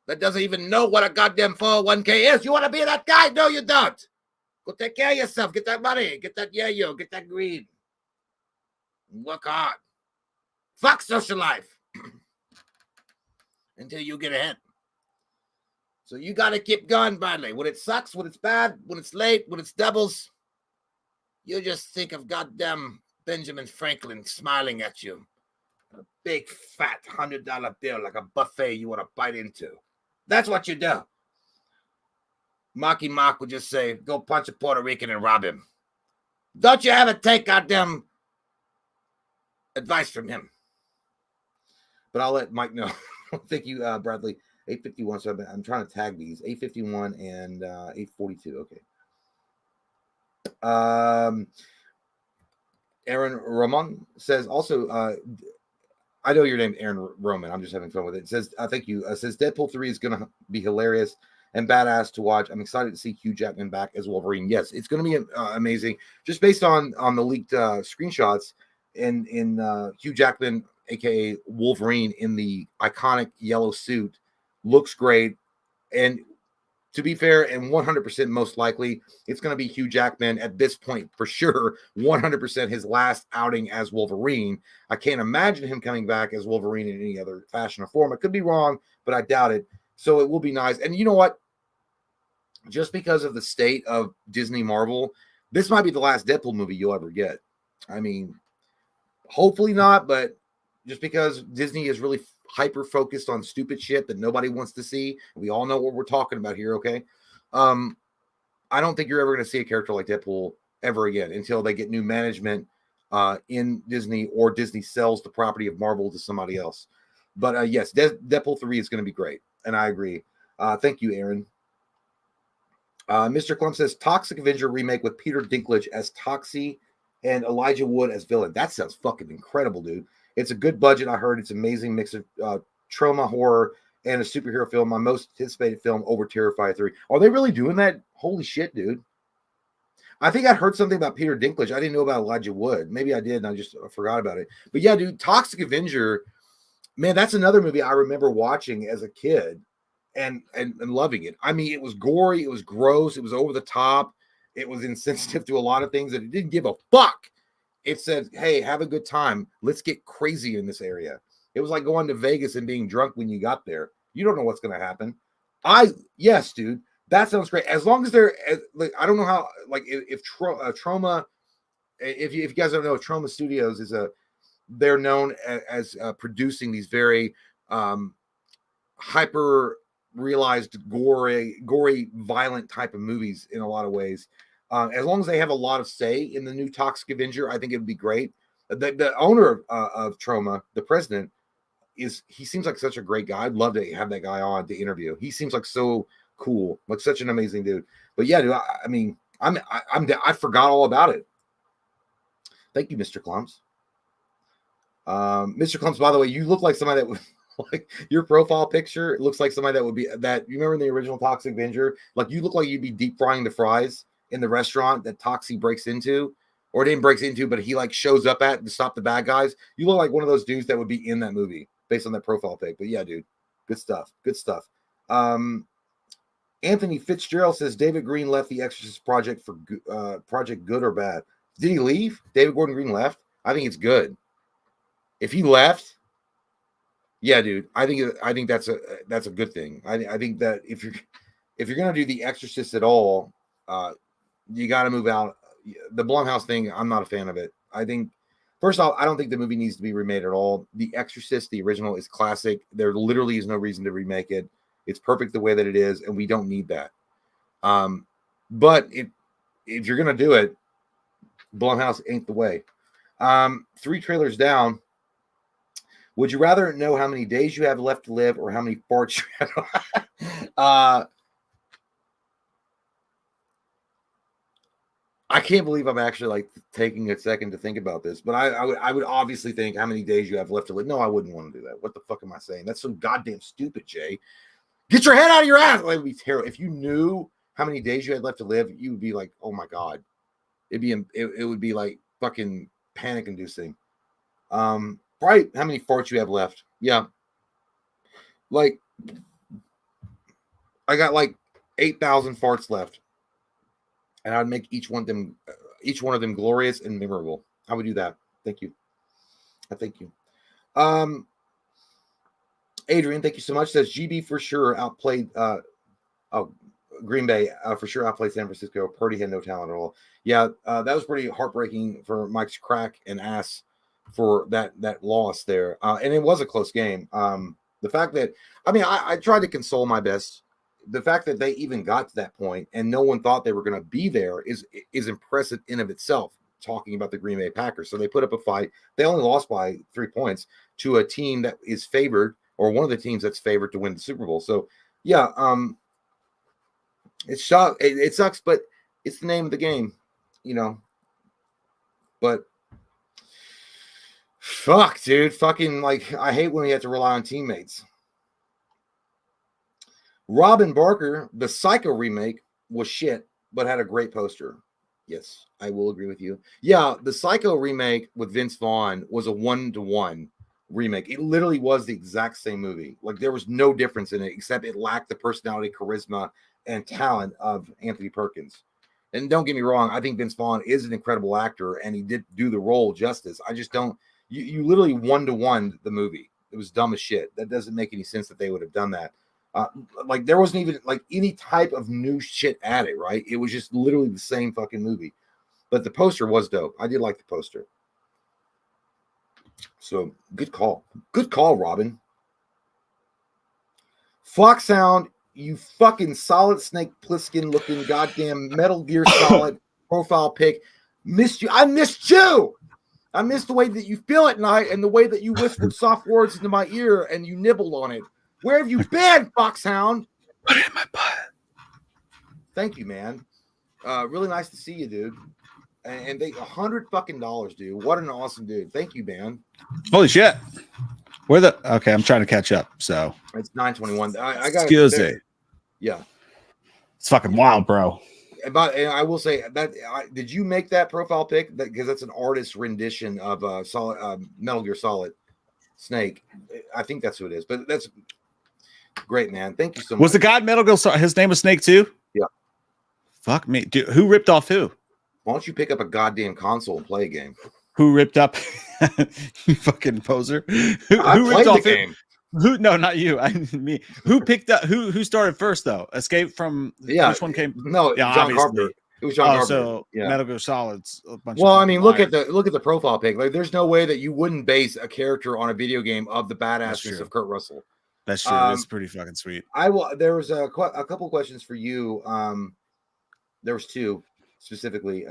that doesn't even know what a goddamn 401k is. You want to be that guy? No, you don't. Go take care of yourself. Get that money. Get that yayo. Get that greed. Work hard. Fuck social life until you get ahead. So you got to keep going, Bradley. When it sucks, when it's bad, when it's late, when it's doubles, you just think of goddamn Benjamin Franklin smiling at you. A big, fat $100 bill like a buffet you want to bite into. That's what you do. Marky Mark would just say, go punch a Puerto Rican and rob him. Don't you ever take goddamn advice from him. But I'll let Mike know. Thank you, Bradley. 851. So I'm trying to tag these. 851 and 842. Okay. Aaron Roman says also, I know your name, Aaron Roman. I'm just having fun with it. It says, thank you. Says Deadpool 3 is going to be hilarious and badass to watch. I'm excited to see Hugh Jackman back as Wolverine. Yes, it's going to be amazing. Just based on the leaked screenshots in Hugh Jackman, aka Wolverine, in the iconic yellow suit, looks great. And to be fair, and 100% most likely, it's going to be Hugh Jackman at this point for sure. 100% his last outing as Wolverine. I can't imagine him coming back as Wolverine in any other fashion or form. I could be wrong, but I doubt it. So it will be nice. And you know what? Just because of the state of Disney Marvel, this might be the last Deadpool movie you'll ever get. I mean, hopefully not, but just because Disney is really hyper focused on stupid shit that nobody wants to see. We all know what we're talking about here, okay? I don't think you're ever going to see a character like Deadpool ever again until they get new management in Disney, or Disney sells the property of Marvel to somebody else. But yes, Deadpool 3 is going to be great, and I agree. Thank you, Aaron. Mr. Clump says Toxic Avenger remake with Peter Dinklage as Toxie and Elijah Wood as villain. That sounds fucking incredible, dude. It's a good budget. I heard it's an amazing mix of trauma, horror, and a superhero film. My most anticipated film over Terrifier 3. Are they really doing that? Holy shit, dude. I think I heard something about Peter Dinklage. I didn't know about Elijah Wood. Maybe I did, and I just forgot about it. But yeah, dude, Toxic Avenger, man, that's another movie I remember watching as a kid and loving it. I mean, it was gory. It was gross. It was over the top. It was insensitive to a lot of things, and it didn't give a fuck. It said, hey, have a good time. Let's get crazy in this area. It was like going to Vegas and being drunk when you got there. You don't know what's going to happen. Yes, dude, that sounds great. As long as they're, like, I don't know how, like, if Trauma, if you guys don't know, Trauma Studios they're known as producing these very hyper realized, gory, violent type of movies in a lot of ways. As long as they have a lot of say in the new Toxic Avenger, I think it would be great. The owner of Troma, the president, he seems like such a great guy. I'd love to have that guy on to interview. He seems like so cool, like such an amazing dude. But yeah, dude, I mean, I forgot all about it. Thank you, Mr. Clumps. Mr. Clumps, by the way, you look like somebody that would like your profile picture. It looks like somebody that would be that. You remember in the original Toxic Avenger? Like you look like you'd be deep frying the fries in the restaurant that Toxie breaks into, or didn't breaks into, but he like shows up at to stop the bad guys. You look like one of those dudes that would be in that movie based on that profile pic. But yeah, dude, good stuff. Good stuff. Anthony Fitzgerald says David Green left the Exorcist project for project good or bad. Did he leave? David Gordon Green left. I think it's good. If he left, yeah, dude, I think that's a good thing. I think that if you're gonna do the Exorcist at all, you got to move out. The Blumhouse thing, I'm not a fan of it. I think, first off, I don't think the movie needs to be remade at all. The Exorcist, the original, is classic. There literally is no reason to remake it. It's perfect the way that it is, and we don't need that. But if you're gonna do it, Blumhouse ain't the way. 3 trailers down. Would you rather know how many days you have left to live or how many farts you have? I can't believe I'm actually like taking a second to think about this, but I would obviously think how many days you have left to live. No, I wouldn't want to do that. What the fuck am I saying? That's so goddamn stupid, Jay. Get your head out of your ass. It would be terrible. If you knew how many days you had left to live, you would be like, oh my God. It would be like fucking panic inducing. Right, how many farts you have left? Yeah. Like, I got like 8,000 farts left. And I'd make each one of them glorious and memorable. I would do that. Thank you. I thank you. Adrian, thank you so much. Says GB for sure outplayed Green Bay for sure outplayed San Francisco. Purdy had no talent at all. Yeah, that was pretty heartbreaking for Mike's crack and ass for that loss there. And it was a close game. The fact that I tried to console my best. The fact that they even got to that point and no one thought they were going to be there is impressive in of itself, talking about the Green Bay Packers. So they put up a fight. They only lost by 3 points to a team that is favored, or one of the teams that's favored to win the Super Bowl. So yeah, it sucks, but it's the name of the game, but fuck, dude, fucking like, I hate when we have to rely on teammates. Robin Barker, the Psycho remake was shit, but had a great poster. Yes, I will agree with you. Yeah, the Psycho remake with Vince Vaughn was a 1-to-1 remake. It literally was the exact same movie. Like, there was no difference in it, except it lacked the personality, charisma, and talent of Anthony Perkins. And don't get me wrong, I think Vince Vaughn is an incredible actor, and he did do the role justice. I just don't. You literally 1-to-1 the movie. It was dumb as shit. That doesn't make any sense that they would have done that. Like, there wasn't even like any type of new shit at it, right? It was just literally the same fucking movie. But the poster was dope. I did like the poster. So good call. Good call, Robin. Foxhound, you fucking Solid Snake Plissken looking goddamn Metal Gear Solid profile pic. Missed you. I missed you. I missed the way that you feel at night and the way that you whispered soft words into my ear and you nibbled on it. Where have you been, Foxhound? Put it in my butt. Thank you, man. Really nice to see you, dude. And they $100 fucking, dude. What an awesome dude. Thank you, man. Holy shit. Okay, I'm trying to catch up. So it's 9:21. I got excuse me. Yeah. It's fucking wild, bro. And I will say that did you make that profile pic? Because that's an artist's rendition of Metal Gear Solid Snake. I think that's who it is. But that's great, man. Thank you so much. Was the guy Metal Gear Solid, his name was Snake too? Yeah. Fuck me. Dude, who ripped off who? Why don't you pick up a goddamn console and play a game? Who ripped up? You fucking poser. Who ripped off the game? Who? No, not you. Me. Who picked up? Who started first though? Escape from? Yeah. Which one came? No. Yeah, John Carpenter. It was John Carpenter. So yeah. Metal Gear Solid's a bunch. Well, I mean, look at the profile pic. Like, there's no way that you wouldn't base a character on a video game of the badassness of Kurt Russell. That's true. It's pretty fucking sweet. There was a couple questions for you. There was 2. specifically.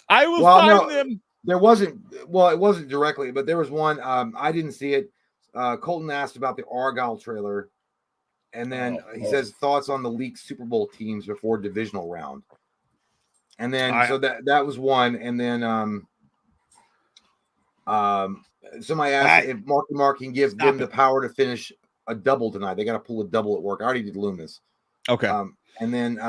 I will Well, find no, them. there wasn't. Well, it wasn't directly, but there was one. I didn't see it. Colton asked about the Argyle trailer, and then he says thoughts on the leaked Super Bowl teams before divisional round. And then so that was one, and then somebody asked if Mark can give them the power to finish a double tonight. They got to pull a double at work. I already did Loomis. Okay. And then there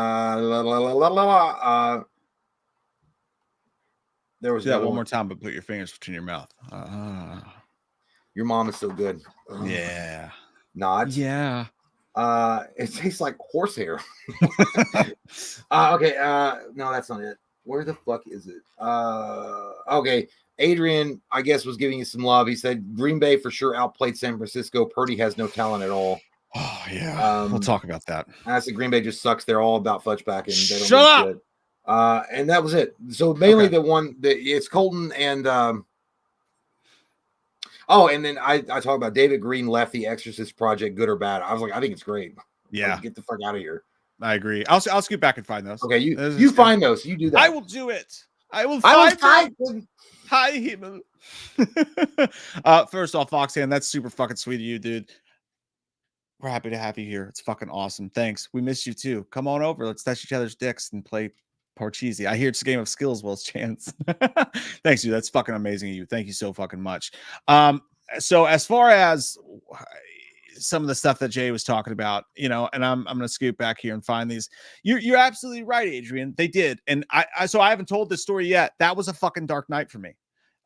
was do that one more time, but put your fingers between your mouth. Your mom is so good. Yeah. Nods. Yeah. It tastes like horsehair. Okay. No, that's not it. Where the fuck is it? Okay. Adrian, I guess, was giving you some love. He said Green Bay for sure outplayed San Francisco. Purdy has no talent at all. Oh yeah. We'll talk about that. I said Green Bay just sucks. They're all about fudgeback and they don't Shut up. Shit. And that was it. So mainly the one that it's Colton and and then I talk about David Green left the Exorcist project, good or bad. I was like, I think it's great. Yeah, like, get the fuck out of here. I agree. I'll scoot back and find those. Okay, you find those. You do that. I will do it. I will find them. Hi, Himmel. First off, Foxhand, that's super fucking sweet of you, dude. We're happy to have you here. It's fucking awesome. Thanks. We miss you too. Come on over. Let's touch each other's dicks and play Parcheesi. I hear it's a game of skill as well as chance. Thanks, dude. That's fucking amazing of you. Thank you so fucking much. So as far as some of the stuff that Jay was talking about, and I'm gonna scoot back here and find these. You're absolutely right, Adrian. They did, and I haven't told this story yet. That was a fucking dark night for me.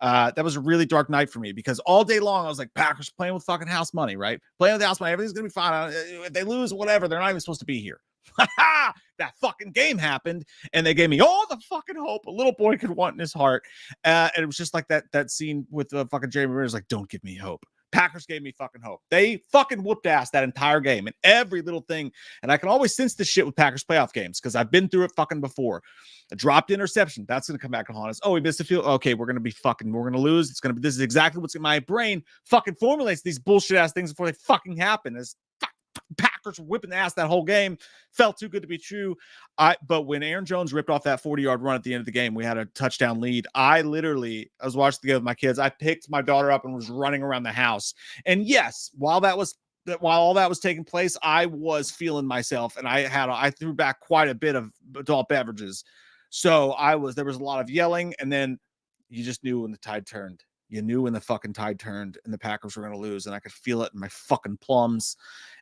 That was a really dark night for me because all day long I was like, Packers playing with fucking house money, right? Playing with house money, everything's gonna be fine. If they lose, whatever, they're not even supposed to be here. That fucking game happened, and they gave me all the fucking hope a little boy could want in his heart. And it was just like that scene with the fucking Jamie Rivers, like, don't give me hope. Packers gave me fucking hope. They fucking whooped ass that entire game and every little thing. And I can always sense this shit with Packers playoff games because I've been through it fucking before. A dropped interception, that's going to come back and haunt us. Oh, we missed a field. Okay, we're going to lose. This is exactly what's in my brain fucking formulates these bullshit ass things before they fucking happen. As Packers were whipping ass that whole game. Felt too good to be true. But when Aaron Jones ripped off that 40-yard run at the end of the game, we had a touchdown lead. I was watching the game with my kids. I picked my daughter up and was running around the house. And yes, while all that was taking place, I was feeling myself, and I threw back quite a bit of adult beverages. So there was a lot of yelling, and then you just knew when the tide turned. You knew when the fucking tide turned and the Packers were going to lose, and I could feel it in my fucking plums.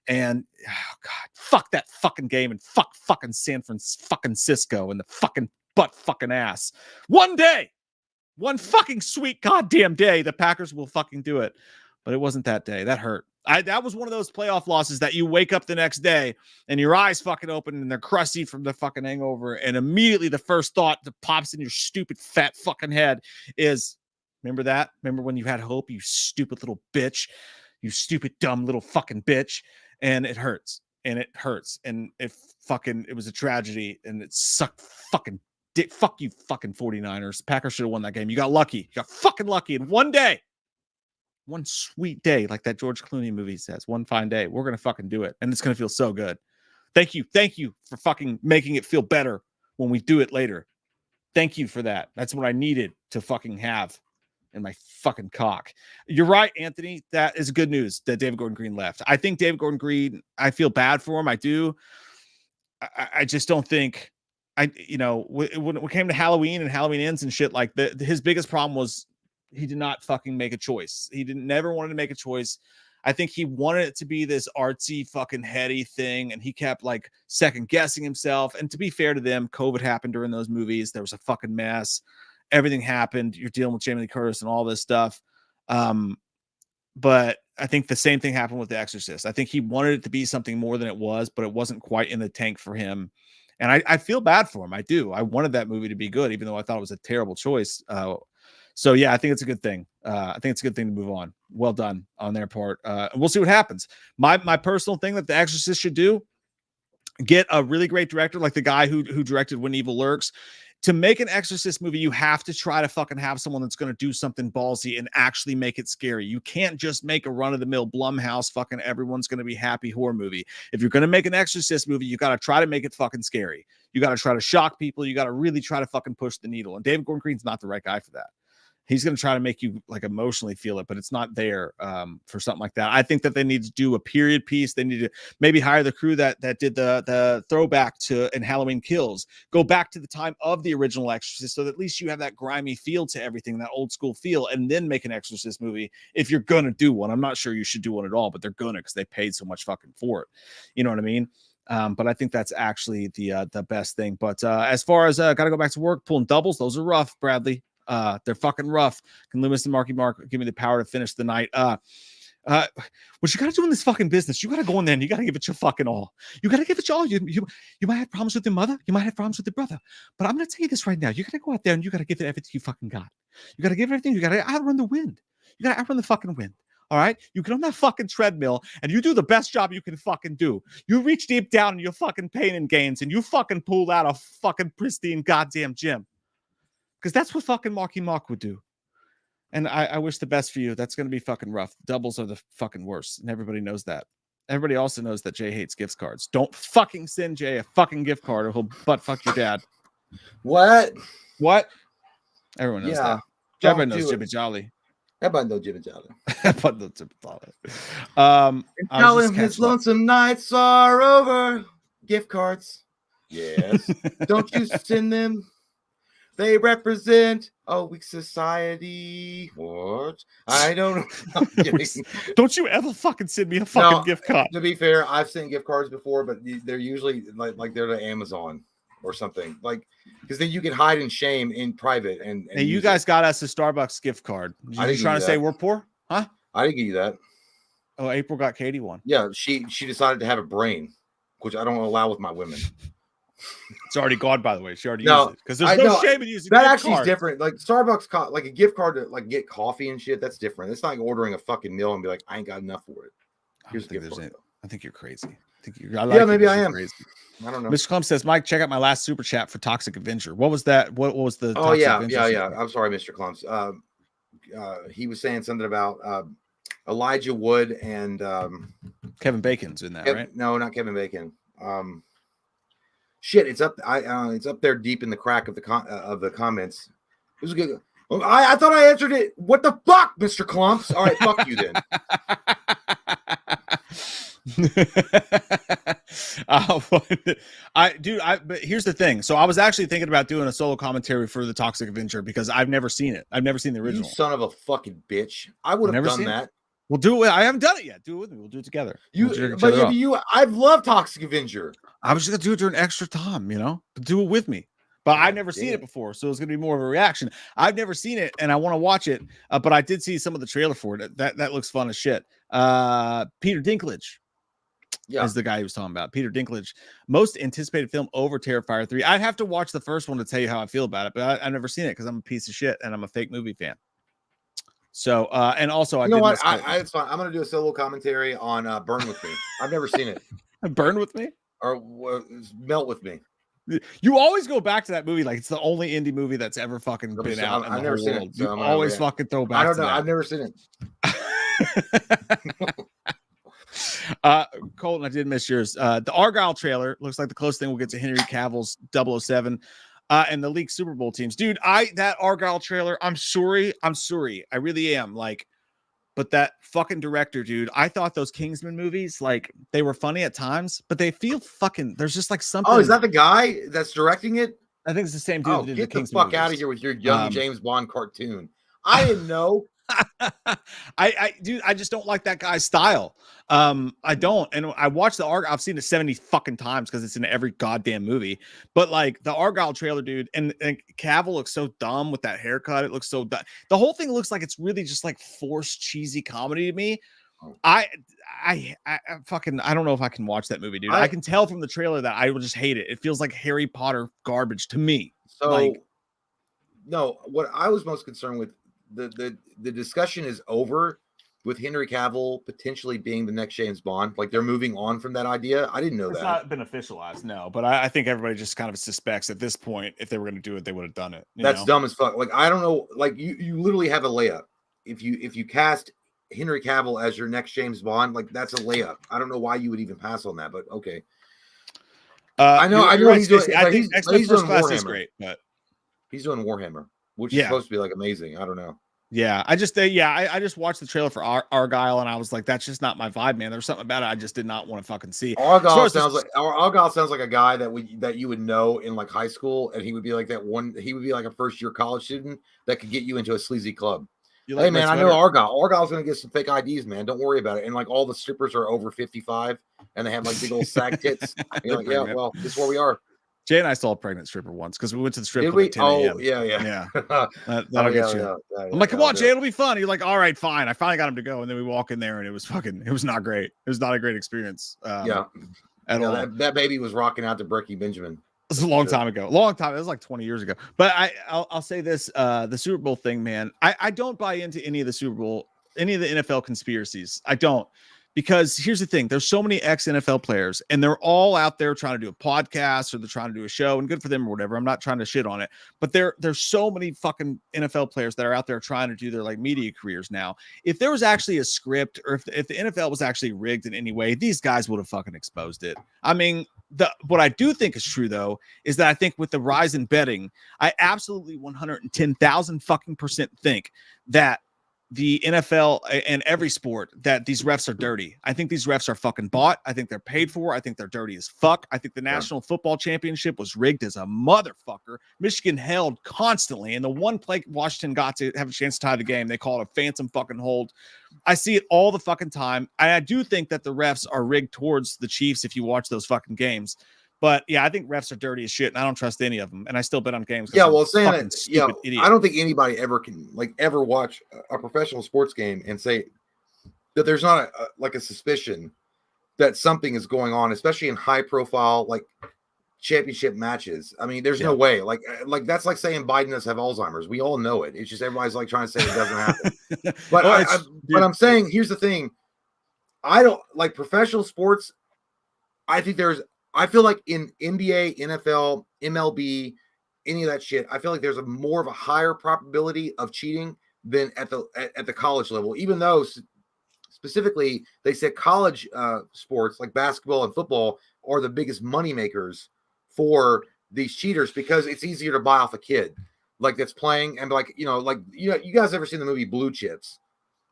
And oh god, fuck that fucking game, and fucking San Francisco and the fucking butt fucking ass. One day, one fucking sweet goddamn day, the Packers will fucking do it. But it wasn't that day. That hurt. That was one of those playoff losses that you wake up the next day and your eyes fucking open and they're crusty from the fucking hangover, and immediately the first thought that pops in your stupid fat fucking head is, remember that? Remember when you had hope, you stupid little bitch, you stupid dumb little fucking bitch. And it hurts, and it hurts, and it was a tragedy, and it sucked fucking dick. Fuck you fucking 49ers. Packers should have won that game. You got lucky. You got fucking lucky. And one day, one sweet day, like that George Clooney movie says, one fine day, we're going to fucking do it. And it's going to feel so good. Thank you. Thank you for fucking making it feel better when we do it later. Thank you for that. That's what I needed to fucking have in my fucking cock. You're right, Anthony. That is good news that David Gordon Green left. I think David Gordon Green, I feel bad for him. I do. I just don't think when it came to Halloween and Halloween Ends and shit, like his biggest problem was he did not fucking make a choice. He never wanted to make a choice. I think he wanted it to be this artsy fucking heady thing, and he kept like second guessing himself. And to be fair to them, COVID happened during those movies. There was a fucking mess. Everything happened. You're dealing with Jamie Lee Curtis and all this stuff. But I think the same thing happened with The Exorcist. I think he wanted it to be something more than it was, but it wasn't quite in the tank for him. And I feel bad for him. I do. I wanted that movie to be good, even though I thought it was a terrible choice. So yeah, I think it's a good thing. I think it's a good thing to move on. Well done on their part. We'll see what happens. My personal thing that The Exorcist should do, get a really great director, like the guy who directed When Evil Lurks. To make an Exorcist movie, you have to try to fucking have someone that's going to do something ballsy and actually make it scary. You can't just make a run-of-the-mill Blumhouse fucking everyone's going to be happy horror movie. If you're going to make an Exorcist movie, you got to try to make it fucking scary. You got to try to shock people. You got to really try to fucking push the needle. And David Gordon Green's not the right guy for that. He's going to try to make you like emotionally feel it, but it's not there for something like that. I think that they need to do a period piece. They need to maybe hire the crew that did the throwback to in Halloween Kills. Go back to the time of the original Exorcist, so that at least you have that grimy feel to everything, that old school feel, and then make an Exorcist movie if you're gonna do one. I'm not sure you should do one at all, but they're gonna because they paid so much fucking for it. You know what I mean? But I think that's actually the best thing. But as far as gotta go back to work, pulling doubles, those are rough, Bradley. They're fucking rough. Can Loomis and Marky Mark give me the power to finish the night? What you gotta do in this fucking business, you gotta go in there and you gotta give it your fucking all. You gotta give it your all. You might have problems with your mother, you might have problems with your brother, but I'm gonna tell you this right now. You gotta go out there and you gotta give it everything you fucking got. You gotta give everything. You gotta outrun the wind. You gotta outrun the fucking wind. All right, you get on that fucking treadmill and you do the best job you can fucking do. You reach deep down in your fucking pain and gains and you fucking pull out a fucking pristine goddamn gym. Because that's what fucking Marky Mark would do. And I wish the best for you. That's going to be fucking rough. Doubles are the fucking worst. And everybody knows that. Everybody also knows that Jay hates gift cards. Don't fucking send Jay a fucking gift card or he'll butt fuck your dad. What? Everyone knows that. Everybody knows Jibby Jolly. Everybody knows Jibby Jolly. Everybody knows Jibby Jolly. Tell him his lonesome nights are over. Gift cards. Yes. Don't you send them? They represent a weak society. What? I don't know. Don't you ever fucking send me a fucking gift card. To be fair, I've sent gift cards before, but they're usually like they're to Amazon or something. Like, because then you can hide in shame in private. And hey, you guys got us a Starbucks gift card. You trying to say we're poor? Huh? I didn't give you that. Oh, April got Katie one. Yeah, she decided to have a brain, which I don't allow with my women. It's already gone, by the way. She already used it because there's no shame in using that. Actually, is different. Like Starbucks, like a gift card to like get coffee and shit. That's different. It's not like ordering a fucking meal and be like, I ain't got enough for it. Here's the gift card. I think you're crazy. Maybe I am. Crazy. I don't know. Mr. Clump says, Mike, check out my last super chat for Toxic Avenger. What was that? What was the? Oh yeah. I'm sorry, Mr. Clumps. He was saying something about Elijah Wood and Kevin Bacon's in that, right? No, not Kevin Bacon. Shit, it's up. It's up there deep in the crack of the comments. It was a good. I thought I answered it. What the fuck, Mr. Clumps? All right, fuck you then. But here's the thing. So I was actually thinking about doing a solo commentary for the Toxic Avenger because I've never seen it. I've never seen the original. You son of a fucking bitch! I would have done that. We'll do it. I haven't done it yet. Do it with me. We'll do it together. I've loved Toxic Avenger. I was just gonna do it during extra time, do it with me. But I've never seen it before, so it's gonna be more of a reaction. I've never seen it, and I want to watch it. But I did see some of the trailer for it. That looks fun as shit. Peter Dinklage, is the guy he was talking about. Peter Dinklage, most anticipated film over Terrifier 3. I'd have to watch the first one to tell you how I feel about it, but I've never seen it because I'm a piece of shit and I'm a fake movie fan. So, and also, it's fine. I'm going to do a solo commentary on Burn With Me. I've never seen it. Burn With Me? Or Melt With Me. You always go back to that movie like it's the only indie movie that's ever fucking been out. I've never seen it. So you always fucking throw back. I don't know. I've never seen it. Colton, I did miss yours. The Argyle trailer looks like the closest thing we'll get to Henry Cavill's 007. And the league Super Bowl teams, dude. That Argyle trailer. I'm sorry. I really am. But that fucking director, dude. I thought those Kingsman movies, they were funny at times, but they feel fucking. There's just something. Oh, is that the guy that's directing it? I think it's the same dude. Oh, get the fuck out of here with your young James Bond cartoon. I didn't know. Dude, I just don't like that guy's style. I don't. And I watched the Argyle. I've seen it 70 fucking times because it's in every goddamn movie. But the Argyle trailer, dude, and Cavill looks so dumb with that haircut. It looks so dumb. The whole thing looks like it's really just forced cheesy comedy to me. I don't know if I can watch that movie, dude. I can tell from the trailer that I will just hate it. It feels like Harry Potter garbage to me. So, no, what I was most concerned with. The discussion is over with Henry Cavill potentially being the next James Bond. They're moving on from that idea. I didn't know that. It's not been officialized, no. But I think everybody just kind of suspects at this point if they were going to do it, they would have done it. That's dumb as fuck. I don't know. You literally have a layup. If you cast Henry Cavill as your next James Bond, that's a layup. I don't know why you would even pass on that, but okay. I know right, he's doing. Stacey. I think But X-Men he's First doing Class is Warhammer. great, but He's doing Warhammer, which is yeah. supposed to be like amazing. I don't know. Yeah, I just watched the trailer for Argyle and I was like, that's just not my vibe, man. There's something about it I just did not want to fucking see. Argyle sounds like a guy that you would know in like high school, and he would be like that one. He would be like a first year college student that could get you into a sleazy club. Hey man, I know Argyle. Argyle's gonna get some fake IDs, man. Don't worry about it. And like all the strippers are over 55, and they have like big old sag tits. You're like, yeah, well, this is where we are. Jay and I saw a pregnant stripper once because we went to the strip Did club we? at 10 a.m. Yeah. That'll get you. I'm like, come on, Jay, it'll be fun. You're like, all right, fine. I finally got him to go, and then we walk in there, and it was not great. It was not a great experience. At all. That baby was rocking out to Brecky Benjamin. It was a long time ago. It was like 20 years ago. But I'll say this: the Super Bowl thing, man. I don't buy into any of the Super Bowl, any of the NFL conspiracies. I don't. Because here's the thing, there's so many ex-NFL players and they're all out there trying to do a podcast or they're trying to do a show, and good for them or whatever. I'm not trying to shit on it, but there's so many fucking NFL players that are out there trying to do their like media careers now. If there was actually a script or if the NFL was actually rigged in any way, these guys would have fucking exposed it. I mean, what I do think is true though, is that I think with the rise in betting, I absolutely 110,000 fucking percent think that the NFL and every sport that these refs are dirty. I think these refs are fucking bought. I think they're paid for. I think they're dirty as fuck. I think the National Football Championship was rigged as a motherfucker. Michigan held constantly, and the one play Washington got to have a chance to tie the game, they call it a phantom fucking hold. I see it all the fucking time. And I do think that the refs are rigged towards the Chiefs if you watch those fucking games. But yeah, I think refs are dirty as shit, and I don't trust any of them. And I still bet on games. Yeah, well, saying that, I don't think anybody ever watch a professional sports game and say that there's not a suspicion that something is going on, especially in high profile like championship matches. I mean, there's no way. Like that's like saying Biden does have Alzheimer's. We all know it. It's just everybody's like trying to say it doesn't happen. But but I'm saying here's the thing. I don't like professional sports. I feel like in NBA, NFL, MLB, any of that shit, I feel like there's more of a higher probability of cheating than at the college level. Even though specifically they said college sports like basketball and football are the biggest money makers for these cheaters because it's easier to buy off a kid like that's playing and you guys ever seen the movie Blue Chips?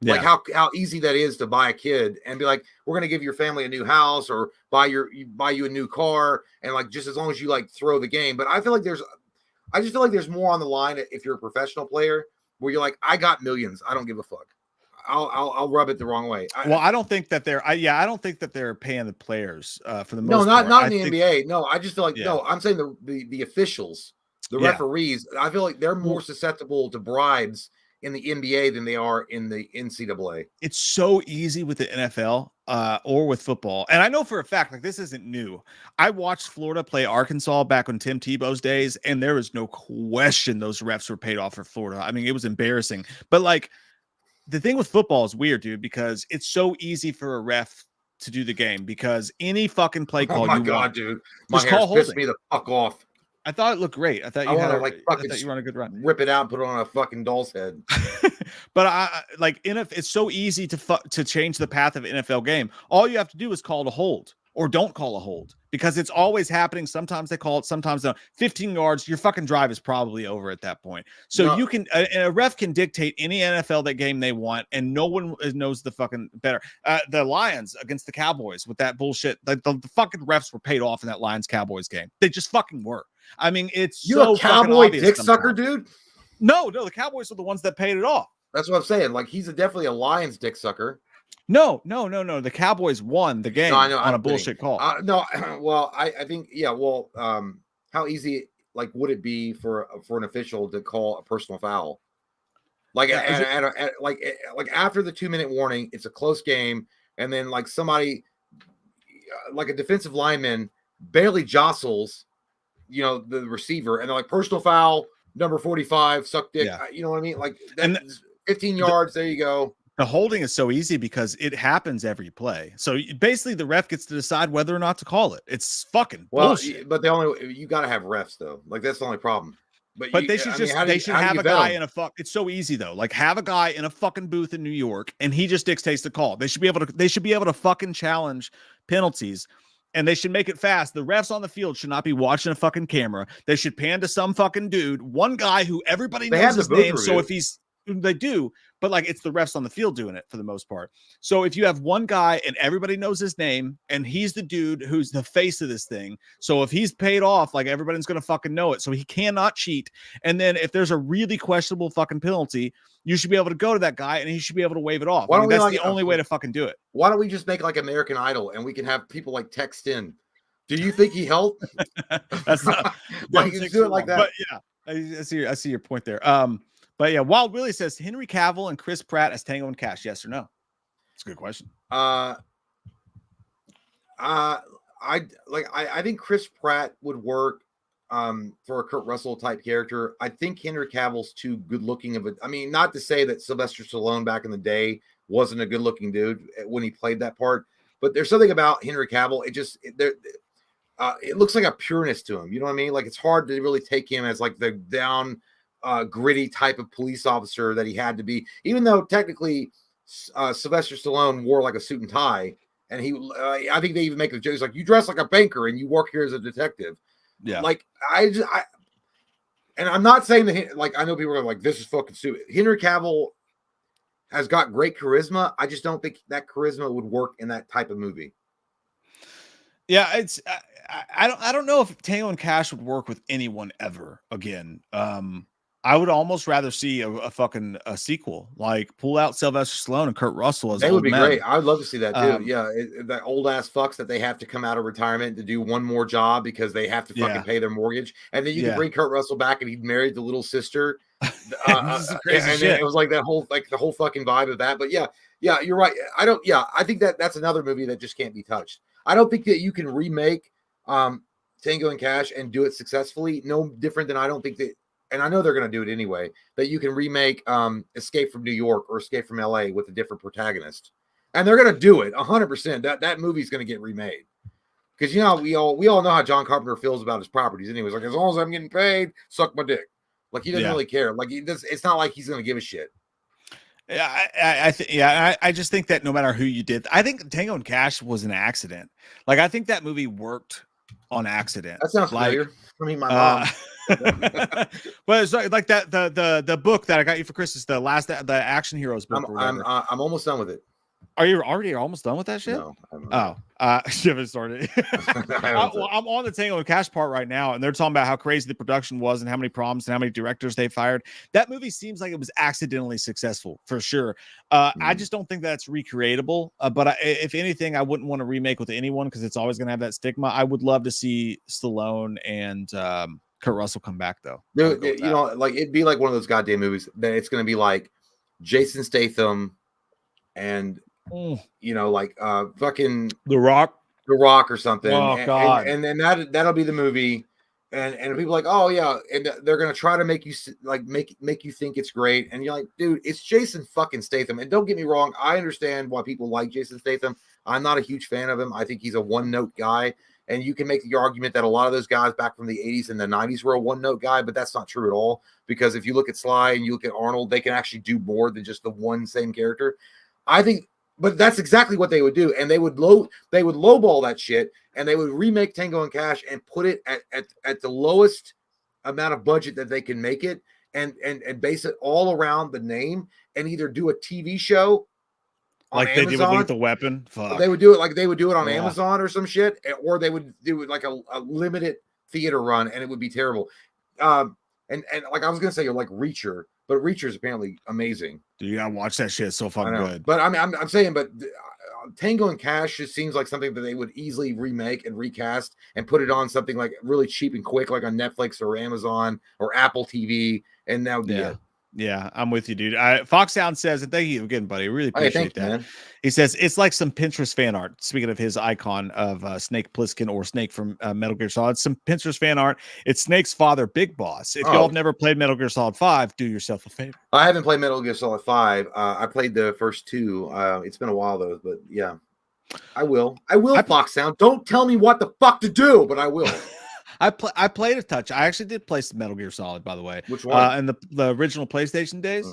Yeah. Like how easy that is to buy a kid and be like, we're going to give your family a new house or buy you a new car. And like, just as long as you like throw the game. But I just feel like there's more on the line if you're a professional player where you're like, I got millions. I don't give a fuck. I'll rub it the wrong way. I don't think that I don't think that they're paying the players for the most part. No, not in the NBA. No, I just feel like, no, I'm saying the officials, the referees, I feel like they're more susceptible to bribes in the NBA than they are in the NCAA. It's so easy with the NFL or with football. And I know for a fact, like this isn't new. I watched Florida play Arkansas back on Tim Tebow's days, and there was no question those refs were paid off for Florida. I mean, it was embarrassing. But like the thing with football is weird, dude, because it's so easy for a ref to do the game because any fucking play call dude. My hair pissed me the fuck off. I thought it looked great. I thought you were on a good run. Rip it out and put it on a fucking doll's head. But it's so easy to change the path of an NFL game. All you have to do is call a hold or don't call a hold because it's always happening. Sometimes they call it, sometimes no. 15 yards, your fucking drive is probably over at that point. So you can, a ref can dictate any NFL that game they want, and no one knows the fucking better. The Lions against the Cowboys with that bullshit. The fucking refs were paid off in that Lions Cowboys game. They just fucking were. I mean, you're so a Cowboy dick sucker, dude. No, the Cowboys are the ones that paid it off. That's what I'm saying. Like he's definitely a Lions dick sucker. No. The Cowboys won the game on a bullshit call. Well, I think Well, how easy would it be for an official to call a personal foul? Like after the 2-minute warning, it's a close game, and then like somebody, like a defensive lineman, barely jostles, the receiver, and they're like personal foul, number 45, suck dick. Yeah. You know what I mean? Like, and 15 yards. There you go. The holding is so easy because it happens every play. So basically, the ref gets to decide whether or not to call it. It's fucking bullshit. But you got to have refs though. Like that's the only problem. But they should have a guy in a fuck. It's so easy though. Like have a guy in a fucking booth in New York, and he just dictates the call. They should be able to fucking challenge penalties and they should make it fast. The refs on the field should not be watching a fucking camera. They should pan to some fucking dude, one guy who everybody knows his name. So if they do, but like it's the refs on the field doing it for the most part. So if you have one guy and everybody knows his name and he's the dude who's the face of this thing. So if he's paid off, like everybody's going to fucking know it. So he cannot cheat. And then if there's a really questionable fucking penalty, you should be able to go to that guy and he should be able to wave it off. I mean, that's the only way to fucking do it. Why don't we just make like American Idol and we can have people like text in? Do you think he helped? That's not like you do it like that. But yeah, I see your point there. But yeah, Wild Willie says Henry Cavill and Chris Pratt as Tango and Cash. Yes or no? It's a good question. I think Chris Pratt would work for a Kurt Russell type character. I think Henry Cavill's too good looking of a. I mean, not to say that Sylvester Stallone back in the day wasn't a good looking dude when he played that part, but there's something about Henry Cavill. It looks like a pureness to him. You know what I mean? Like it's hard to really take him as like the down, gritty type of police officer that he had to be. Even though technically Sylvester Stallone wore like a suit and tie, and I think they even make the jokes like you dress like a banker and you work here as a detective. Yeah. Like and I'm not saying that like I know people are like this is fucking stupid. Henry Cavill has got great charisma. I just don't think that charisma would work in that type of movie. Yeah, I don't know if Tango and Cash would work with anyone ever again. I would almost rather see a sequel, like pull out Sylvester Stallone and Kurt Russell as they would be men. great. I would love to see that too. That old ass fucks that they have to come out of retirement to do one more job because they have to fucking pay their mortgage, and then you can bring Kurt Russell back and he married the little sister. And then it was like that whole the whole fucking vibe of that. But yeah, you're right. I think that's another movie that just can't be touched. I don't think that you can remake Tango and Cash and do it successfully. No different than I don't think that. And I know they're going to do it anyway, that you can remake Escape from New York or Escape from LA with a different protagonist. And they're going to do it 100%. That movie's going to get remade. Because, you know, we all know how John Carpenter feels about his properties. Anyways, like, as long as I'm getting paid, suck my dick. Like, he doesn't really care. Like, it's not like he's going to give a shit. Yeah, I just think that no matter who you did, I think Tango and Cash was an accident. Like, I think that movie worked on accident. That sounds familiar. I mean, my mom. But it's like that the book that I got you for Christmas, the Action Heroes book. I'm almost done with it. Are you already almost done with that shit? No. You haven't started. I'm on the Tango and Cash part right now, and they're talking about how crazy the production was and how many problems and how many directors they fired. That movie seems like it was accidentally successful for sure. I just don't think that's recreatable. But if anything, I wouldn't want to remake with anyone because it's always going to have that stigma. I would love to see Stallone and Kurt Russell come back though. Dude, you know, like it'd be like one of those goddamn movies that it's going to be like Jason Statham and you know, like fucking The Rock or something. Oh God! And then that'll be the movie, and people are like, oh yeah, and they're gonna try to make you like make you think it's great, and you're like, dude, it's Jason fucking Statham. And don't get me wrong, I understand why people like Jason Statham. I'm not a huge fan of him. I think he's a one-note guy, and you can make the argument that a lot of those guys back from the 80s and the 90s were a one-note guy, but that's not true at all. Because if you look at Sly and you look at Arnold, they can actually do more than just the one same character. I think. But that's exactly what they would do, and they would lowball that shit, and they would remake Tango and Cash and put it at the lowest amount of budget that they can make it, and base it all around the name, and either do a TV show on like Amazon, they did with Lethal Weapon. Fuck. They would do it on Amazon or some shit, or they would do it like a limited theater run, and it would be terrible. And like I was gonna say, like Reacher. But Reacher is apparently amazing. Dude, you gotta watch that shit. It's so fucking good. But I mean, I'm saying, but Tango and Cash just seems like something that they would easily remake and recast and put it on something like really cheap and quick, like on Netflix or Amazon or Apple TV, and that would be it. Yeah, I'm with you, dude. Fox Sound says, and thank you again, buddy. Really appreciate that. Man. He says it's like some Pinterest fan art. Speaking of his icon of Snake Plissken or Snake from Metal Gear Solid, some Pinterest fan art. It's Snake's father, Big Boss. If y'all have never played Metal Gear Solid 5, do yourself a favor. I haven't played Metal Gear Solid 5. I played the first two. It's been a while though, but yeah, I will. Fox Sound. Don't tell me what the fuck to do, but I will. I played a touch. I actually did play some Metal Gear Solid, by the way. Which one? In the original PlayStation days.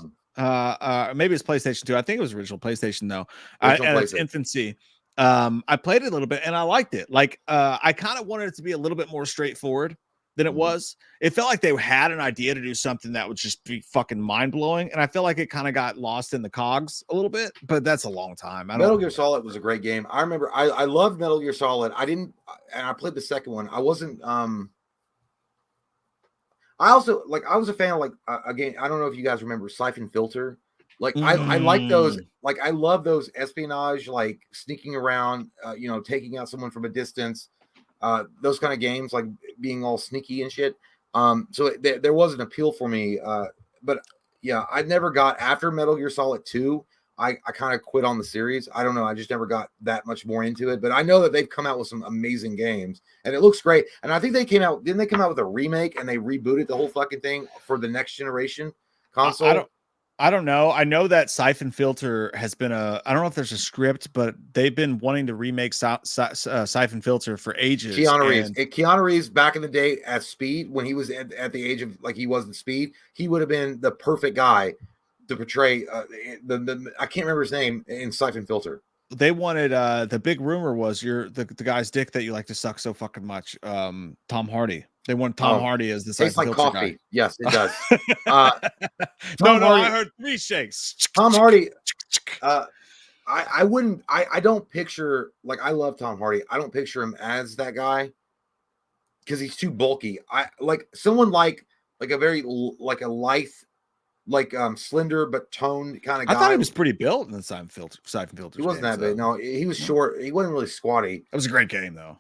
Maybe it's PlayStation 2. I think it was original PlayStation though. In its infancy. I played it a little bit and I liked it. Like, I kind of wanted it to be a little bit more straightforward than it was. It felt like they had an idea to do something that would just be fucking mind blowing, and I feel like it kind of got lost in the cogs a little bit. But that's a long time. Metal Gear Solid was a great game. I remember I loved Metal Gear Solid. I didn't, and I played the second one. I wasn't. I also like. I was a fan of like again. I don't know if you guys remember Siphon Filter. Like I like those. Like I love those espionage, like sneaking around, you know, taking out someone from a distance. Those kind of games, like being all sneaky and shit. So there was an appeal for me. But yeah, I never got after Metal Gear Solid 2. I kind of quit on the series. I don't know. I just never got that much more into it. But I know that they've come out with some amazing games, and it looks great. And I think they came out. Didn't they come out with a remake and they rebooted the whole fucking thing for the next generation console? I don't know. I know that Siphon Filter has been I don't know if there's a script, but they've been wanting to remake Siphon Filter for ages. Keanu Reeves. Keanu Reeves back in the day at Speed, when he was at the age of like he was in Speed, he would have been the perfect guy to portray the I can't remember his name in Siphon Filter. They wanted the big rumor was the guy's dick that you like to suck so fucking much. Tom Hardy. They want Tom Hardy as the tastes like Filter coffee. Guy. Yes, it does. No, I heard 3 shakes. Tom Hardy. I wouldn't. I don't picture, like, I love Tom Hardy. I don't picture him as that guy because he's too bulky. I like someone like a very like a lithe, like slender but toned kind of guy. I thought he was pretty built in the Siphon Filter. He wasn't that big. No, he was short. He wasn't really squatty. It was a great game though.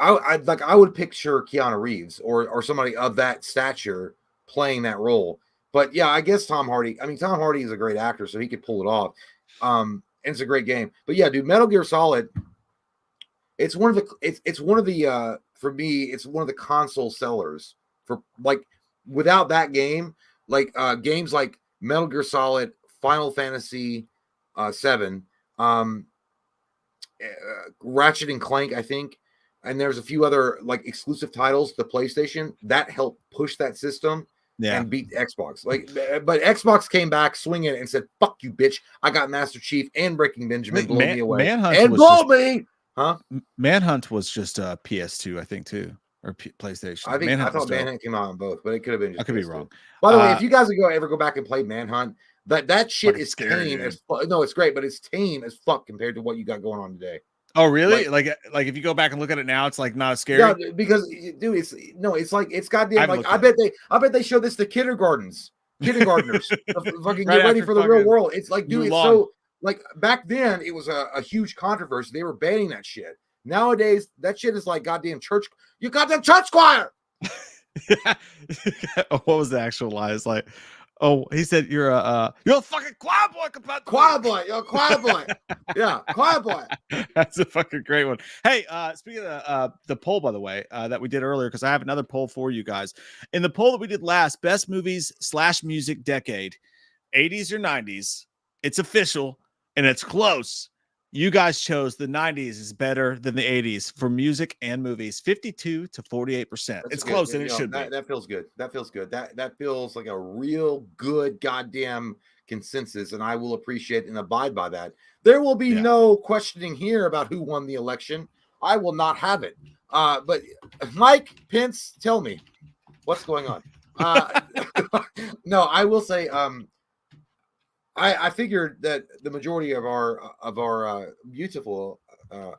I would picture Keanu Reeves or somebody of that stature playing that role. But yeah, I guess Tom Hardy. I mean, Tom Hardy is a great actor, so he could pull it off. And it's a great game. But yeah, dude, Metal Gear Solid. It's one of the for me, it's one of the console sellers for, like, without that game, like games like Metal Gear Solid, Final Fantasy 7, Ratchet and Clank, I think, and there's a few other like exclusive titles to PlayStation that helped push that system and beat Xbox. Like, but Xbox came back swinging and said, "Fuck you, bitch! I got Master Chief and Breaking Benjamin, blow me away and blow me." Huh? Manhunt was just PS2, I think, too, or PlayStation. I thought Manhunt came out on both, but it could have been. Just I could PS2. be wrong. By the way, if you guys ever go back and play Manhunt, that shit is scary, tame as fuck. No, it's great, but it's tame as fuck compared to what you got going on today. Oh, really? Like if you go back and look at it now, it's like not as scary. Yeah, because dude, it's like it's goddamn like I bet they show this to kindergartners to fucking get ready for the real world. It's like, dude, it's so like back then it was a huge controversy. They were banning that shit. Nowadays, that shit is like goddamn church. You goddamn church choir. What was the actual lie? It's like, oh, he said you're a fucking choir boy. You're a choir boy. Yeah, choir boy. That's a fucking great one. Hey, speaking of the poll, by the way, that we did earlier, because I have another poll for you guys. In the poll that we did last, best movies / music decade, 80s or 90s. It's official and it's close. You guys chose the 90s is better than the 80s for music and movies, 52 to 48%. It's close, and it should be. That feels good. That feels good. That feels like a real good goddamn consensus, and I will appreciate and abide by that. There will be no questioning here about who won the election. I will not have it. But Mike Pence, tell me what's going on. No, I will say, I figured that the majority of our beautiful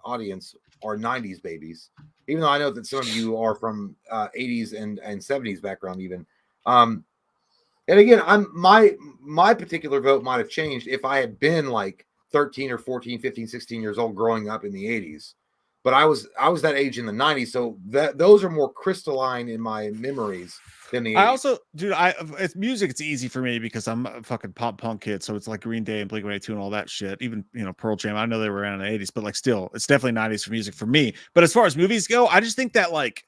audience are 90s babies, even though I know that some of you are from 80s and 70s background even. And again, my particular vote might have changed if I had been like 13 or 14, 15, 16 years old growing up in the 80s. But I was that age in the 90s, so those are more crystalline in my memories than the 80s. I also, dude, it's music. It's easy for me because I'm a fucking pop punk kid, so it's like Green Day and Blink-182 and all that shit. Even Pearl Jam. I know they were around in the 80s, but like still, it's definitely 90s for music for me. But as far as movies go, I just think that like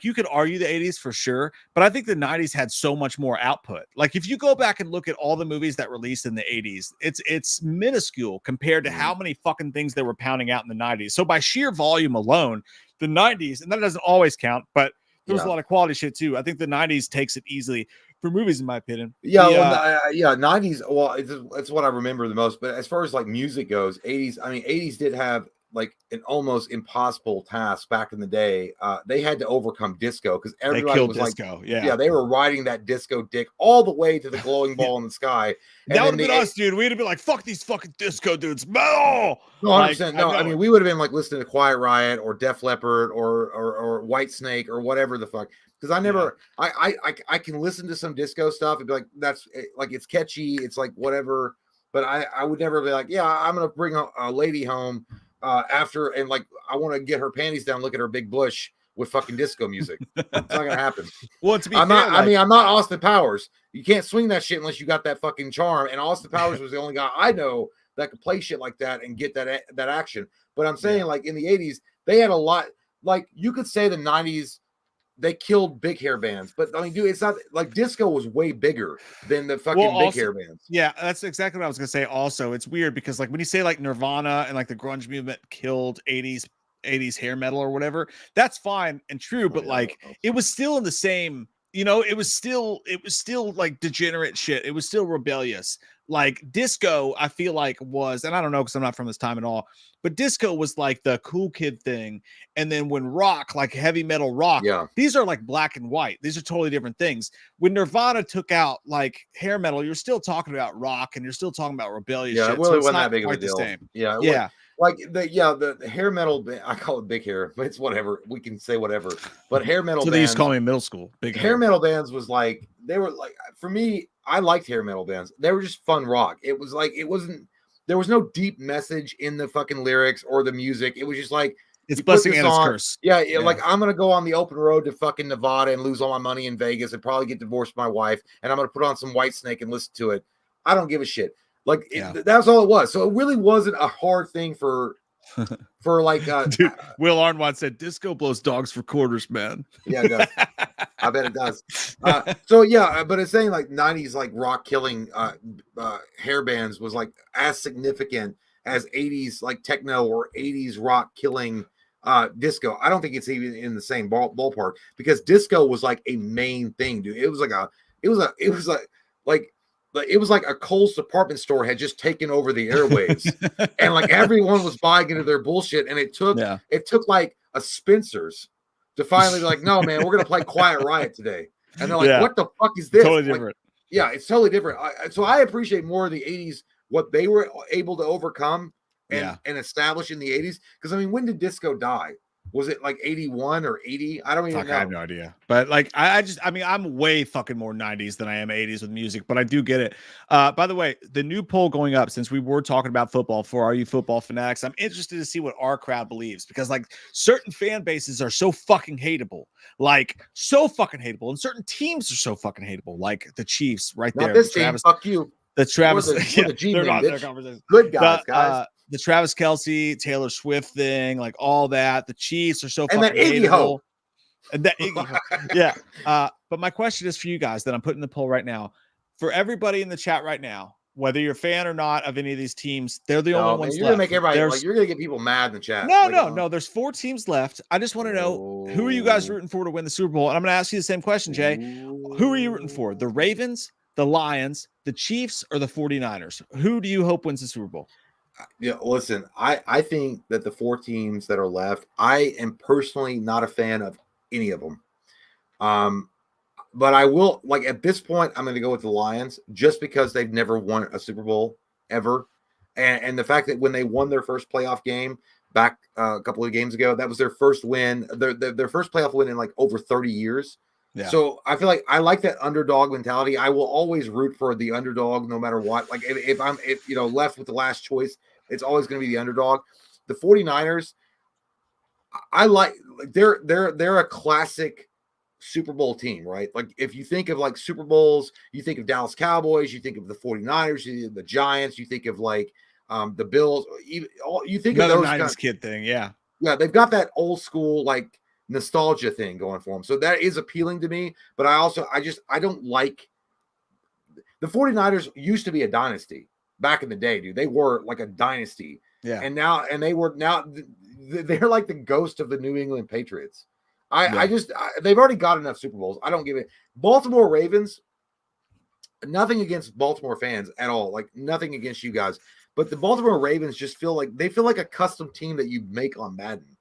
you could argue the 80s for sure, but I think the 90s had so much more output. Like if you go back and look at all the movies that released in the 80s, it's minuscule compared to how many fucking things they were pounding out in the 90s. So by sheer volume alone, the 90s, and that doesn't always count, but there was a lot of quality shit too. I think the 90s takes it easily for movies, in my opinion. Yeah, The, well, yeah, 90s. Well, it's what I remember the most. But as far as like music goes, 80s. I mean, 80s did have like an almost impossible task back in the day. They had to overcome disco because they everybody killed was disco. like, Yeah. they were riding that disco dick all the way to the glowing Yeah. ball in the sky. That And would then have been us, dude. We'd have been like, fuck these fucking disco dudes. No, no, 100%. No, I mean, we would have been like listening to Quiet Riot or Def Leppard or White Snake or whatever the fuck. Because I never, I can listen to some disco stuff and be like, that's like, it's catchy. It's like whatever. But I would never be like, yeah, I'm going to bring a lady home after. And like, I want to get her panties down, look at her big bush with fucking disco music. It's not going to happen. Well, to be I'm fair, not, I mean, I'm not Austin Powers. You can't swing that shit unless you got that fucking charm. And Austin Powers was the only guy I know that could play shit like that and get that action. But I'm saying, like, in the 80s, they had a lot. Like, you could say the 90s, they killed big hair bands. But I mean, dude, it's not like disco was way bigger than the fucking big hair bands. Yeah, that's exactly what I was gonna say. Also, it's weird because like when you say like Nirvana and like the grunge movement killed 80s hair metal or whatever, that's fine and true, but like it was still in the same, it was still like degenerate shit. It was still rebellious. Like disco, I feel like was, and I don't know because I'm not from this time at all, but disco was like the cool kid thing. And then when rock, like heavy metal rock, these are like black and white. These are totally different things. When Nirvana took out like hair metal, you're still talking about rock and you're still talking about rebellious shit. It really wasn't that big of a deal. Like the hair metal, I call it big hair, but it's whatever. We can say whatever. But hair metal so bands, they used to call me in middle school. Big hair metal bands was like, they were like, for me, I liked hair metal bands. They were just fun rock. It was like, there was no deep message in the fucking lyrics or the music. It was just like, it's blessing and it's curse. Yeah, like I'm gonna go on the open road to fucking Nevada and lose all my money in Vegas and probably get divorced from my wife, and I'm gonna put on some White Snake and listen to it. I don't give a shit. Like that's all it was. So it really wasn't a hard thing for like dude, Will Arnwine said disco blows dogs for quarters, man. Yeah, it does. I bet it does. So yeah, but it's saying like 90s like rock killing hair bands was like as significant as 80s like techno or 80s rock killing disco. I don't think it's even in the same ballpark because disco was like a main thing, dude. It was like a Kohl's department store had just taken over the airwaves and like everyone was buying into their bullshit. And it took like a Spencer's to finally be like, no, man, we're going to play Quiet Riot today. And they're like, what the fuck is this? Totally different. It's totally different. So I appreciate more of the 80s, what they were able to overcome and establish in the 80s. Because I mean, when did disco die? Was it like 81 or 80? I don't even know. I have no idea. But like, I mean, I'm way fucking more 90s than I am 80s with music, but I do get it. By the way, the new poll going up, since we were talking about football for all you football fanatics, I'm interested to see what our crowd believes because like certain fan bases are so fucking hateable, and certain teams are so fucking hateable, like the Chiefs right there. Not this team, fuck you. The Travis, the they're not their conversation. Good guys. The Travis Kelce, Taylor Swift thing, like all that. The Chiefs are so and fucking hateable. And that Iggy Ho. But my question is for you guys that I'm putting in the poll right now. For everybody in the chat right now, whether you're a fan or not of any of these teams, they're the only ones you're left. Gonna make everybody like you're gonna get people mad in the chat. No. There's 4 teams left. I just want to know who are you guys rooting for to win the Super Bowl? And I'm gonna ask you the same question, Jay. Who are you rooting for? The Ravens, the Lions, the Chiefs, or the 49ers? Who do you hope wins the Super Bowl? Yeah, listen, I think that the 4 teams that are left, I am personally not a fan of any of them. But I will, like, at this point, I'm going to go with the Lions just because they've never won a Super Bowl ever. And the fact that when they won their first playoff game back a couple of games ago, that was their first win, their first playoff win in like over 30 years. Yeah. So I feel like I like that underdog mentality. I will always root for the underdog no matter what. Like if I'm left with the last choice, it's always going to be the underdog. The 49ers, I like they're a classic Super Bowl team, right? Like if you think of like Super Bowls, you think of Dallas Cowboys, you think of the 49ers, you think of the Giants, you think of like the Bills, you think another of those 90s kid thing. Yeah, they've got that old school like nostalgia thing going for them. So that is appealing to me, but I don't like the 49ers used to be a dynasty back in the day, dude. They were like a dynasty. Yeah. And now they're like the ghost of the New England Patriots. They've already got enough Super Bowls. I don't give it. Baltimore Ravens, nothing against Baltimore fans at all. Like nothing against you guys, but the Baltimore Ravens just feel like a custom team that you make on Madden.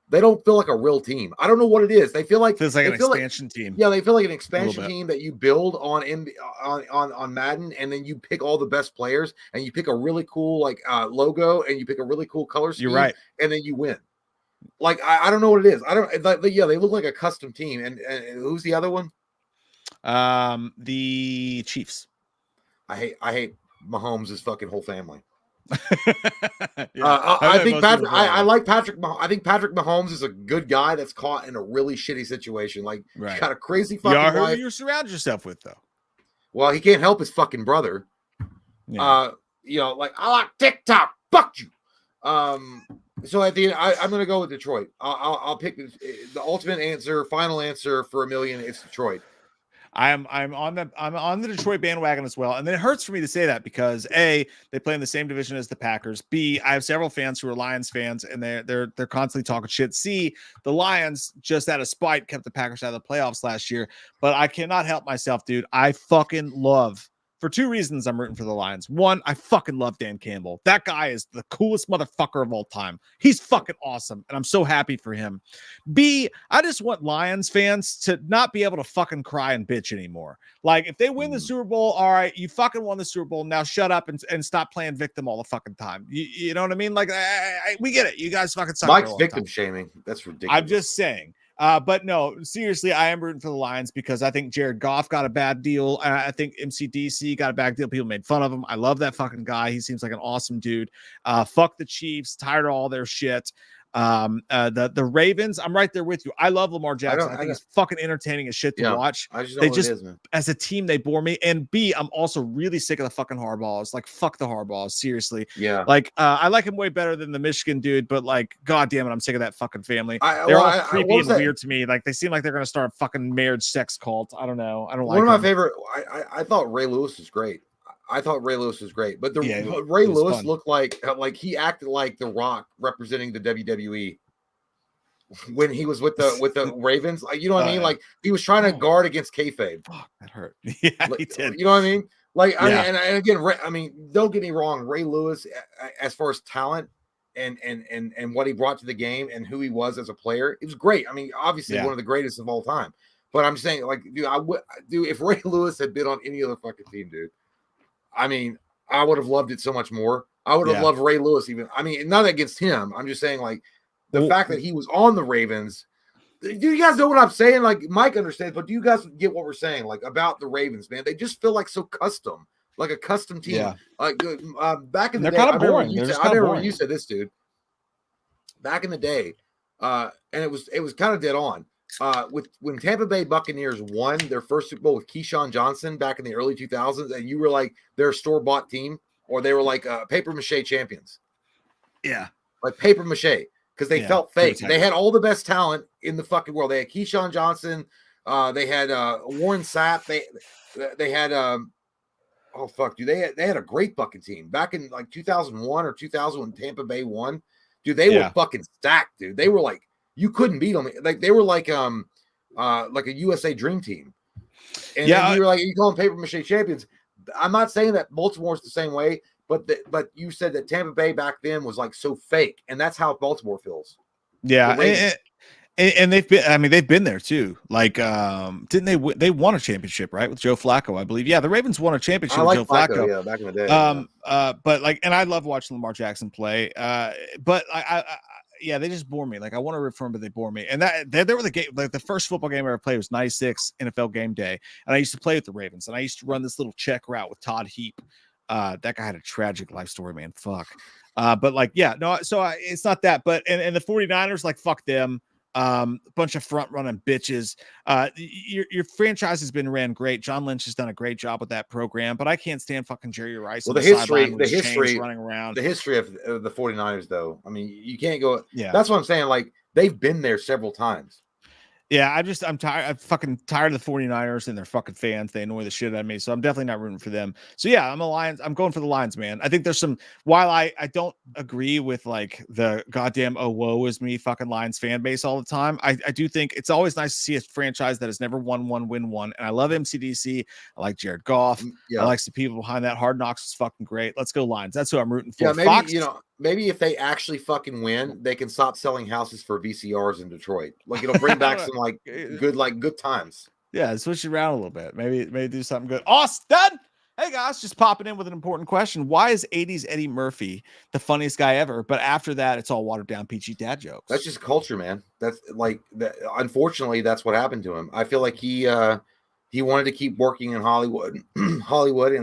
They don't feel like a real team. I don't know what it is. They feel like Feels like an expansion team. Yeah, they feel like an expansion team that you build on Madden, and then you pick all the best players, and you pick a really cool logo, and you pick a really cool color scheme. You're right, and then you win. Like I don't know what it is. I don't. Yeah, they look like a custom team. And who's the other one? The Chiefs. I hate Mahomes' fucking whole family. Yeah, I think Patrick. I like Patrick. I think Patrick Mahomes is a good guy that's caught in a really shitty situation. Like, he's got a crazy fucking wife. Who you surround yourself with, though. Well, he can't help his fucking brother. Yeah. Like, I like TikTok. Fuck you. So at the end, I'm going to go with Detroit. I'll pick the ultimate answer, final answer for $1 million. It's Detroit. I'm on the Detroit bandwagon as well. And then it hurts for me to say that because A, they play in the same division as the Packers. B, I have several fans who are Lions fans and they're constantly talking shit. C, the Lions, just out of spite, kept the Packers out of the playoffs last year. But I cannot help myself, dude. I fucking love, for two reasons, I'm rooting for the Lions. One, I fucking love Dan Campbell. That guy is the coolest motherfucker of all time. He's fucking awesome, and I'm so happy for him. B, I just want Lions fans to not be able to fucking cry and bitch anymore. Like, if they win the Super Bowl, all right, you fucking won the Super Bowl. Now shut up and stop playing victim all the fucking time. You know what I mean? Like, we get it. You guys fucking suck. Mike's victim shaming. That's ridiculous. I'm just saying. But no, seriously, I am rooting for the Lions because I think Jared Goff got a bad deal. I think MCDC got a bad deal. People made fun of him. I love that fucking guy. He seems like an awesome dude. Fuck the Chiefs. Tired of all their shit. The Ravens, I'm right there with you. I love Lamar Jackson. I think he's fucking entertaining as shit to watch. I just know what it is, man. As a team, they bore me. And B, I'm also really sick of the fucking Harbaughs. Like, fuck the Harbaughs, seriously. Yeah. Like, I like him way better than the Michigan dude, but like, god damn it, I'm sick of that fucking family. They're all creepy and weird to me. Like, they seem like they're gonna start a fucking marriage sex cult. I don't know. I don't like one of my favorite. I thought Ray Lewis was great. But Ray Lewis looked like he acted like The Rock representing the WWE when he was with the Ravens. Like, you know what I mean? Like, he was trying to guard against kayfabe. Fuck, that hurt. Yeah, like, he did. You know what I mean? Like, and again, I mean, don't get me wrong. Ray Lewis, as far as talent and what he brought to the game and who he was as a player, it was great. I mean, obviously one of the greatest of all time. But I'm saying, like, dude, if Ray Lewis had been on any other fucking team, dude, I mean, I would have loved it so much more. I would have loved Ray Lewis even. I mean, not against him. I'm just saying, like, the fact that he was on the Ravens. Do you guys know what I'm saying? Like, Mike understands, but do you guys get what we're saying? Like, about the Ravens, man? They just feel like so custom, like a custom team. Yeah. Like, back in the day, kind of boring. I remember when you said this, dude. Back in the day, and it was kind of dead on. When Tampa Bay Buccaneers won their first Super Bowl with Keyshawn Johnson back in the early 2000s, and you were like their store-bought team, or they were like paper mache champions. Yeah, like paper mache, because they felt fake. They had all the best talent in the fucking world. They had Keyshawn Johnson, they had Warren Sapp, they had oh fuck, dude, they had a great fucking team back in like 2001 or 2000 when Tampa Bay won. Dude, they were fucking stacked, dude. They were like, you couldn't beat them. Like, they were like a USA Dream Team. And then you were like, you call them paper mache champions. I'm not saying that Baltimore's the same way, but you said that Tampa Bay back then was like so fake, and that's how Baltimore feels. Yeah, and they've been there too. Like, didn't they? They won a championship, right, with Joe Flacco, I believe. Yeah, the Ravens won a championship with Joe Flacco. Yeah, back in the day. But like, and I love watching Lamar Jackson play. But yeah, they just bore me. Like, I want to root for them, but they bore me. And they were the game. Like, the first football game I ever played was '96 NFL Game Day, and I used to play with the Ravens, and I used to run this little check route with Todd Heap. That guy had a tragic life story, man. Fuck. But like, yeah, no. So it's not that. But and the 49ers, like, fuck them. Bunch of front running bitches. Your franchise has been ran great. John Lynch has done a great job with that program, but I can't stand fucking Jerry Rice. Well, the history running around. The history of the 49ers, though. I mean, you can't go. Yeah, that's what I'm saying. Like, they've been there several times. Yeah, I'm tired. I'm fucking tired of the 49ers and their fucking fans. They annoy the shit out of me. So I'm definitely not rooting for them. So yeah, I'm a Lions. I'm going for the Lions, man. I think there's some, while I don't agree with like the goddamn oh woe is me fucking Lions fan base all the time. I do think it's always nice to see a franchise that has never won one win one. And I love MCDC. I like Jared Goff. I Yeah. like the people behind that. Hard Knocks is fucking great. Let's go Lions. That's who I'm rooting for. Yeah, maybe Fox. maybe if they actually fucking win, they can stop selling houses for VCRs in Detroit. Like it'll bring back some good times. Yeah, switch it around a little bit. Maybe do something good. Austin! Hey guys, just popping in with an important question. Why is 80s Eddie Murphy the funniest guy ever? But after that, it's all watered down peachy dad jokes. That's just culture, man. That's like that. Unfortunately, that's what happened to him. I feel like he wanted to keep working in Hollywood, and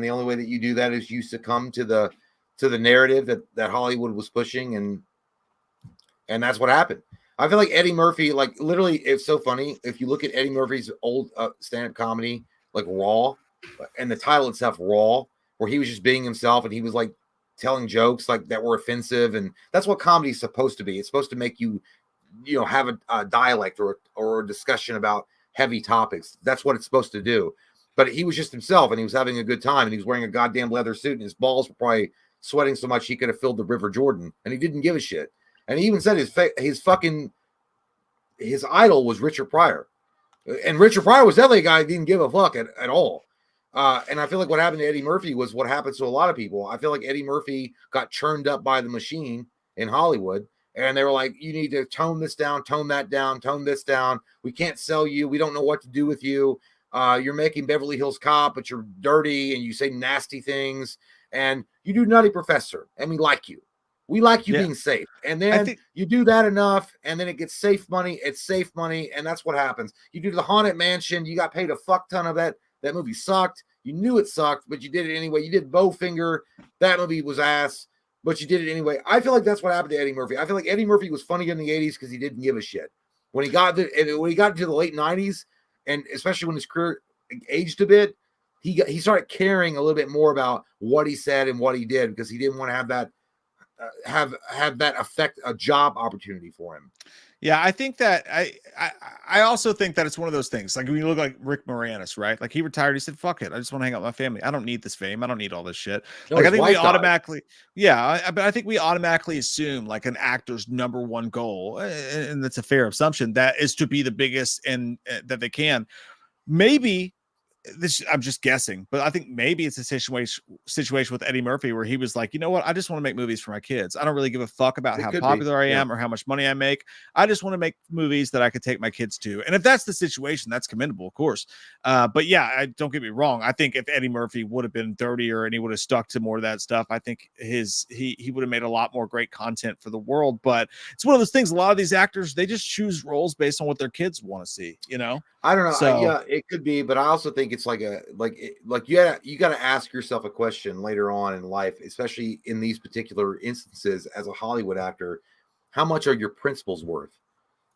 the only way that you do that is you succumb to the narrative that Hollywood was pushing, and that's what happened. I feel like Eddie Murphy, like literally, it's so funny. If you look at Eddie Murphy's old stand-up comedy, like Raw, and the title itself, Raw, where he was just being himself and he was like telling jokes like that were offensive, and that's what comedy is supposed to be. It's supposed to make you, have a dialect or a discussion about heavy topics. That's what it's supposed to do. But he was just himself, and he was having a good time, and he was wearing a goddamn leather suit, and his balls were probably sweating so much he could have filled the River Jordan, and he didn't give a shit. And he even said his idol was Richard Pryor. And Richard Pryor was definitely a guy who didn't give a fuck at all. And I feel like what happened to Eddie Murphy was what happens to a lot of people. I feel like Eddie Murphy got churned up by the machine in Hollywood. And they were like, you need to tone this down, tone that down, tone this down. We can't sell you. We don't know what to do with you. You're making Beverly Hills Cop, but you're dirty and you say nasty things. And you do Nutty Professor. And we like you. We like you being safe. And then you do that enough, and then it gets safe money. It's safe money, and that's what happens. You do the Haunted Mansion. You got paid a fuck ton of that. That movie sucked. You knew it sucked, but you did it anyway. You did Bowfinger. That movie was ass, but you did it anyway. I feel like that's what happened to Eddie Murphy. I feel like Eddie Murphy was funny in the 80s because he didn't give a shit. When he got into the late 90s, and especially when his career aged a bit, he started caring a little bit more about what he said and what he did because he didn't want to have that have that affect a job opportunity for him. Yeah, I think that I also think that it's one of those things. Like when you look like Rick Moranis, right? Like he retired, he said, "Fuck it, I just want to hang out with my family. I don't need this fame. I don't need all this shit." No, like I think we automatically, but I think we automatically assume like an actor's number one goal, and that's a fair assumption, that is to be the biggest and that they can. Maybe this, I'm just guessing, but I think maybe it's a situation with Eddie Murphy where he was like, you know what, I just want to make movies for my kids. I don't really give a fuck about how popular I am or how much money I make. I just want to make movies that I could take my kids to. And if that's the situation, that's commendable, of course. But yeah, don't get me wrong. I think if Eddie Murphy would have been dirtier and he would have stuck to more of that stuff, I think he would have made a lot more great content for the world. But it's one of those things. A lot of these actors, they just choose roles based on what their kids want to see. I don't know. So, yeah, it could be, but I also think it's like you got to ask yourself a question later on in life, especially in these particular instances as a Hollywood actor. How much are your principles worth?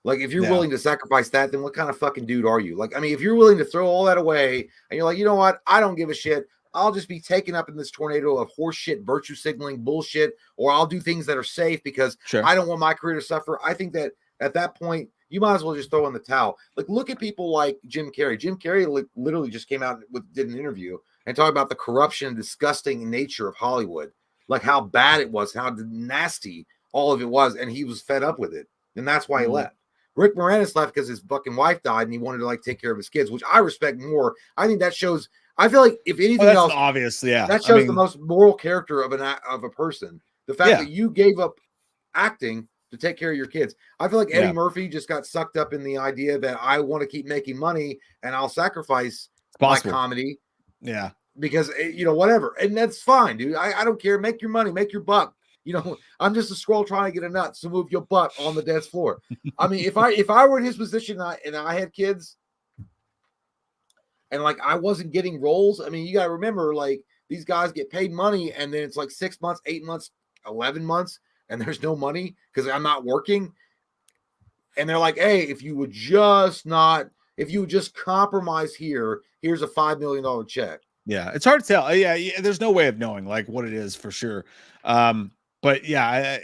Like, if you're willing to sacrifice that, then what kind of fucking dude are you? Like, I mean, if you're willing to throw all that away and you're like, you know what? I don't give a shit. I'll just be taken up in this tornado of horseshit, virtue signaling bullshit, or I'll do things that are safe because I don't want my career to suffer. I think that at that point, you might as well just throw in the towel. Like, look at people like Jim Carrey. Jim Carrey literally just came out did an interview and talked about the corruption and disgusting nature of Hollywood, like how bad it was, how nasty all of it was, and he was fed up with it, and that's why he left. Rick Moranis left because his fucking wife died, and he wanted to like take care of his kids, which I respect more. I think that shows. I feel like if anything else, obvious, that shows the most moral character of a person. The fact that you gave up acting to take care of your kids. I feel like Eddie Murphy just got sucked up in the idea that I want to keep making money and I'll sacrifice my comedy. Yeah. Because, whatever. And that's fine, dude. I don't care. Make your money, make your buck. I'm just a scroll trying to get a nut, so move your butt on the dance floor. I mean, if I were in his position and I had kids and like I wasn't getting roles, I mean, you got to remember, like, these guys get paid money and then it's like 6 months, 8 months, 11 months. And there's no money because I'm not working. And they're like, hey, if you would just compromise here, here's a $5 million check. Yeah, it's hard to tell. Yeah, there's no way of knowing like what it is for sure. But yeah,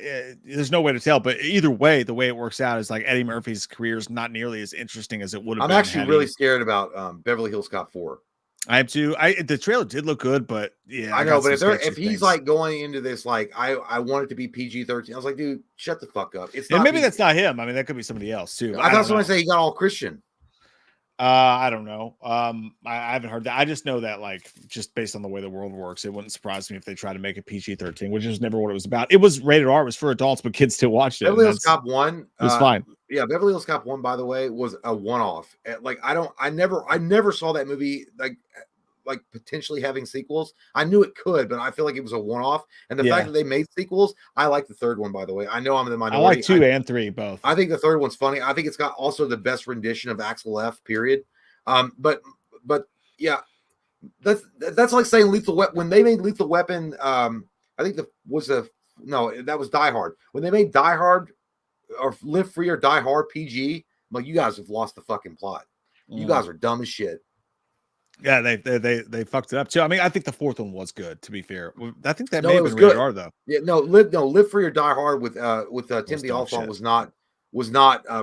there's no way to tell. But either way, the way it works out is like Eddie Murphy's career is not nearly as interesting as it would have I'm been. actually really scared about Beverly Hills Cop 4. I am too. The trailer did look good, but yeah, I know, got but some if sketchy he's things. like going into this, like I want it to be PG-13. I was like, dude, shut the fuck up. It's And not. maybe that's not him. I mean, that could be somebody else too. But I I thought don't someone know. say he got all Christian. I don't know. I haven't heard that. I just know that, like, just based on the way the world works, it wouldn't surprise me if they try to make it PG-13, which is never what it was about. It was rated R, it was for adults, but kids still watched it. Beverly Hills Cop 1, it was fine. Yeah, Beverly Hills Cop 1, by the way, was a one-off. Like, I never saw that movie like potentially having sequels. I knew it could, but I feel like it was a one-off. And the fact that they made sequels, I like the third one, by the way. I know I'm in the minority. I like 2 and 3 both. I think the third one's funny. I think it's got also the best rendition of Axel F. Period. But yeah, that's like saying Lethal Weapon. When they made Lethal Weapon, I think that was Die Hard. When they made Die Hard or Live Free or Die Hard PG, I'm like, you guys have lost the fucking plot. You guys are dumb as shit. Yeah, they fucked it up too. I mean, I think the fourth one was good. To be fair, I think that No, may it have was been rated good. R though. Yeah, Live Free or Die Hard with Timothy Olyphant was not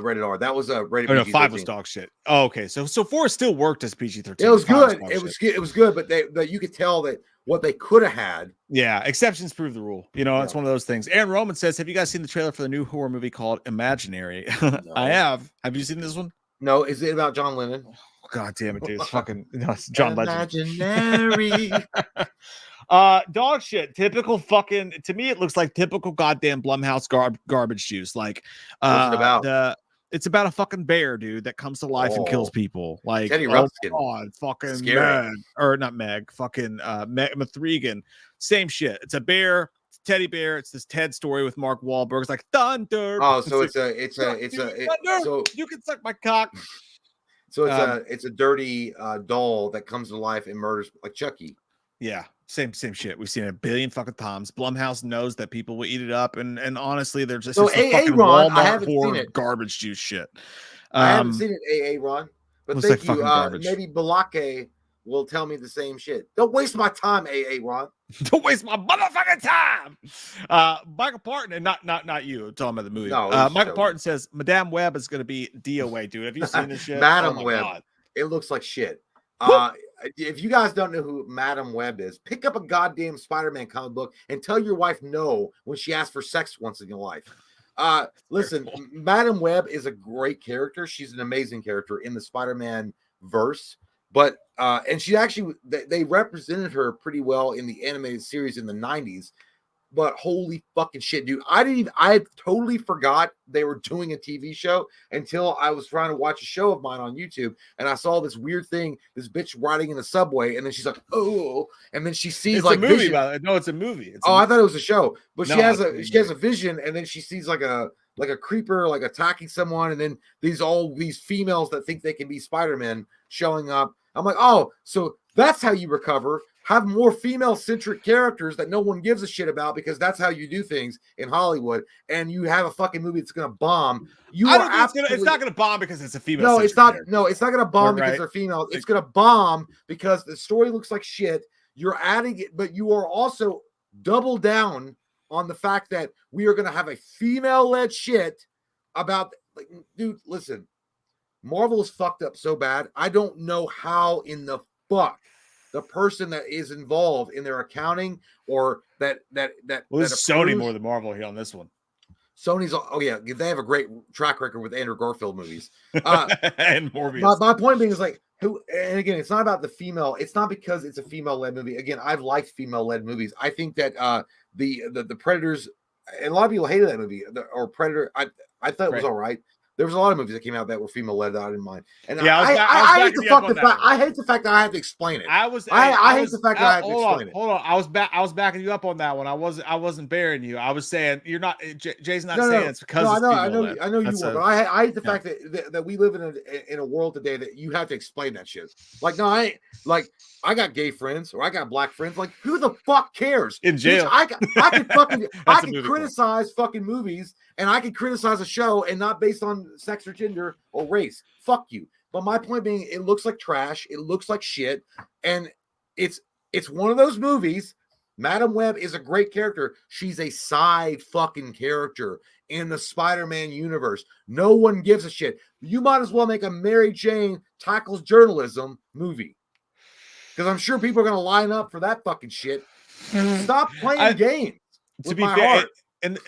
rated R. That was rated PG-13. 5 was dog shit. Oh, okay. So 4 still worked as PG-13. It was good. It was good, but you could tell that what they could have had. Yeah, exceptions prove the rule. You know, it's one of those things. Aaron Roman says, "Have you guys seen the trailer for the new horror movie called Imaginary?" No. I have. Have you seen this one? No. Is it about John Lennon? Oh, God damn it, dude! It's fucking it's John Legend. Imaginary. Dog shit. Typical fucking. To me, it looks like typical goddamn Blumhouse garbage juice. Like, what's it about? It's about a fucking bear, dude, that comes to life and kills people. Like, Teddy Ruxpin. God, fucking Meg, or not Meg, fucking Mithrigan. Same shit. It's a bear. It's a teddy bear. It's this Ted story with Mark Wahlberg. It's like thunder. Oh, so so you can suck my cock. So it's a dirty doll that comes to life and murders like Chucky. Yeah, same shit. We've seen it a billion fucking times. Blumhouse knows that people will eat it up, and honestly, they're just fucking Ron, Walmart horror garbage juice shit. I haven't seen it, Ron, but thank you. Maybe Balake will tell me the same shit. Don't waste my time, Ron. Don't waste my motherfucking time. Michael Parton, and not you. I'm talking about the movie. No, Michael Parton says Madame Web is going to be DOA, dude. Have you seen this shit? Madame Web. God. It looks like shit. If you guys don't know who Madame Web is, pick up a goddamn Spider-Man comic book and tell your wife no when she asks for sex once in your life. Listen, Madame Web is a great character. She's an amazing character in the Spider-Man verse. But and she actually they represented her pretty well in the animated series in the 90s. But holy fucking shit, dude. I totally forgot they were doing a TV show until I was trying to watch a show of mine on YouTube. And I saw this weird thing, this bitch riding in the subway. And then she's like, oh, and then she sees it's like a movie vision. about it. No, it's a movie. I thought it was a show. But she has a vision, and then she sees like a creeper like attacking someone, and then all these females that think they can be Spider-Man showing up. I'm like, oh, so that's how you recover. Have more female-centric characters that no one gives a shit about, because that's how you do things in Hollywood. And you have a fucking movie that's going to bomb. It's not going to bomb because it's a female. No, it's not. Character. No, it's not going to bomb because they're female. It's going to bomb because the story looks like shit. You're adding it, but you are also double down on the fact that we are going to have a female-led shit about. Like, dude, listen, Marvel is fucked up so bad. I don't know how in the fuck the person that is involved in their accounting or that Sony more than Marvel here on this one. Sony's they have a great track record with Andrew Garfield movies and Morbius. My point being is like and again, it's not about the female. It's not because it's a female-led movie. Again, I've liked female-led movies. I think that the Predators, and a lot of people hated that movie or Predator. I thought it was all right. There was a lot of movies that came out that were female-led that I didn't mind. And I hate the fact that I had to explain it. I hate the fact that I had to explain it. Hold on. I was backing you up on that one. I wasn't bearing you. I was saying you're not. Jay's not saying it's because I know you were, but I hate the fact that we live in a world today that you have to explain that shit. Like, no, I got gay friends or I got black friends. Like, who the fuck cares? In jail, I can criticize fucking movies, and I can criticize a show, and not based on sex or gender or race. Fuck you. But my point being, it looks like trash. It looks like shit, and it's one of those movies Madam Web is a great character. She's a side fucking character in the Spider-Man universe. No one gives a shit. You might as well make a Mary Jane tackles journalism movie. Because I'm sure people are going to line up for that fucking shit. Stop playing games with my heart. And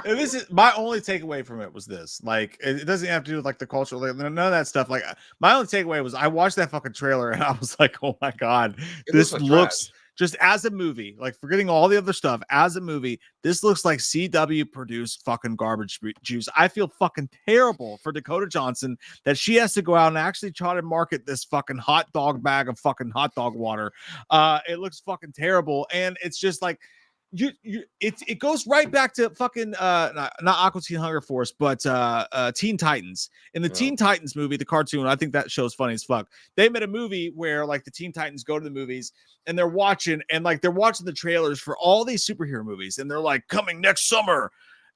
this is my only takeaway from it was this. Like, it doesn't have to do with like the culture, like, none of that stuff. Like, my only takeaway was I watched that fucking trailer and I was like, oh my god, this looks just as a movie, like forgetting all the other stuff, as a movie, this looks like CW produced fucking garbage juice. I feel fucking terrible for Dakota Johnson that she has to go out and actually try to market this fucking hot dog bag of fucking hot dog water. It looks fucking terrible, and it's just like it goes right back to fucking not Aqua Teen Hunger Force, but Teen Titans. In the Teen Titans movie, the cartoon, I think that show's funny as fuck. They made a movie where like the Teen Titans go to the movies and they're watching the trailers for all these superhero movies, and they're like, coming next summer,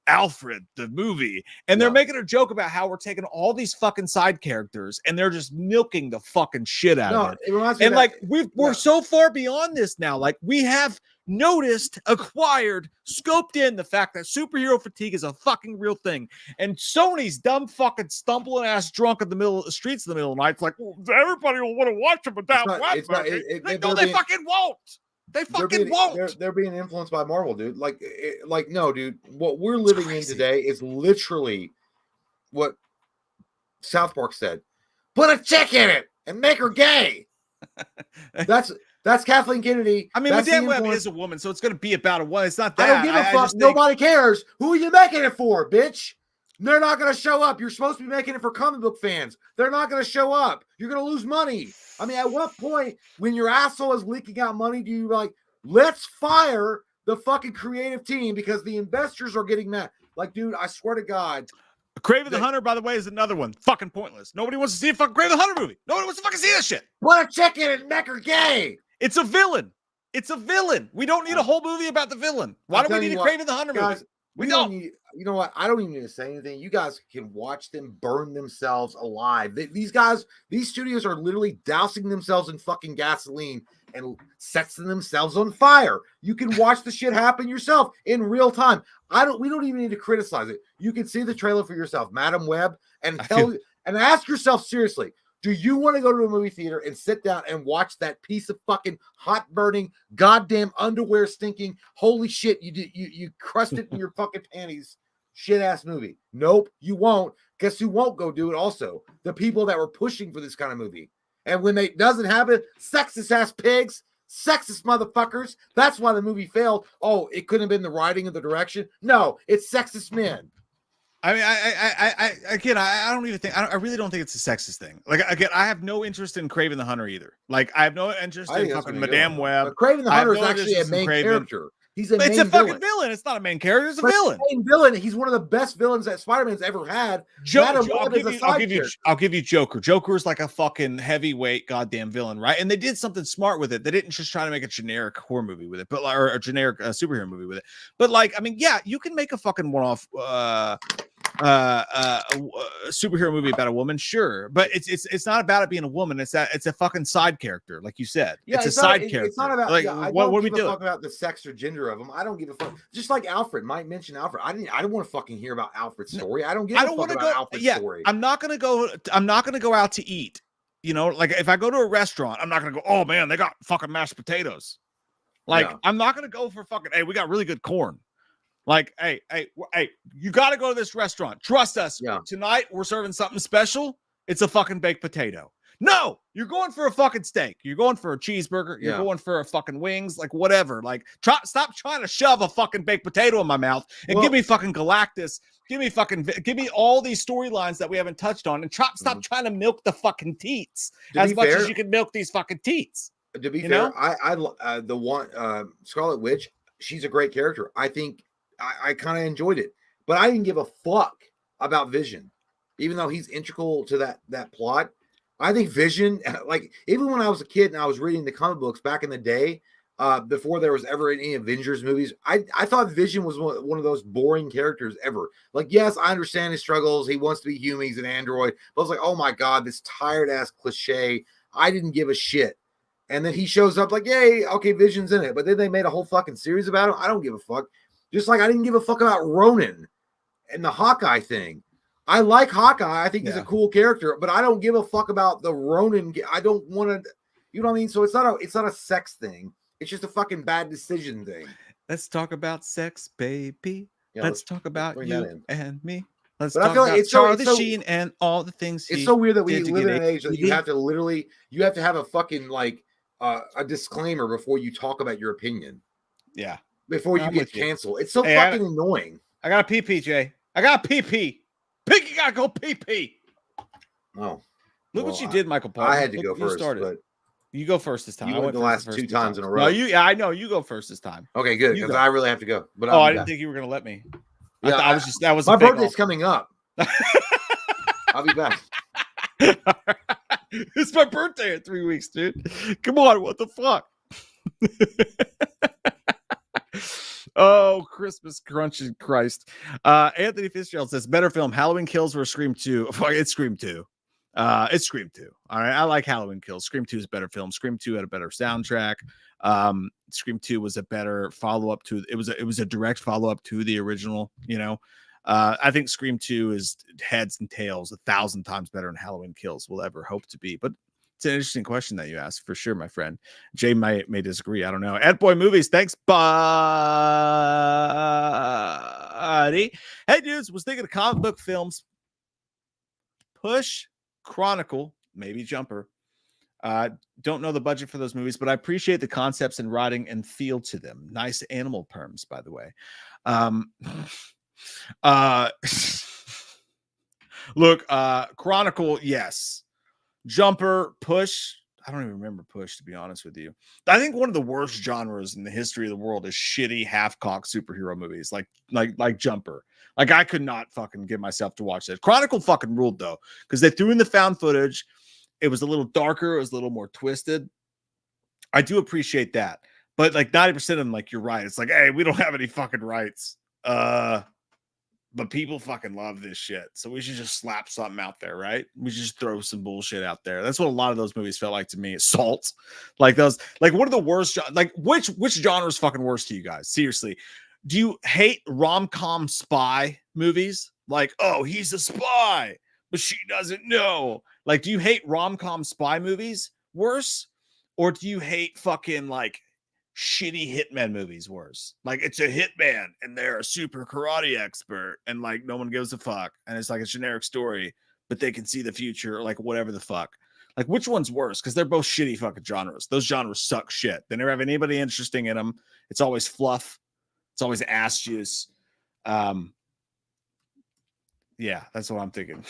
Alfred the movie, and they're making a joke about how we're taking all these fucking side characters and they're just milking the fucking shit out of it. And like we're so far beyond this now. Like, we have noticed, acquired, scoped in the fact that superhero fatigue is a fucking real thing, and Sony's dumb fucking stumbling ass drunk in the middle of the streets in the middle of the night. It's like, well, everybody will want to watch them without they fucking won't. They fucking won't. They're being influenced by Marvel, dude. Like, no, dude. What we're living in today is literally what South Park said. Put a chick in it and make her gay. That's Kathleen Kennedy. I mean, Madame Web is a woman, so it's going to be about a woman. It's not that. I don't give a fuck. Nobody cares. Who are you making it for, bitch? They're not going to show up. You're supposed to be making it for comic book fans. They're not going to show up. You're going to lose money. I mean, at what point, when your asshole is leaking out money, do you like, let's fire the fucking creative team because the investors are getting mad? Like, dude, I swear to God. Kraven the Hunter, by the way, is another one. Fucking pointless. Nobody wants to see a fucking Kraven the Hunter movie. Nobody wants to fucking see that shit. Put a chick in it and make her gay. It's a villain. It's a villain. We don't need a whole movie about the villain. Why do we need a Kraven the Hunter movie? We don't need, you know what? I don't even need to say anything. You guys can watch them burn themselves alive. These studios are literally dousing themselves in fucking gasoline and setting themselves on fire. You can watch the shit happen yourself in real time. We don't even need to criticize it. You can see the trailer for yourself, Madam Web, and ask yourself seriously, do you want to go to a movie theater and sit down and watch that piece of fucking hot burning, goddamn underwear stinking, holy shit, you crushed it in your fucking panties, shit ass movie? Nope, you won't. Guess who won't go do it also? The people that were pushing for this kind of movie. And when it doesn't happen, sexist ass pigs, sexist motherfuckers. That's why the movie failed. Oh, it couldn't have been the writing or the direction. No, it's sexist men. I mean, I don't even think, I really don't think it's a sexist thing. Like, again, I have no interest in Kraven the Hunter either. Like, I have no interest in fucking Madame Web. But Kraven the Hunter is actually a main character. It's a fucking villain. It's not a main character. It's a villain. Main villain. He's one of the best villains that Spider-Man's ever had. I'll give you Joker. Joker is like a fucking heavyweight goddamn villain, right? And they did something smart with it. They didn't just try to make a generic horror movie with it, but or a generic superhero movie with it. But like, I mean, yeah, you can make a fucking one-off superhero movie about a woman, sure, but it's not about it being a woman. It's a fucking side character, like you said. Yeah, it's a side character. It's not about like what are we doing? Talk about the sex or gender of them. I don't give a fuck. Just like Alfred might mention Alfred. I don't want to fucking hear about Alfred's story. I don't give a fuck about Alfred's story. I'm not gonna go out to eat. You know, like if I go to a restaurant, I'm not gonna go, oh man, they got fucking mashed potatoes. Like, I'm not gonna go for fucking, hey, we got really good corn. Like, hey, you got to go to this restaurant. Trust us. Yeah. Tonight, we're serving something special. It's a fucking baked potato. No, you're going for a fucking steak. You're going for a cheeseburger. You're going for a fucking wings, like whatever. Like, stop trying to shove a fucking baked potato in my mouth and give me fucking Galactus. Give me all these storylines that we haven't touched on, and stop trying to milk the fucking teats as much as you can milk these fucking teats. To be fair, I the one Scarlet Witch, she's a great character. I think I kind of enjoyed it, but I didn't give a fuck about Vision, even though he's integral to that plot. I think Vision, like, even when I was a kid and I was reading the comic books back in the day, before there was ever any Avengers movies, I thought Vision was one of those boring characters ever. Like, yes, I understand his struggles. He wants to be human. He's an android. But I was like, oh my God, this tired ass cliche. I didn't give a shit. And then he shows up like, yay, okay, Vision's in it. But then they made a whole fucking series about him. I don't give a fuck. Just like I didn't give a fuck about Ronan and the Hawkeye thing. I like Hawkeye. I think he's a cool character, but I don't give a fuck about the Ronan. I don't want to, you know what I mean? So it's not a sex thing. It's just a fucking bad decision thing. Let's talk about sex, baby. Yeah, let's talk about you and me. Let's talk about Charlie Sheen and all the things. It's so weird that we live in an age that you have to have a fucking like a disclaimer before you talk about your opinion. Yeah. Before you get canceled. It's so fucking annoying. I got a pee, Jay. I got a pee. Piggy gotta go pee. Oh. Look what you did, Michael Paul. I had to go first, but you go first this time. You went the last 2 times in a row. No, I know you go first this time. Okay, good, because I really have to go. But I didn't think you were gonna let me. Yeah, that was my birthday's coming up. I'll be back. It's my birthday in 3 weeks, dude. Come on, what the fuck? Oh, Christmas crunching Christ. Anthony Fitzgerald says better film, Halloween Kills or Scream 2. It's Scream 2. It's Scream 2. All right. I like Halloween Kills. Scream 2 is a better film. Scream 2 had a better soundtrack. Scream 2 was a better follow-up to it was a direct follow-up to the original, you know. I think Scream 2 is heads and tails 1,000 times better than Halloween Kills will ever hope to be. But it's an interesting question that you asked, for sure, my friend. Jay may disagree. I don't know. Ed Boy Movies, thanks, buddy. Hey, dudes, was thinking of comic book films. Push, Chronicle, maybe Jumper. Don't know the budget for those movies, but I appreciate the concepts and writing and feel to them. Nice animal perms, by the way. Look, Chronicle, yes. Jumper, Push. I don't even remember Push, to be honest with you. I think one of the worst genres in the history of the world is shitty half-cocked superhero movies, like Jumper. Like, I could not fucking get myself to watch that. Chronicle fucking ruled, though, because they threw in the found footage. It was a little darker. It was a little more twisted. I do appreciate that. But, like, 90% of them, like, you're right. It's like, hey, we don't have any fucking rights. But people fucking love this shit. So we should just slap something out there, right? We should just throw some bullshit out there. That's what a lot of those movies felt like to me. Assault. Like those, like one of the worst, like which genre is fucking worse to you guys? Seriously. Do you hate rom-com spy movies? Like, oh, he's a spy, but she doesn't know. Like, do you hate rom-com spy movies worse? Or do you hate fucking like shitty hitman movies worse? Like, it's a hitman and they're a super karate expert and like no one gives a fuck and it's like a generic story, but they can see the future, like whatever the fuck. Like, which one's worse? Because they're both shitty fucking genres. Those genres suck shit. They never have anybody interesting in them. It's always fluff. It's always ass juice. Yeah, that's what I'm thinking.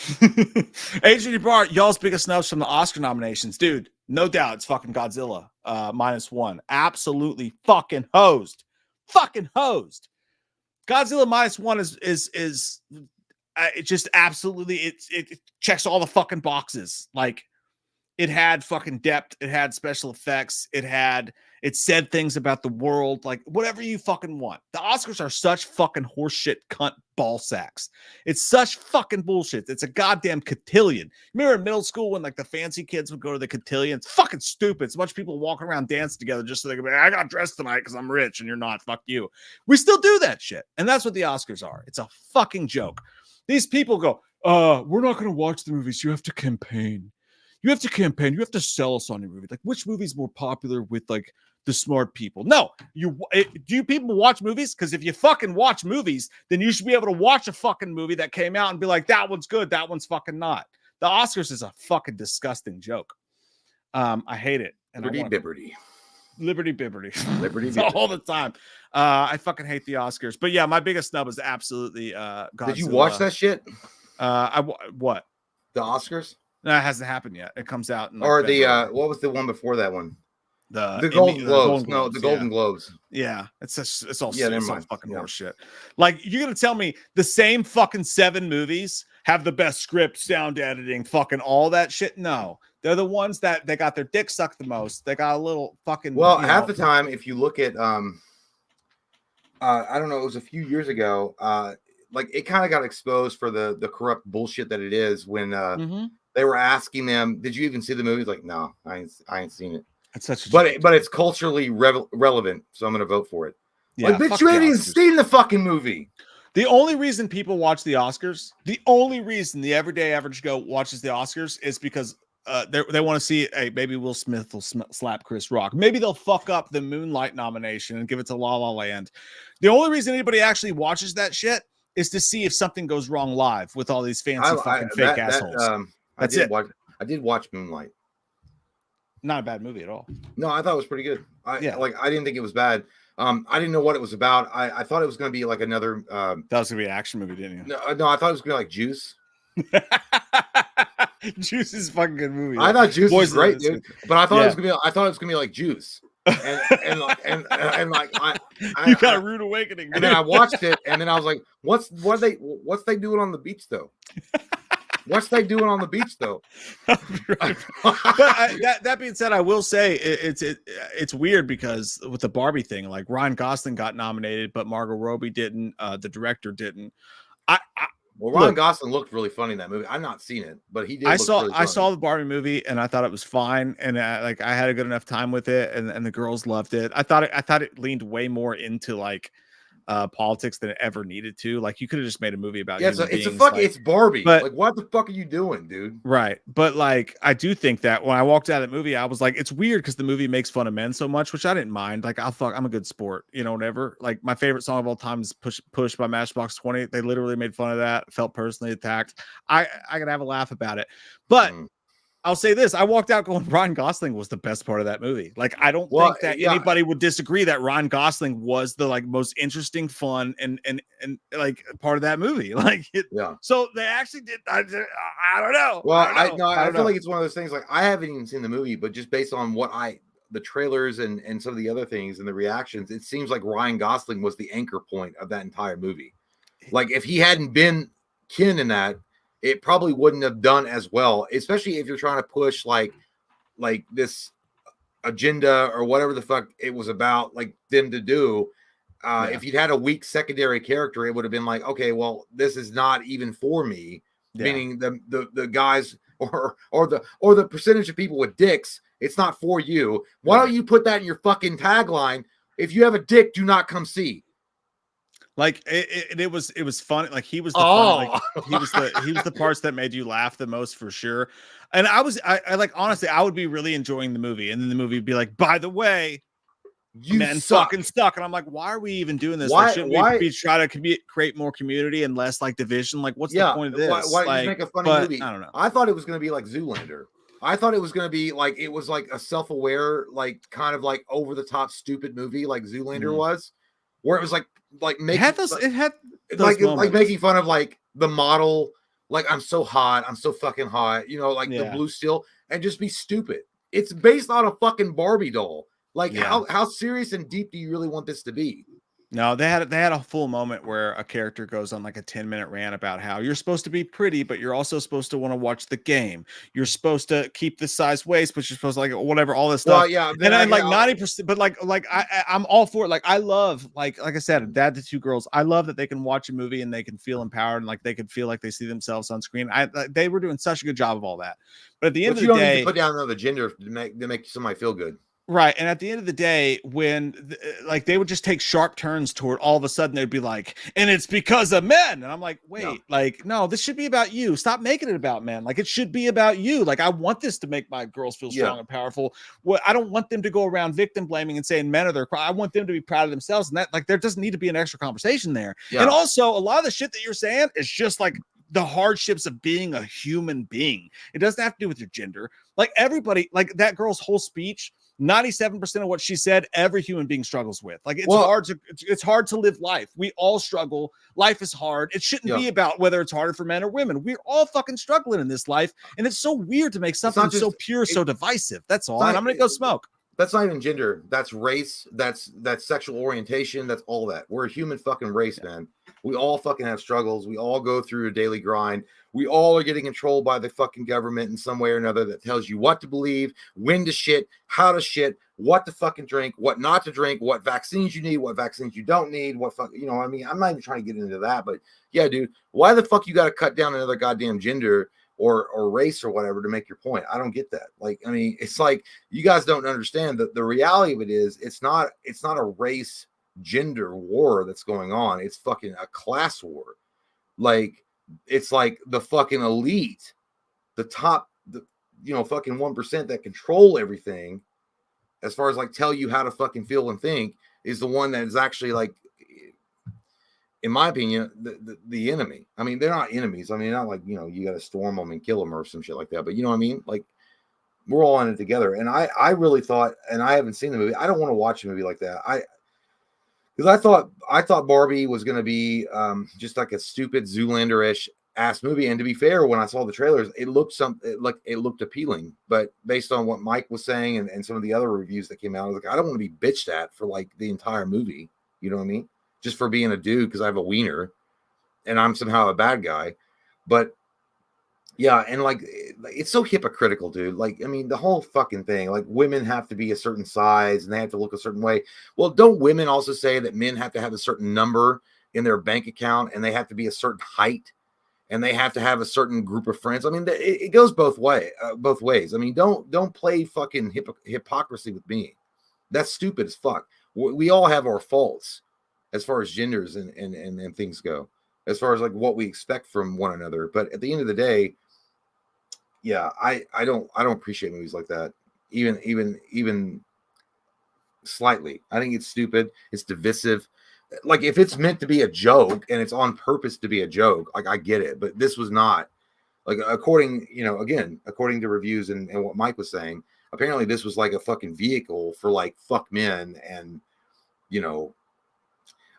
Adrian Bart, y'all's biggest snubs from the Oscar nominations. Dude, no doubt it's fucking Godzilla -1. Absolutely fucking hosed. Fucking hosed. Godzilla -1 is it just absolutely it checks all the fucking boxes. Like, it had fucking depth, it had special effects, it said things about the world, like whatever you fucking want. The Oscars are such fucking horseshit cunt ball sacks. It's such fucking bullshit. It's a goddamn cotillion. Remember in middle school when like the fancy kids would go to the cotillion? It's fucking stupid. It's a bunch of people walking around dancing together just so they can be, I got dressed tonight because I'm rich and you're not. Fuck you. We still do that shit. And that's what the Oscars are. It's a fucking joke. These people go, we're not going to watch the movies. You have to campaign. You have to campaign. You have to sell us on your movie. Like, which movie's more popular with like the smart people? No, do you people watch movies? Because if you fucking watch movies, then you should be able to watch a fucking movie that came out and be like, that one's good, that one's fucking not. The Oscars is a fucking disgusting joke. I hate it. And Liberty Bibberty. All the time. I fucking hate the Oscars. But yeah, my biggest snub is absolutely Godzilla. Did you watch that shit? What? The Oscars? No, it hasn't happened yet. It comes out in like or the what was the one before that one? The Golden Globes. No, the Golden Globes. Yeah, it's all fucking horse shit. Like, you're gonna tell me the same fucking 7 movies have the best script, sound editing, fucking all that shit? No, they're the ones that they got their dick sucked the most. They got a little fucking. Well, half the time, if you look at I don't know, it was a few years ago. Like, it kind of got exposed for the corrupt bullshit that it is when they were asking them, did you even see the movie? Like, no, I ain't seen it. It's such a but joke, but it's culturally relevant, so I'm gonna vote for it. yeah. Like, bitch, you ain't even seen the fucking movie. The only reason people watch the Oscars, the only reason the everyday average Joe watches the Oscars is because they want to see, hey, maybe Will Smith will slap Chris Rock. Maybe they'll fuck up the Moonlight nomination and give it to La La Land. The only reason anybody actually watches that shit is to see if something goes wrong live with all these fancy fucking fake assholes. That's it. I did watch Moonlight. Not a bad movie at all. No, I thought it was pretty good. I didn't think it was bad. I didn't know what it was about. I thought it was going to be like another. That was going to be an action movie, didn't you? No, I thought it was going to be like Juice. Juice is a fucking good movie. I thought Juice was great, dude. But I thought it was going to be. I thought it was going to be like Juice. And you got a rude awakening. And then I watched it, and then I was like, "What's they doing on the beach though? What's they doing on the beach though?" But that being said, I will say it's weird because with the Barbie thing, like Ryan Gosling got nominated, but Margot Robbie didn't. The director didn't. Ryan Gosling looked really funny in that movie. I've not seen it, but he did. I saw the Barbie movie and I thought it was fine, and I had a good enough time with it, and the girls loved it. I thought it leaned way more into like politics than it ever needed to. Like, you could have just made a movie about it's Barbie. But, like, what the fuck are you doing, dude? Right. But like, I do think that when I walked out of that movie, I was like, it's weird because the movie makes fun of men so much, which I didn't mind. Like, I'm a good sport, whatever. Like, my favorite song of all time is Push by Matchbox 20. They literally made fun of that. Felt personally attacked. I could have a laugh about it. But I'll say this: I walked out going, Ryan Gosling was the best part of that movie. Like, I don't think that anybody would disagree that Ryan Gosling was the like most interesting, fun, and like part of that movie. Like, so they actually did. I don't know. Well, I feel like it's one of those things. Like, I haven't even seen the movie, but just based on what the trailers and some of the other things and the reactions, it seems like Ryan Gosling was the anchor point of that entire movie. Like, if he hadn't been Ken in that, it probably wouldn't have done as well, especially if you're trying to push like this agenda or whatever the fuck it was about, like them to do. If you'd had a weak secondary character, it would have been like, okay, well, this is not even for me. Meaning the guys or the percentage of people with dicks, it's not for you. Why don't you put that in your fucking tagline? If you have a dick, do not come see. Like, it was fun. Like, he was the fun, like, he was the parts that made you laugh the most, for sure. And I like, honestly, I would be really enjoying the movie, and then the movie would be like, by the way, men fucking stuck. And I'm like, why are we even doing this? Why, like, shouldn't we be trying to create more community and less like division? Like, what's the point of this? Why like, make a funny movie? I don't know. I thought it was going to be like Zoolander. I thought it was going to be like, it was like a self-aware, like kind of like over the top stupid movie like Zoolander was, where it was like making making fun of like the model, like, I'm so hot, I'm so fucking hot, the blue steel, and just be stupid. It's based on a fucking Barbie doll. Like, how serious and deep do you really want this to be? No, they had a full moment where a character goes on like a 10-minute rant about how you're supposed to be pretty, but you're also supposed to want to watch the game. You're supposed to keep the size waist, but you're supposed to like whatever, all this stuff. Well, yeah, and then like 90%, but like I'm all for it. Like, I love, like I said, a dad to two girls. I love that they can watch a movie and they can feel empowered and like they can feel like they see themselves on screen. They were doing such a good job of all that. But at the end of the day, you don't need to put down another gender to make somebody feel good. Right. And at the end of the day, when like they would just take sharp turns toward, all of a sudden they'd be like, and it's because of men. And I'm like, wait, like, no, this should be about you. Stop making it about men. Like, it should be about you. Like, I want this to make my girls feel strong and powerful. Well, I don't want them to go around victim blaming and saying men are their I want them to be proud of themselves. And that, like, there doesn't need to be an extra conversation there. Yeah. And also, a lot of the shit that you're saying is just like the hardships of being a human being. It doesn't have to do with your gender. Like, everybody, like that girl's whole speech, 97% of what she said, every human being struggles with. Like, it's hard to live life. We all struggle. Life is hard. It shouldn't be about whether it's harder for men or women. We're all fucking struggling in this life. And it's so weird to make something so pure, so divisive. That's all. And I'm going to go smoke. That's not even gender. That's race. That's sexual orientation. That's all that. We're a human fucking race, man. We all fucking have struggles. We all go through a daily grind. We all are getting controlled by the fucking government in some way or another that tells you what to believe, when to shit, how to shit, what to fucking drink, what not to drink, what vaccines you need, what vaccines you don't need, what fuck, I mean, I'm not even trying to get into that, but yeah, dude, why the fuck you got to cut down another goddamn gender or race or whatever to make your point. I don't get that. Like, I mean, it's like you guys don't understand that the reality of it is it's not a race gender war that's going on. It's fucking a class war. Like, it's like the fucking elite, the top, fucking 1% that control everything as far as like tell you how to fucking feel and think is the one that is actually like, in my opinion, the enemy. I mean, they're not enemies. I mean, not like, you got to storm them and kill them or some shit like that. But you know what I mean? Like, we're all in it together. And I really thought, and I haven't seen the movie. I don't want to watch a movie like that. Because I thought Barbie was going to be just like a stupid Zoolander-ish ass movie. And to be fair, when I saw the trailers, it looked appealing. But based on what Mike was saying and some of the other reviews that came out, I was like, I don't want to be bitched at for like the entire movie. You know what I mean? Just for being a dude because I have a wiener and I'm somehow a bad guy. But yeah, and like it's so hypocritical, dude. Like, I mean, the whole fucking thing, like women have to be a certain size and they have to look a certain way. Well, don't women also say that men have to have a certain number in their bank account and they have to be a certain height and they have to have a certain group of friends? I mean, it goes both ways. I mean, don't play fucking hypocrisy with me. That's stupid as fuck. We all have our faults as far as genders and things go, as far as like what we expect from one another. But at the end of the day, yeah, I don't appreciate movies like that, even slightly. I think it's stupid. It's divisive. Like, if it's meant to be a joke and it's on purpose to be a joke, like, I get it. But this was not. Like, according to reviews and what Mike was saying, apparently this was like a fucking vehicle for like fuck men and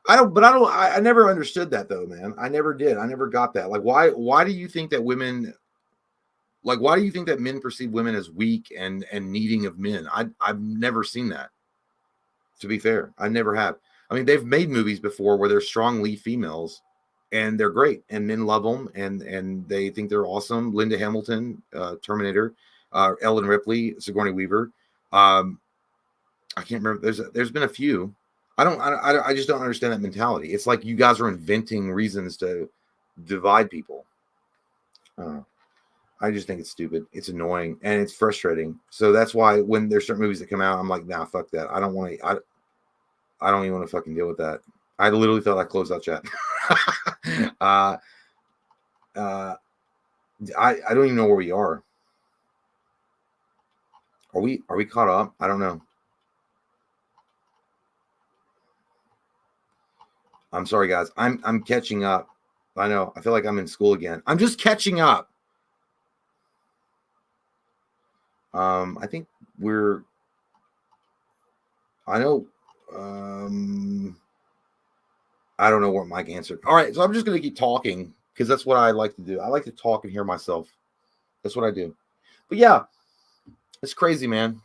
I never understood that though, man. I never did. I never got that. Like, why do you think that women, like, why do you think that men perceive women as weak and needing of men? I've never seen that. To be fair, I never have. I mean, they've made movies before where there's strong lead females and they're great and men love them and they think they're awesome. Linda Hamilton, Terminator, Ellen Ripley, Sigourney Weaver. I can't remember. There's been a few. I just don't understand that mentality. It's like you guys are inventing reasons to divide people. I just think it's stupid. It's annoying and it's frustrating. So that's why when there's certain movies that come out, I'm like, nah, fuck that. I don't want to. I don't even want to fucking deal with that. I literally thought I closed out chat. I don't even know where we are. Are we caught up? I don't know. I'm sorry, guys. I'm catching up. I know. I feel like I'm in school again. I'm just catching up. I think I know. I don't know what Mike answered. All right, so I'm just gonna keep talking because that's what I like to do. I like to talk and hear myself. That's what I do. But yeah, it's crazy, man.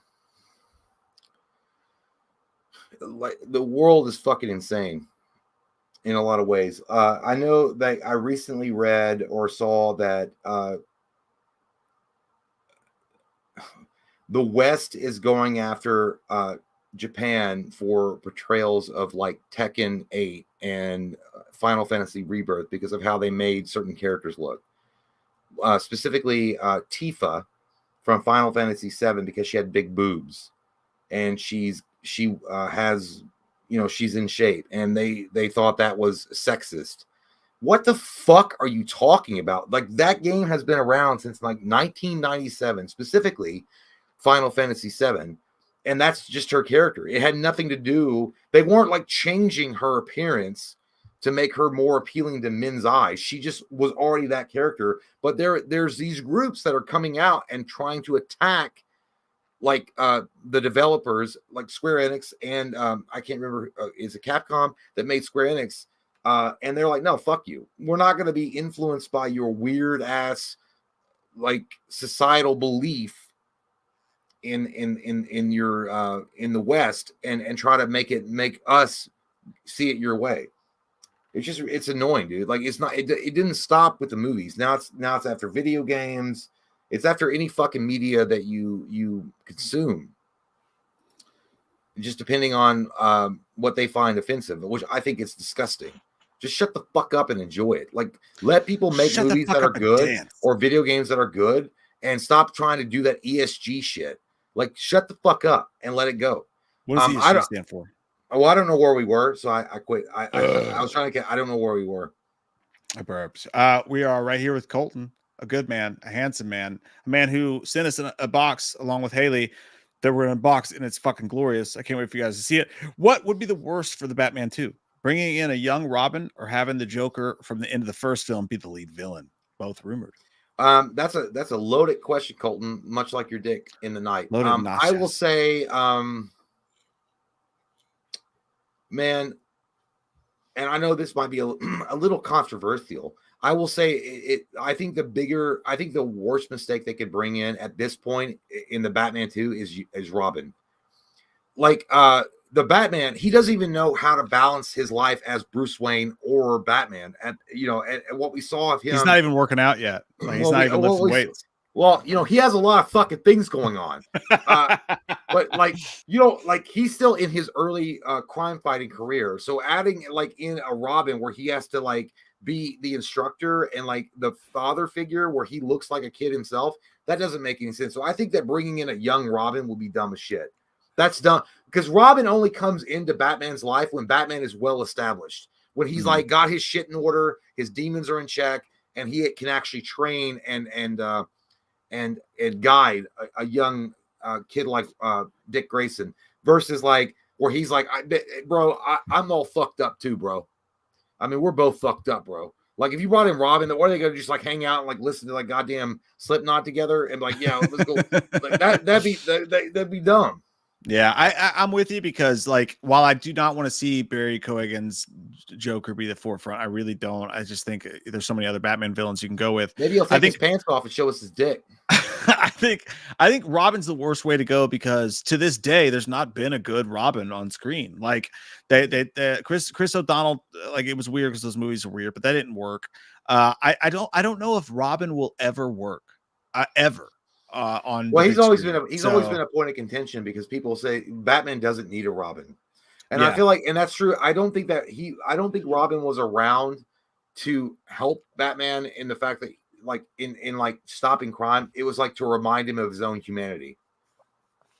Like, the world is fucking insane in a lot of ways. I know that I recently read or saw that the West is going after Japan for portrayals of like Tekken 8 and Final Fantasy Rebirth because of how they made certain characters look. Specifically, Tifa from Final Fantasy 7 because she had big boobs and she has, she's in shape, and they thought that was sexist. What the fuck are you talking about? Like, that game has been around since like 1997, specifically Final Fantasy 7, and that's just her character. It had nothing to do. They weren't like changing her appearance to make her more appealing to men's eyes. She just was already that character. But there's these groups that are coming out and trying to attack like the developers like Square Enix and I can't remember, is it Capcom that made Square Enix, and they're like, no, fuck you. We're not going to be influenced by your weird ass like societal belief in your in the West and try to make us see it your way. It's annoying, dude. Like, it didn't stop with the movies. Now it's after video games. It's after any fucking media that you consume. Just depending on what they find offensive, which I think is disgusting. just shut the fuck up and enjoy it. Like, let people make Shut the movies fuck that are up and good dance. or video games that are good, and stop trying to do that ESG shit. Like, shut the fuck up and let it go. What does I ESG don't. stand for? Oh, I don't know where we were, so I quit. I was trying to get. I don't know where we were. Burps. We are right here with Colton, a good man, a handsome man, a man who sent us a box along with Haley that we're in a box, and it's fucking glorious. I can't wait for you guys to see it. What would be the worst for the Batman 2? Bringing in a young Robin or having the Joker from the end of the first film be the lead villain? Both rumored. That's a loaded question, Colton. Much like your dick in the night. Loaded I will say, man, and I know this might be a little controversial. I will say it. I think the worst mistake they could bring in at this point in the Batman 2 is Robin. Like, the Batman, he doesn't even know how to balance his life as Bruce Wayne or Batman. And what we saw of him, he's not even working out yet. Like, he's not even lifting weights. Well, he has a lot of fucking things going on. But like he's still in his early crime fighting career. So adding like in a Robin where he has to like be the instructor and like the father figure where he looks like a kid himself, that doesn't make any sense. So I think that bringing in a young Robin will be dumb as shit. That's dumb because Robin only comes into Batman's life when Batman is well established, when he's like got his shit in order, his demons are in check, and he can actually train and guide a young kid like Dick Grayson versus like where he's like, I'm all fucked up too, bro. I mean, we're both fucked up, bro. Like, if you brought in Robin, what are they gonna just like hang out and like listen to like goddamn Slipknot together and like, yeah, let's go. Like, that'd be dumb. Yeah, I'm with you because like while I do not want to see Barry Keoghan's Joker be the forefront, I really don't. I just think there's so many other Batman villains you can go with. Maybe he'll take his pants off and show us his dick. I think Robin's the worst way to go because to this day there's not been a good Robin on screen. Like they Chris O'Donnell, like it was weird because those movies are weird, but that didn't work. I don't know if Robin will ever work ever. On well, he's always been a point of contention because people say Batman doesn't need a Robin, and I feel like, and that's true. I don't think Robin was around to help Batman in the fact that like in like stopping crime. It was like to remind him of his own humanity.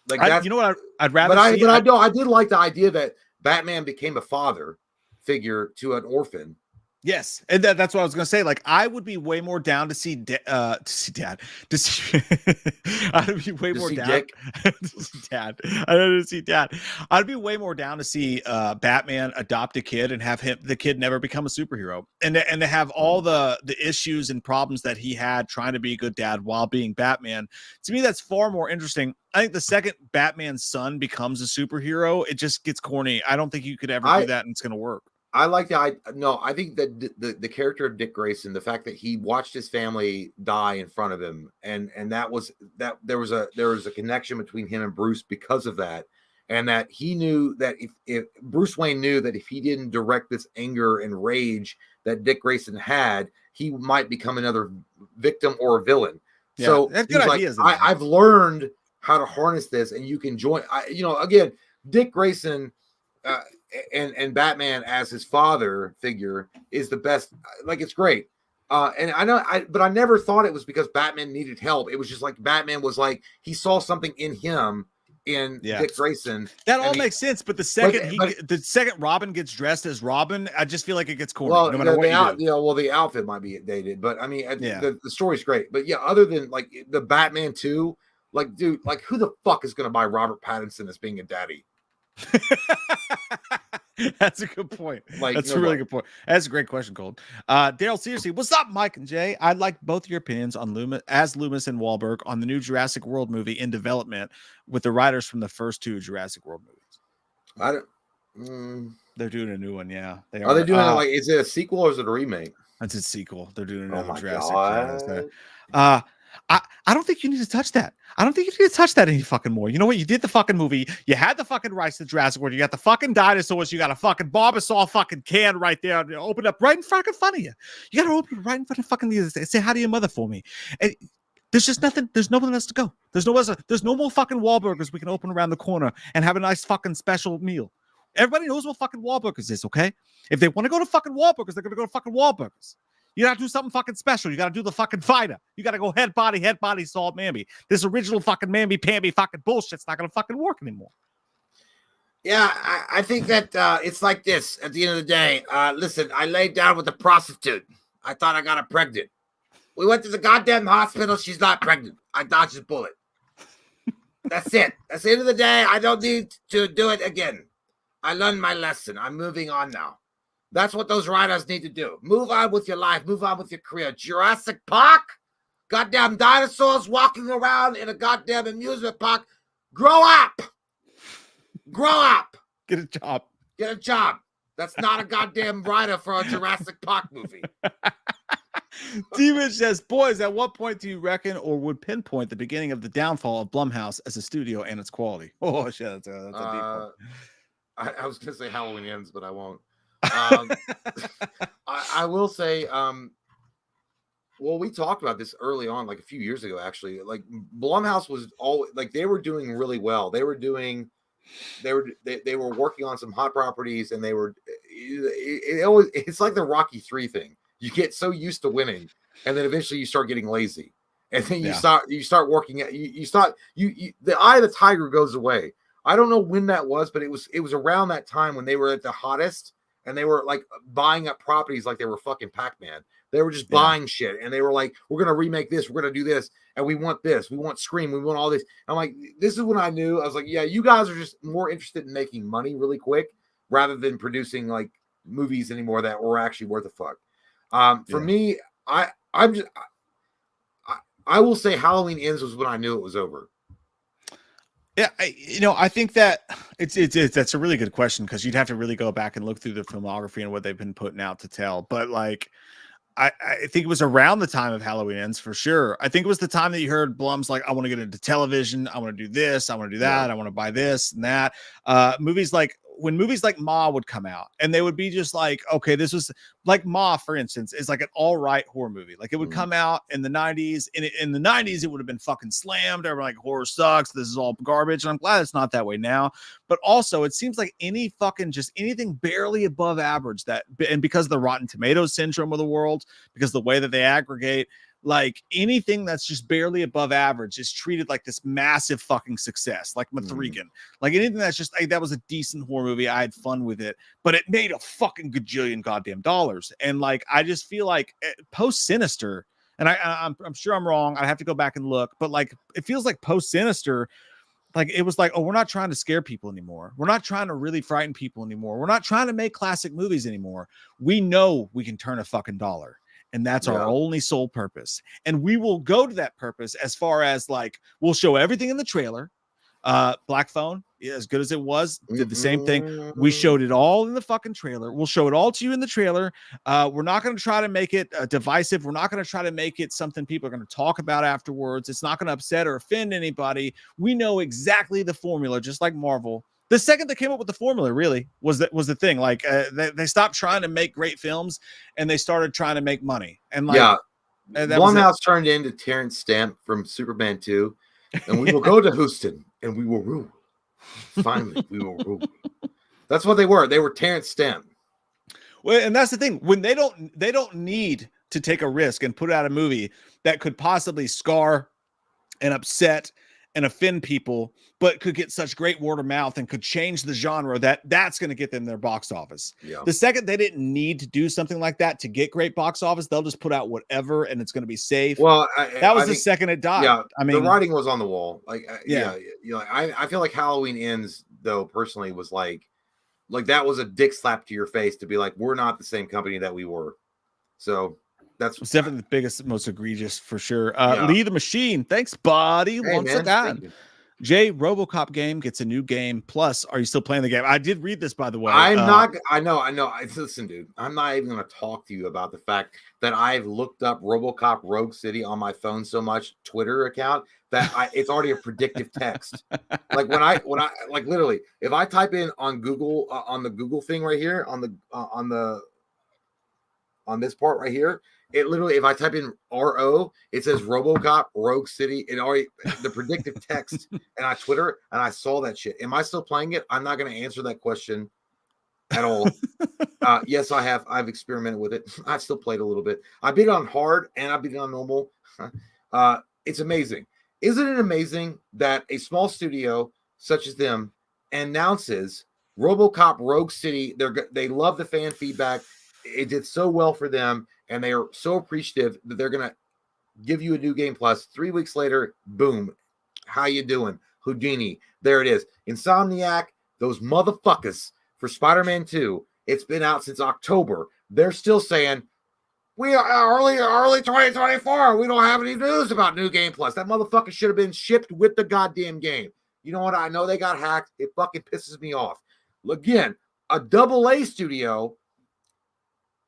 Like that, you know what I'd rather. I did like the idea that Batman became a father figure to an orphan. Yes, and that's what I was gonna say. Like, I would be way more down to see Dad. I'd be way more down to see Dad. I don't to see Dad. I'd be way more down to see Batman adopt a kid and have the kid never become a superhero, and to have all the issues and problems that he had trying to be a good dad while being Batman. To me, that's far more interesting. I think the second Batman's son becomes a superhero, it just gets corny. I don't think you could ever do that, and it's gonna work. I like that. I think that the character of Dick Grayson, the fact that he watched his family die in front of him, and that there was a connection between him and Bruce because of that, and that he knew that if Bruce Wayne knew that if he didn't direct this anger and rage that Dick Grayson had, he might become another victim or a villain. Yeah, so that's good ideas. Like, I've learned how to harness this, and you can join. Again, Dick Grayson. And Batman as his father figure is the best. Like, it's great. And but I never thought it was because Batman needed help. It was just like Batman was like, he saw something in him in Dick Grayson. That all makes sense. But the second Robin gets dressed as Robin, I just feel like it gets corny. Well, no matter what you do. Well, the outfit might be dated, but I mean, the story's great. But yeah, other than like the Batman 2, like, dude, like who the fuck is going to buy Robert Pattinson as being a daddy? That's a good point. That's a really good point. That's a great question, Gold. Daryl, seriously, what's up, Mike and Jay? I'd like both your opinions on Loomis and Wahlberg on the new Jurassic World movie in development with the writers from the first two Jurassic World movies. They're doing a new one, yeah. Are they doing it like, is it a sequel or is it a remake? It's a sequel. They're doing another Jurassic. I don't think you need to touch that. I don't think you need to touch that any fucking more. You know what? You did the fucking movie. You had the fucking rights to Jurassic World. You got the fucking dinosaurs. You got a fucking Barbasol fucking can right there. Open up right in front of you. You got to open it right in front of fucking you. Say hi to your mother for me. And there's just nothing. There's nowhere else to go. There's no more fucking Wahlburgers we can open around the corner and have a nice fucking special meal. Everybody knows what fucking Wahlburgers is, okay? If they want to go to fucking Wahlburgers, they're going to go to fucking Wahlburgers. You got to do something fucking special. You got to do the fucking fighter. You got to go head, body, salt, mamby. This original fucking mamby-pamby fucking bullshit's not going to fucking work anymore. Yeah, I think that it's like this at the end of the day. Listen, I laid down with a prostitute. I thought I got her pregnant. We went to the goddamn hospital. She's not pregnant. I dodged a bullet. That's it. That's the end of the day. I don't need to do it again. I learned my lesson. I'm moving on now. That's what those writers need to do. Move on with your life. Move on with your career. Jurassic Park? Goddamn dinosaurs walking around in a goddamn amusement park. Grow up. Grow up. Get a job. Get a job. That's not a goddamn writer for a Jurassic Park movie. Demon says, boys, at what point do you reckon or would pinpoint the beginning of the downfall of Blumhouse as a studio and its quality? Oh, shit. That's a deep one. I was going to say Halloween Ends, but I won't. I will say, well, we talked about this early on, like a few years ago, actually. Like Blumhouse was always like they were doing really well. They were working on some hot properties, and it's like the Rocky 3 thing. You get so used to winning, and then eventually you start getting lazy, and then you start working at the eye of the tiger goes away. I don't know when that was, but it was around that time when they were at the hottest, and they were like buying up properties like they were fucking Pac-Man. They were just buying shit, and they were like, "We're gonna remake this, we're gonna do this, and we want this, we want Scream, we want all this." I'm like, this is when I knew. I was like, "Yeah, you guys are just more interested in making money really quick rather than producing like movies anymore that were actually worth a fuck." For me, I will say Halloween Ends was when I knew it was over. Yeah, I think that it's that's a really good question, because you'd have to really go back and look through the filmography and what they've been putting out to tell. But like, I think it was around the time of Halloween Ends for sure. I think it was the time that you heard Blum's like, I want to get into television, I want to do this, I want to do that, I want to buy this and that. When movies like Ma would come out, and they would be just like, okay, this was like Ma, for instance, is like an all right horror movie. Like it would come out in the 90s. In the 90s, it would have been fucking slammed. Everyone like, horror sucks. This is all garbage. And I'm glad it's not that way now. But also, it seems like anything barely above average and because of the Rotten Tomatoes syndrome of the world, because of the way that they aggregate, like anything that's just barely above average is treated like this massive fucking success, like Mathregan. Like anything that's just like, that was a decent horror movie, I had fun with it, but it made a fucking gajillion goddamn dollars. And like, I just feel like post Sinister, and I'm sure I'm wrong, I have to go back and look, but like it feels like post Sinister, like it was like, oh, we're not trying to scare people anymore. We're not trying to really frighten people anymore. We're not trying to make classic movies anymore. We know we can turn a fucking dollar. And that's our only sole purpose. And we will go to that purpose as far as like, we'll show everything in the trailer. Black Phone, as good as it was, did the same thing. We showed it all in the fucking trailer. We'll show it all to you in the trailer. We're not going to try to make it divisive. We're not going to try to make it something people are going to talk about afterwards. It's not going to upset or offend anybody. We know exactly the formula, just like Marvel. The second they came up with the formula, really was the thing. Like they stopped trying to make great films and they started trying to make money. And like, Blumhouse turned into Terrence Stamp from Superman 2, and we will go to Houston and we will rule. Finally, we will rule. That's what they were. They were Terrence Stamp. Well, and that's the thing. When they don't need to take a risk and put out a movie that could possibly scar and upset and offend people, but could get such great word of mouth and could change the genre, that's going to get them their box office. Yeah. The second they didn't need to do something like that to get great box office, they'll just put out whatever and it's going to be safe. Well, that was the second it died. Yeah, I mean, the writing was on the wall. Like, I feel like Halloween Ends, though, personally, was like that was a dick slap to your face to be like, we're not the same company that we were. So it's definitely the biggest, most egregious for sure. Lee the Machine, thanks, buddy. Once again, Jay, RoboCop game gets a new game. Plus, are you still playing the game? I did read this, by the way. I'm not. I know. Listen, dude, I'm not even going to talk to you about the fact that I've looked up RoboCop Rogue City on my phone so much Twitter account that it's already a predictive text. Like when I like literally, if I type in on Google on the Google thing right here on this part right here. It literally, if I type in RO, it says RoboCop Rogue City. It already the predictive text, and I Twitter and I saw that shit. Am I still playing it? I'm not going to answer that question at all. Yes, I have. I've experimented with it. I've still played a little bit. I beat it on hard and I beat it on normal. It's amazing. Isn't it amazing that a small studio such as them announces RoboCop Rogue City? They love the fan feedback. It did so well for them, and they are so appreciative that they're gonna give you a new game plus. 3 weeks later, boom. How you doing, Houdini? There it is. Insomniac, those motherfuckers for Spider-Man 2. It's been out since October. They're still saying we are early 2024. We don't have any news about New Game Plus. That motherfucker should have been shipped with the goddamn game. You know what? I know they got hacked. It fucking pisses me off. Again, a AA studio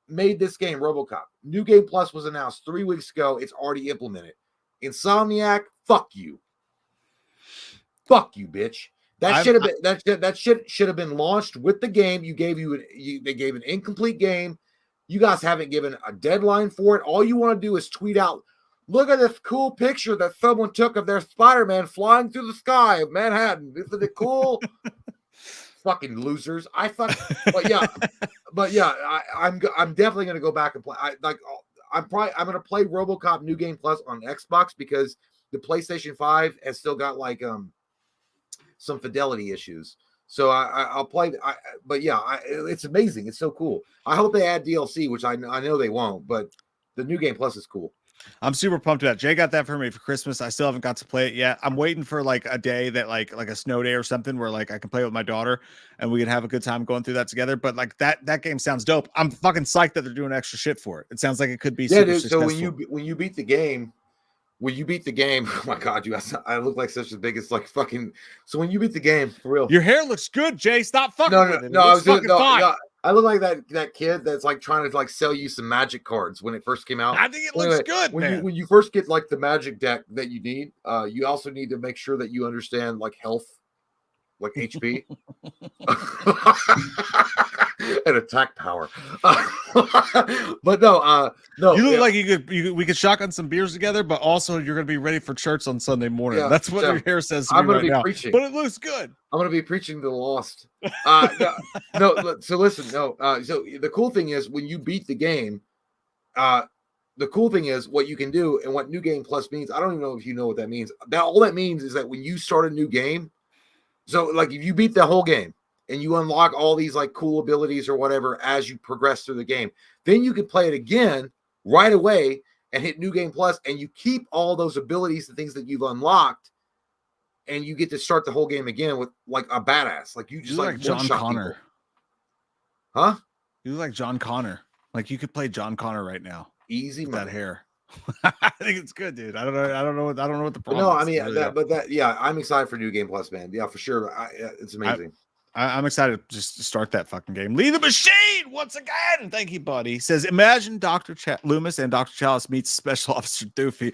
made this game, RoboCop. New Game Plus was announced 3 weeks ago. It's already implemented. Insomniac, fuck you. Fuck you, bitch. That should have been that should have been launched with the game. They gave an incomplete game. You guys haven't given a deadline for it. All you want to do is tweet out, look at this cool picture that someone took of their Spider-Man flying through the sky of Manhattan. Isn't it cool? Fucking losers. But yeah, I'm definitely gonna go back and play. I'm gonna play RoboCop New Game Plus on Xbox because the PlayStation 5 has still got like some fidelity issues. So I'll play. But yeah, it's amazing. It's so cool. I hope they add DLC, which I know they won't. But the New Game Plus is cool. I'm super pumped about it. Jay got that for me for Christmas. I still haven't got to play it yet. I'm waiting for like a day that like a snow day or something where like I can play with my daughter and we can have a good time going through that together. But like that game sounds dope. I'm fucking psyched that they're doing extra shit for it. It sounds like it could be super successful. So when you beat the game, oh my god, I look like such the biggest like fucking. So when you beat the game, for real, your hair looks good, Jay. Stop fucking with it. No, I was fucking fine. No, I look like that kid that's like trying to like sell you some magic cards when it first came out. I think it looks good, man. When you first get like the magic deck that you need, you also need to make sure that you understand like health, like HP. And attack power. But no. You look like we could shotgun some beers together, but also you're gonna be ready for church on Sunday morning. Yeah, that's what your hair says to me right now. Preaching. But it looks good. I'm gonna be preaching to the lost. So listen, so the cool thing is when you beat the game, the cool thing is what you can do and what New Game Plus means. I don't even know if you know what that means. All that means is that when you start a new game, so like if you beat the whole game and you unlock all these like cool abilities or whatever as you progress through the game, then you can play it again right away and hit New Game Plus, and you keep all those abilities and things that you've unlocked, and you get to start the whole game again with like a badass. Like you just like John Connor. People. Huh? You look like John Connor. Like you could play John Connor right now. Easy with that hair. I think it's good, dude. I don't know what the problem. No, I mean I'm excited for New Game Plus, man. Yeah, for sure. It's amazing. I'm excited just to start that fucking game. Leave the machine once again. Thank you, buddy. He says, imagine Dr. Loomis and Dr. Chalice meets Special Officer Doofy.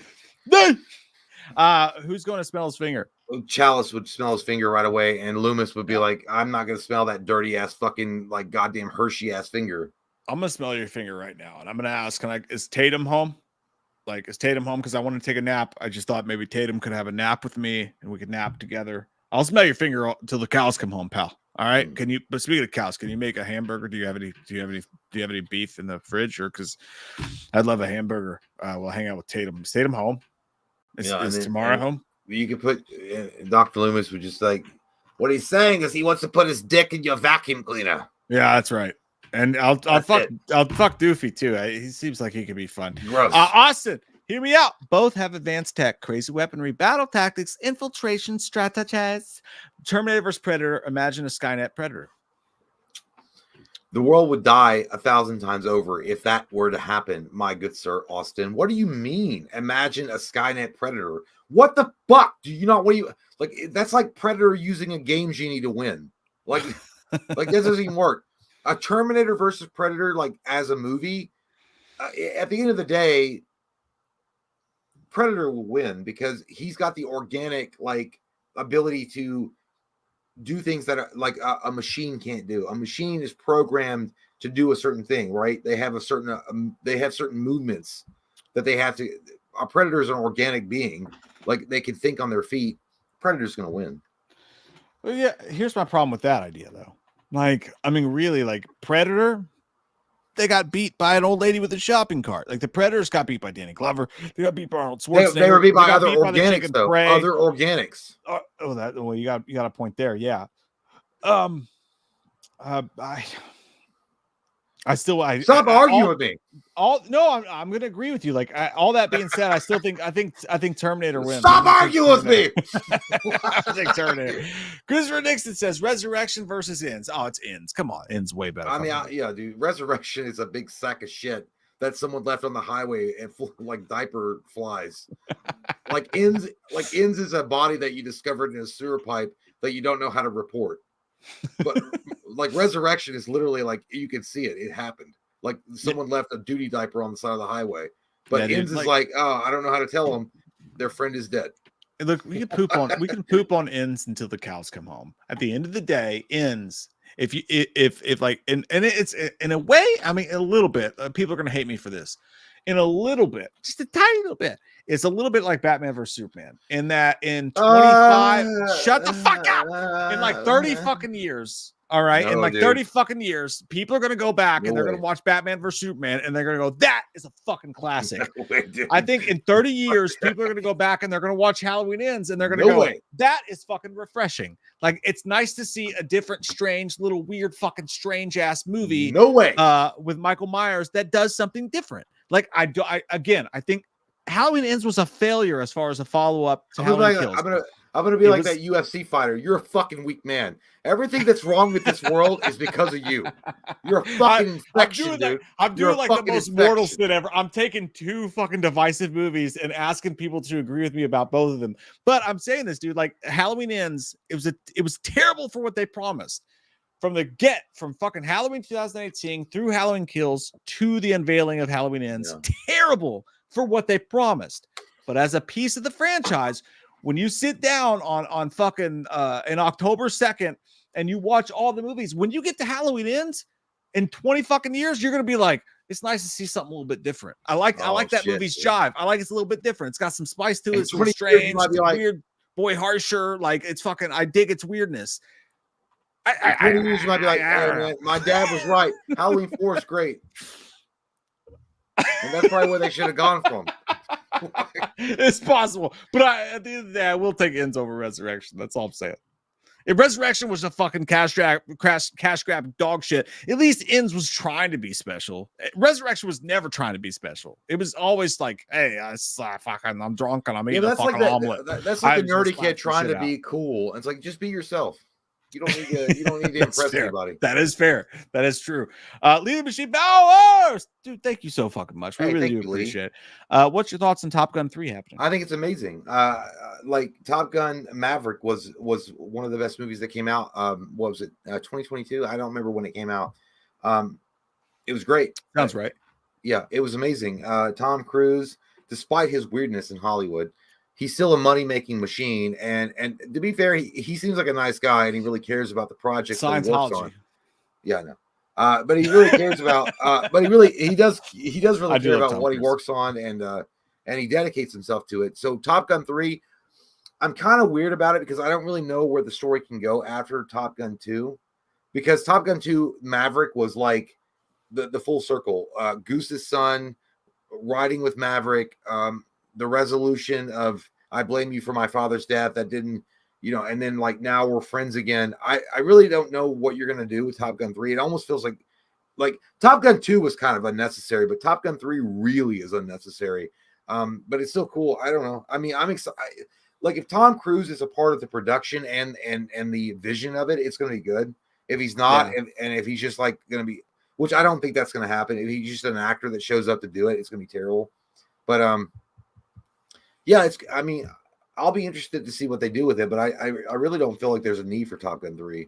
Who's going to smell his finger? Chalice would smell his finger right away, and Loomis would be like, I'm not going to smell that dirty ass fucking like goddamn Hershey ass finger. I'm going to smell your finger right now, and I'm going to ask, is Tatum home? Is Tatum home? Because I want to take a nap. I just thought maybe Tatum could have a nap with me, and we could nap together. I'll smell your finger until the cows come home, pal. All right. Can you? But speaking of cows, can you make a hamburger? Do you have any beef in the fridge? Or because I'd love a hamburger. We'll hang out with Tatum. Is Tatum home? Is Tamara home? You could put Dr. Loomis would just like what he's saying is he wants to put his dick in your vacuum cleaner. Yeah, that's right. And I'll fuck Doofy too. He seems like he could be fun. Gross. Austin, hear me out. Both have advanced tech, crazy weaponry, battle tactics, infiltration strategies. Terminator vs. Predator. Imagine a Skynet Predator. The world would die 1,000 times over if that were to happen, my good sir, Austin. What do you mean? Imagine a Skynet Predator. What the fuck? Do you not? What do you like? That's like Predator using a game genie to win. Like that doesn't even work. A Terminator versus Predator, like as a movie, at the end of the day, Predator will win because he's got the organic like ability to do things that are like a machine can't do. A machine is programmed to do a certain thing, right? They have certain movements that they have to. A Predator is an organic being, like they can think on their feet. Predator's going to win. Well, yeah. Here's my problem with that idea, though. Like, I mean, really, like Predator, they got beat by an old lady with a shopping cart. Like the Predators got beat by Danny Glover. They got beat by Arnold Schwarzenegger. They were beat by got other beat by the organics chicken though. prey. Other organics. Well, you got a point there. Yeah. I still Stop arguing with me. I'm going to agree with you. Like all that being said, I think Terminator wins. Stop arguing with me. I think Terminator. Christopher Nixon says Resurrection versus Ends. Oh, it's Ends. Come on, Ends way better. I mean, yeah, dude. Resurrection is a big sack of shit that someone left on the highway and like diaper flies. Like Ends is a body that you discovered in a sewer pipe that you don't know how to report. But like Resurrection is literally like you can see it. It happened. Like someone left a duty diaper on the side of the highway. But Ends is like, oh, I don't know how to tell them their friend is dead. Look, we can poop on Ends until the cows come home. At the end of the day, Ends. If like and it's in a way, I mean a little bit. People are gonna hate me for this. In a little bit, just a tiny little bit. It's a little bit like Batman versus Superman in that in 25, shut the fuck up. In like 30 fucking years, all right, in like 30 fucking years, people are gonna go back and they're gonna watch Batman versus Superman and they're gonna go, that is a fucking classic. I think in 30 years, people are gonna go back and they're gonna watch Halloween Ends and they're gonna go, that is fucking refreshing. Like it's nice to see a different, strange, little weird, fucking strange ass movie. With Michael Myers that does something different. Like I think Halloween Ends was a failure as far as a follow-up to Halloween Kills. I'm gonna be like that UFC fighter. You're a fucking weak man. Everything that's wrong with this world is because of you. You're a fucking infection, dude. I'm doing like the most mortal shit ever. I'm taking two fucking divisive movies and asking people to agree with me about both of them. But I'm saying this, dude. Like Halloween Ends, it was terrible for what they promised. From fucking Halloween 2018 through Halloween Kills to the unveiling of Halloween Ends, terrible for what they promised. But as a piece of the franchise, when you sit down on fucking in October 2nd and you watch all the movies, when you get to Halloween Ends in 20 fucking years, you're gonna be like, it's nice to see something a little bit different. I like that movie's jive. I like it's a little bit different. It's got some spice to it. It's strange, it's weird, boy harsher. Like it's fucking. I dig its weirdness. You might be like, hey, man, my dad was right. Halloween 4 is great. And that's probably where they should have gone from. It's possible. But at the end of the day, I will take Ends over Resurrection. That's all I'm saying. If Resurrection was a fucking cash grab dog shit, at least Ends was trying to be special. Resurrection was never trying to be special. It was always like, hey, I'm drunk and I'm eating a fucking omelet. That's like a nerdy kid trying to be cool. It's like, just be yourself. You don't need to impress anybody. That is fair. That is true. Leader Machine Bowers, dude, thank you so fucking much. We really do appreciate it. What's your thoughts on Top Gun 3 happening? I think it's amazing. Like Top Gun Maverick was one of the best movies that came out. What was it? 2022? I don't remember when it came out. It was great. Sounds right. Yeah, it was amazing. Tom Cruise, despite his weirdness in Hollywood, he's still a money-making machine, and to be fair, he seems like a nice guy, and he really cares about the project that he works on. Yeah, no, but he really cares about. But he does really care about what he works on, and he dedicates himself to it. So Top Gun 3, I'm kind of weird about it because I don't really know where the story can go after Top Gun 2, because Top Gun 2 Maverick was like the full circle. Goose's son riding with Maverick. The resolution of I blame you for my father's death that didn't, and then like now we're friends again. I really don't know what you're going to do with Top Gun 3. It almost feels like Top Gun 2 was kind of unnecessary, but Top Gun 3 really is unnecessary. But it's still cool. I don't know. I mean, I'm excited. Like if Tom Cruise is a part of the production and the vision of it, it's going to be good. If he's not, and if he's just like going to be, which I don't think that's going to happen. If he's just an actor that shows up to do it, it's going to be terrible. But yeah, I mean, I'll be interested to see what they do with it, but I really don't feel like there's a need for Top Gun 3.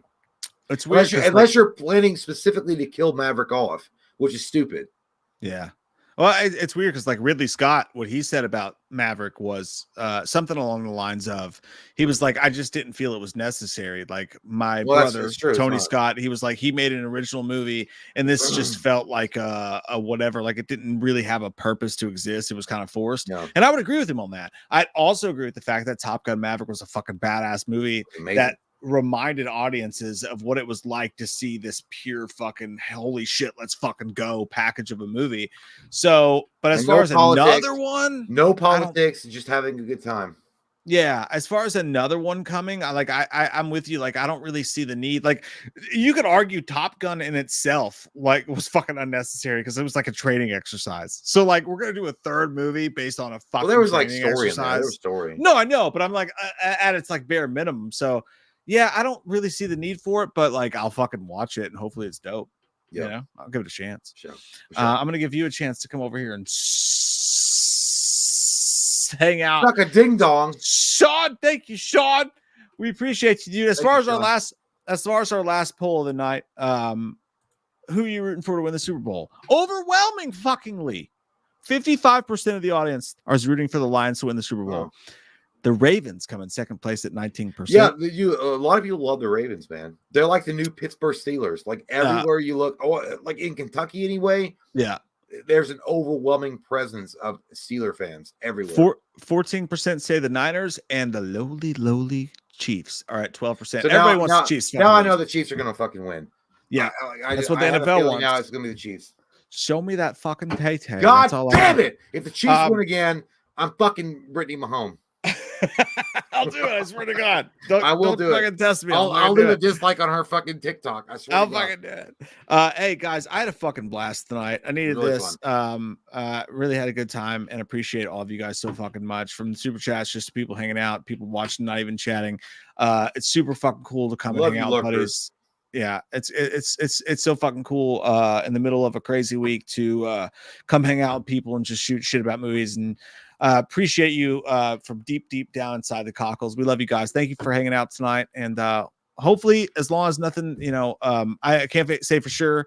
It's weird unless you're planning specifically to kill Maverick off, which is stupid. Yeah. Well, it's weird because like Ridley Scott, what he said about Maverick was something along the lines of, he was like, I just didn't feel it was necessary. Like my brother, Tony Scott, he was like, he made an original movie and this just felt like a whatever, like it didn't really have a purpose to exist. It was kind of forced. No. And I would agree with him on that. I'd also agree with the fact that Top Gun Maverick was a fucking badass movie. Amazing. reminded audiences of what it was like to see this pure fucking holy shit, let's fucking go package of a movie. So, but as And far no as politics, another one, no politics, just having a good time. yeah, as far as another one coming, I'm with you. Like, I don't really see the need. Like, you could argue Top Gun in itself like was fucking unnecessary because it was like a training exercise. So like, we're gonna do a third movie based on a fucking There was like training story in there. There was exercise. story. No, I know, but I'm like at its like bare minimum. So yeah, I don't really see the need for it, but like I'll fucking watch it and hopefully it's dope. Yep. You know, I'll give it a chance. Sure. I'm gonna give you a chance to come over here and hang out. Suck a ding dong. Sean, thank you, Sean. We appreciate you, dude. As far as our last poll of the night, who are you rooting for to win the Super Bowl? Overwhelming fuckingly, 55% of the audience are rooting for the Lions to win the Super Bowl. Oh. The Ravens come in second place at 19%. Yeah, a lot of people love the Ravens, man. They're like the new Pittsburgh Steelers. Like everywhere you look, like in Kentucky anyway. Yeah. There's an overwhelming presence of Steeler fans everywhere. 14% say the Niners, and the lowly Chiefs are at 12%. So Everybody wants the Chiefs. Now I know the Chiefs are going to fucking win. Yeah, that's what the NFL wants. Now it's going to be the Chiefs. Show me that fucking Tay-Tay. God damn it! If the Chiefs win again, I'm fucking Brittany Mahomes. I'll do it. I swear to God. I will do it. Test me. I'll leave a dislike on her fucking TikTok. I swear. I'll fucking do it. Hey guys, I had a fucking blast tonight. I needed really this. Really had a good time and appreciate all of you guys so fucking much. From the super chats, just people hanging out, people watching, not even chatting. It's super fucking cool to come and hang out, buddies. Yeah, it's so fucking cool in the middle of a crazy week to come hang out with people and just shoot shit about movies. And appreciate you from deep down inside the cockles. We love you guys. Thank you for hanging out tonight. And hopefully, as long as nothing, I can't say for sure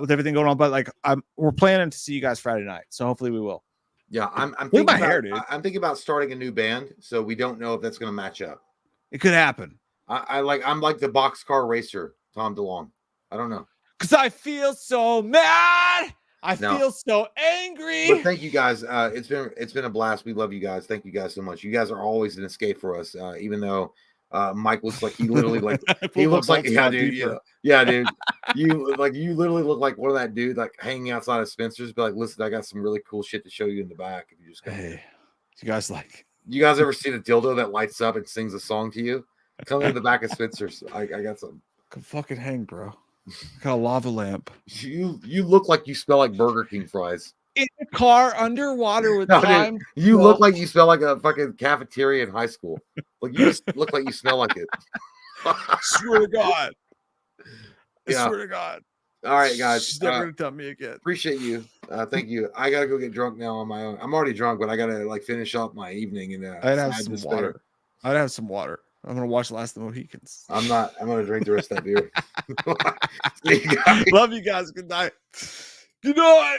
with everything going on, but like we're planning to see you guys Friday night. So hopefully we will. Yeah, I'm thinking about starting a new band, so we don't know if that's going to match up. It could happen. I'm like the boxcar racer, Tom DeLonge. I don't know. Because I feel so mad. I feel so angry. But thank you guys. It's been a blast. We love you guys. Thank you guys so much. You guys are always an escape for us. Even though Mike looks like he literally like he looks like dude. You literally look like one of that dude like hanging outside of Spencer's. But like, listen, I got some really cool shit to show you in the back. If you just you guys ever seen a dildo that lights up and sings a song to you? Come in the back of Spencer's. I got some. Can fucking hang, bro. Got a lava lamp. You look like you smell like Burger King fries. In a car underwater with time. Dude, you look like you smell like a fucking cafeteria in high school. Like you just look like you smell like it. Swear to God. I swear to God. All right, guys. She's never gonna tell me again. Appreciate you. Thank you. I gotta go get drunk now on my own. I'm already drunk, but I gotta like finish up my evening and I'd have some water. I'd have some water. I'm gonna watch Last of the Mohicans. I'm gonna drink the rest of that beer. Love you guys. Good night. Good night.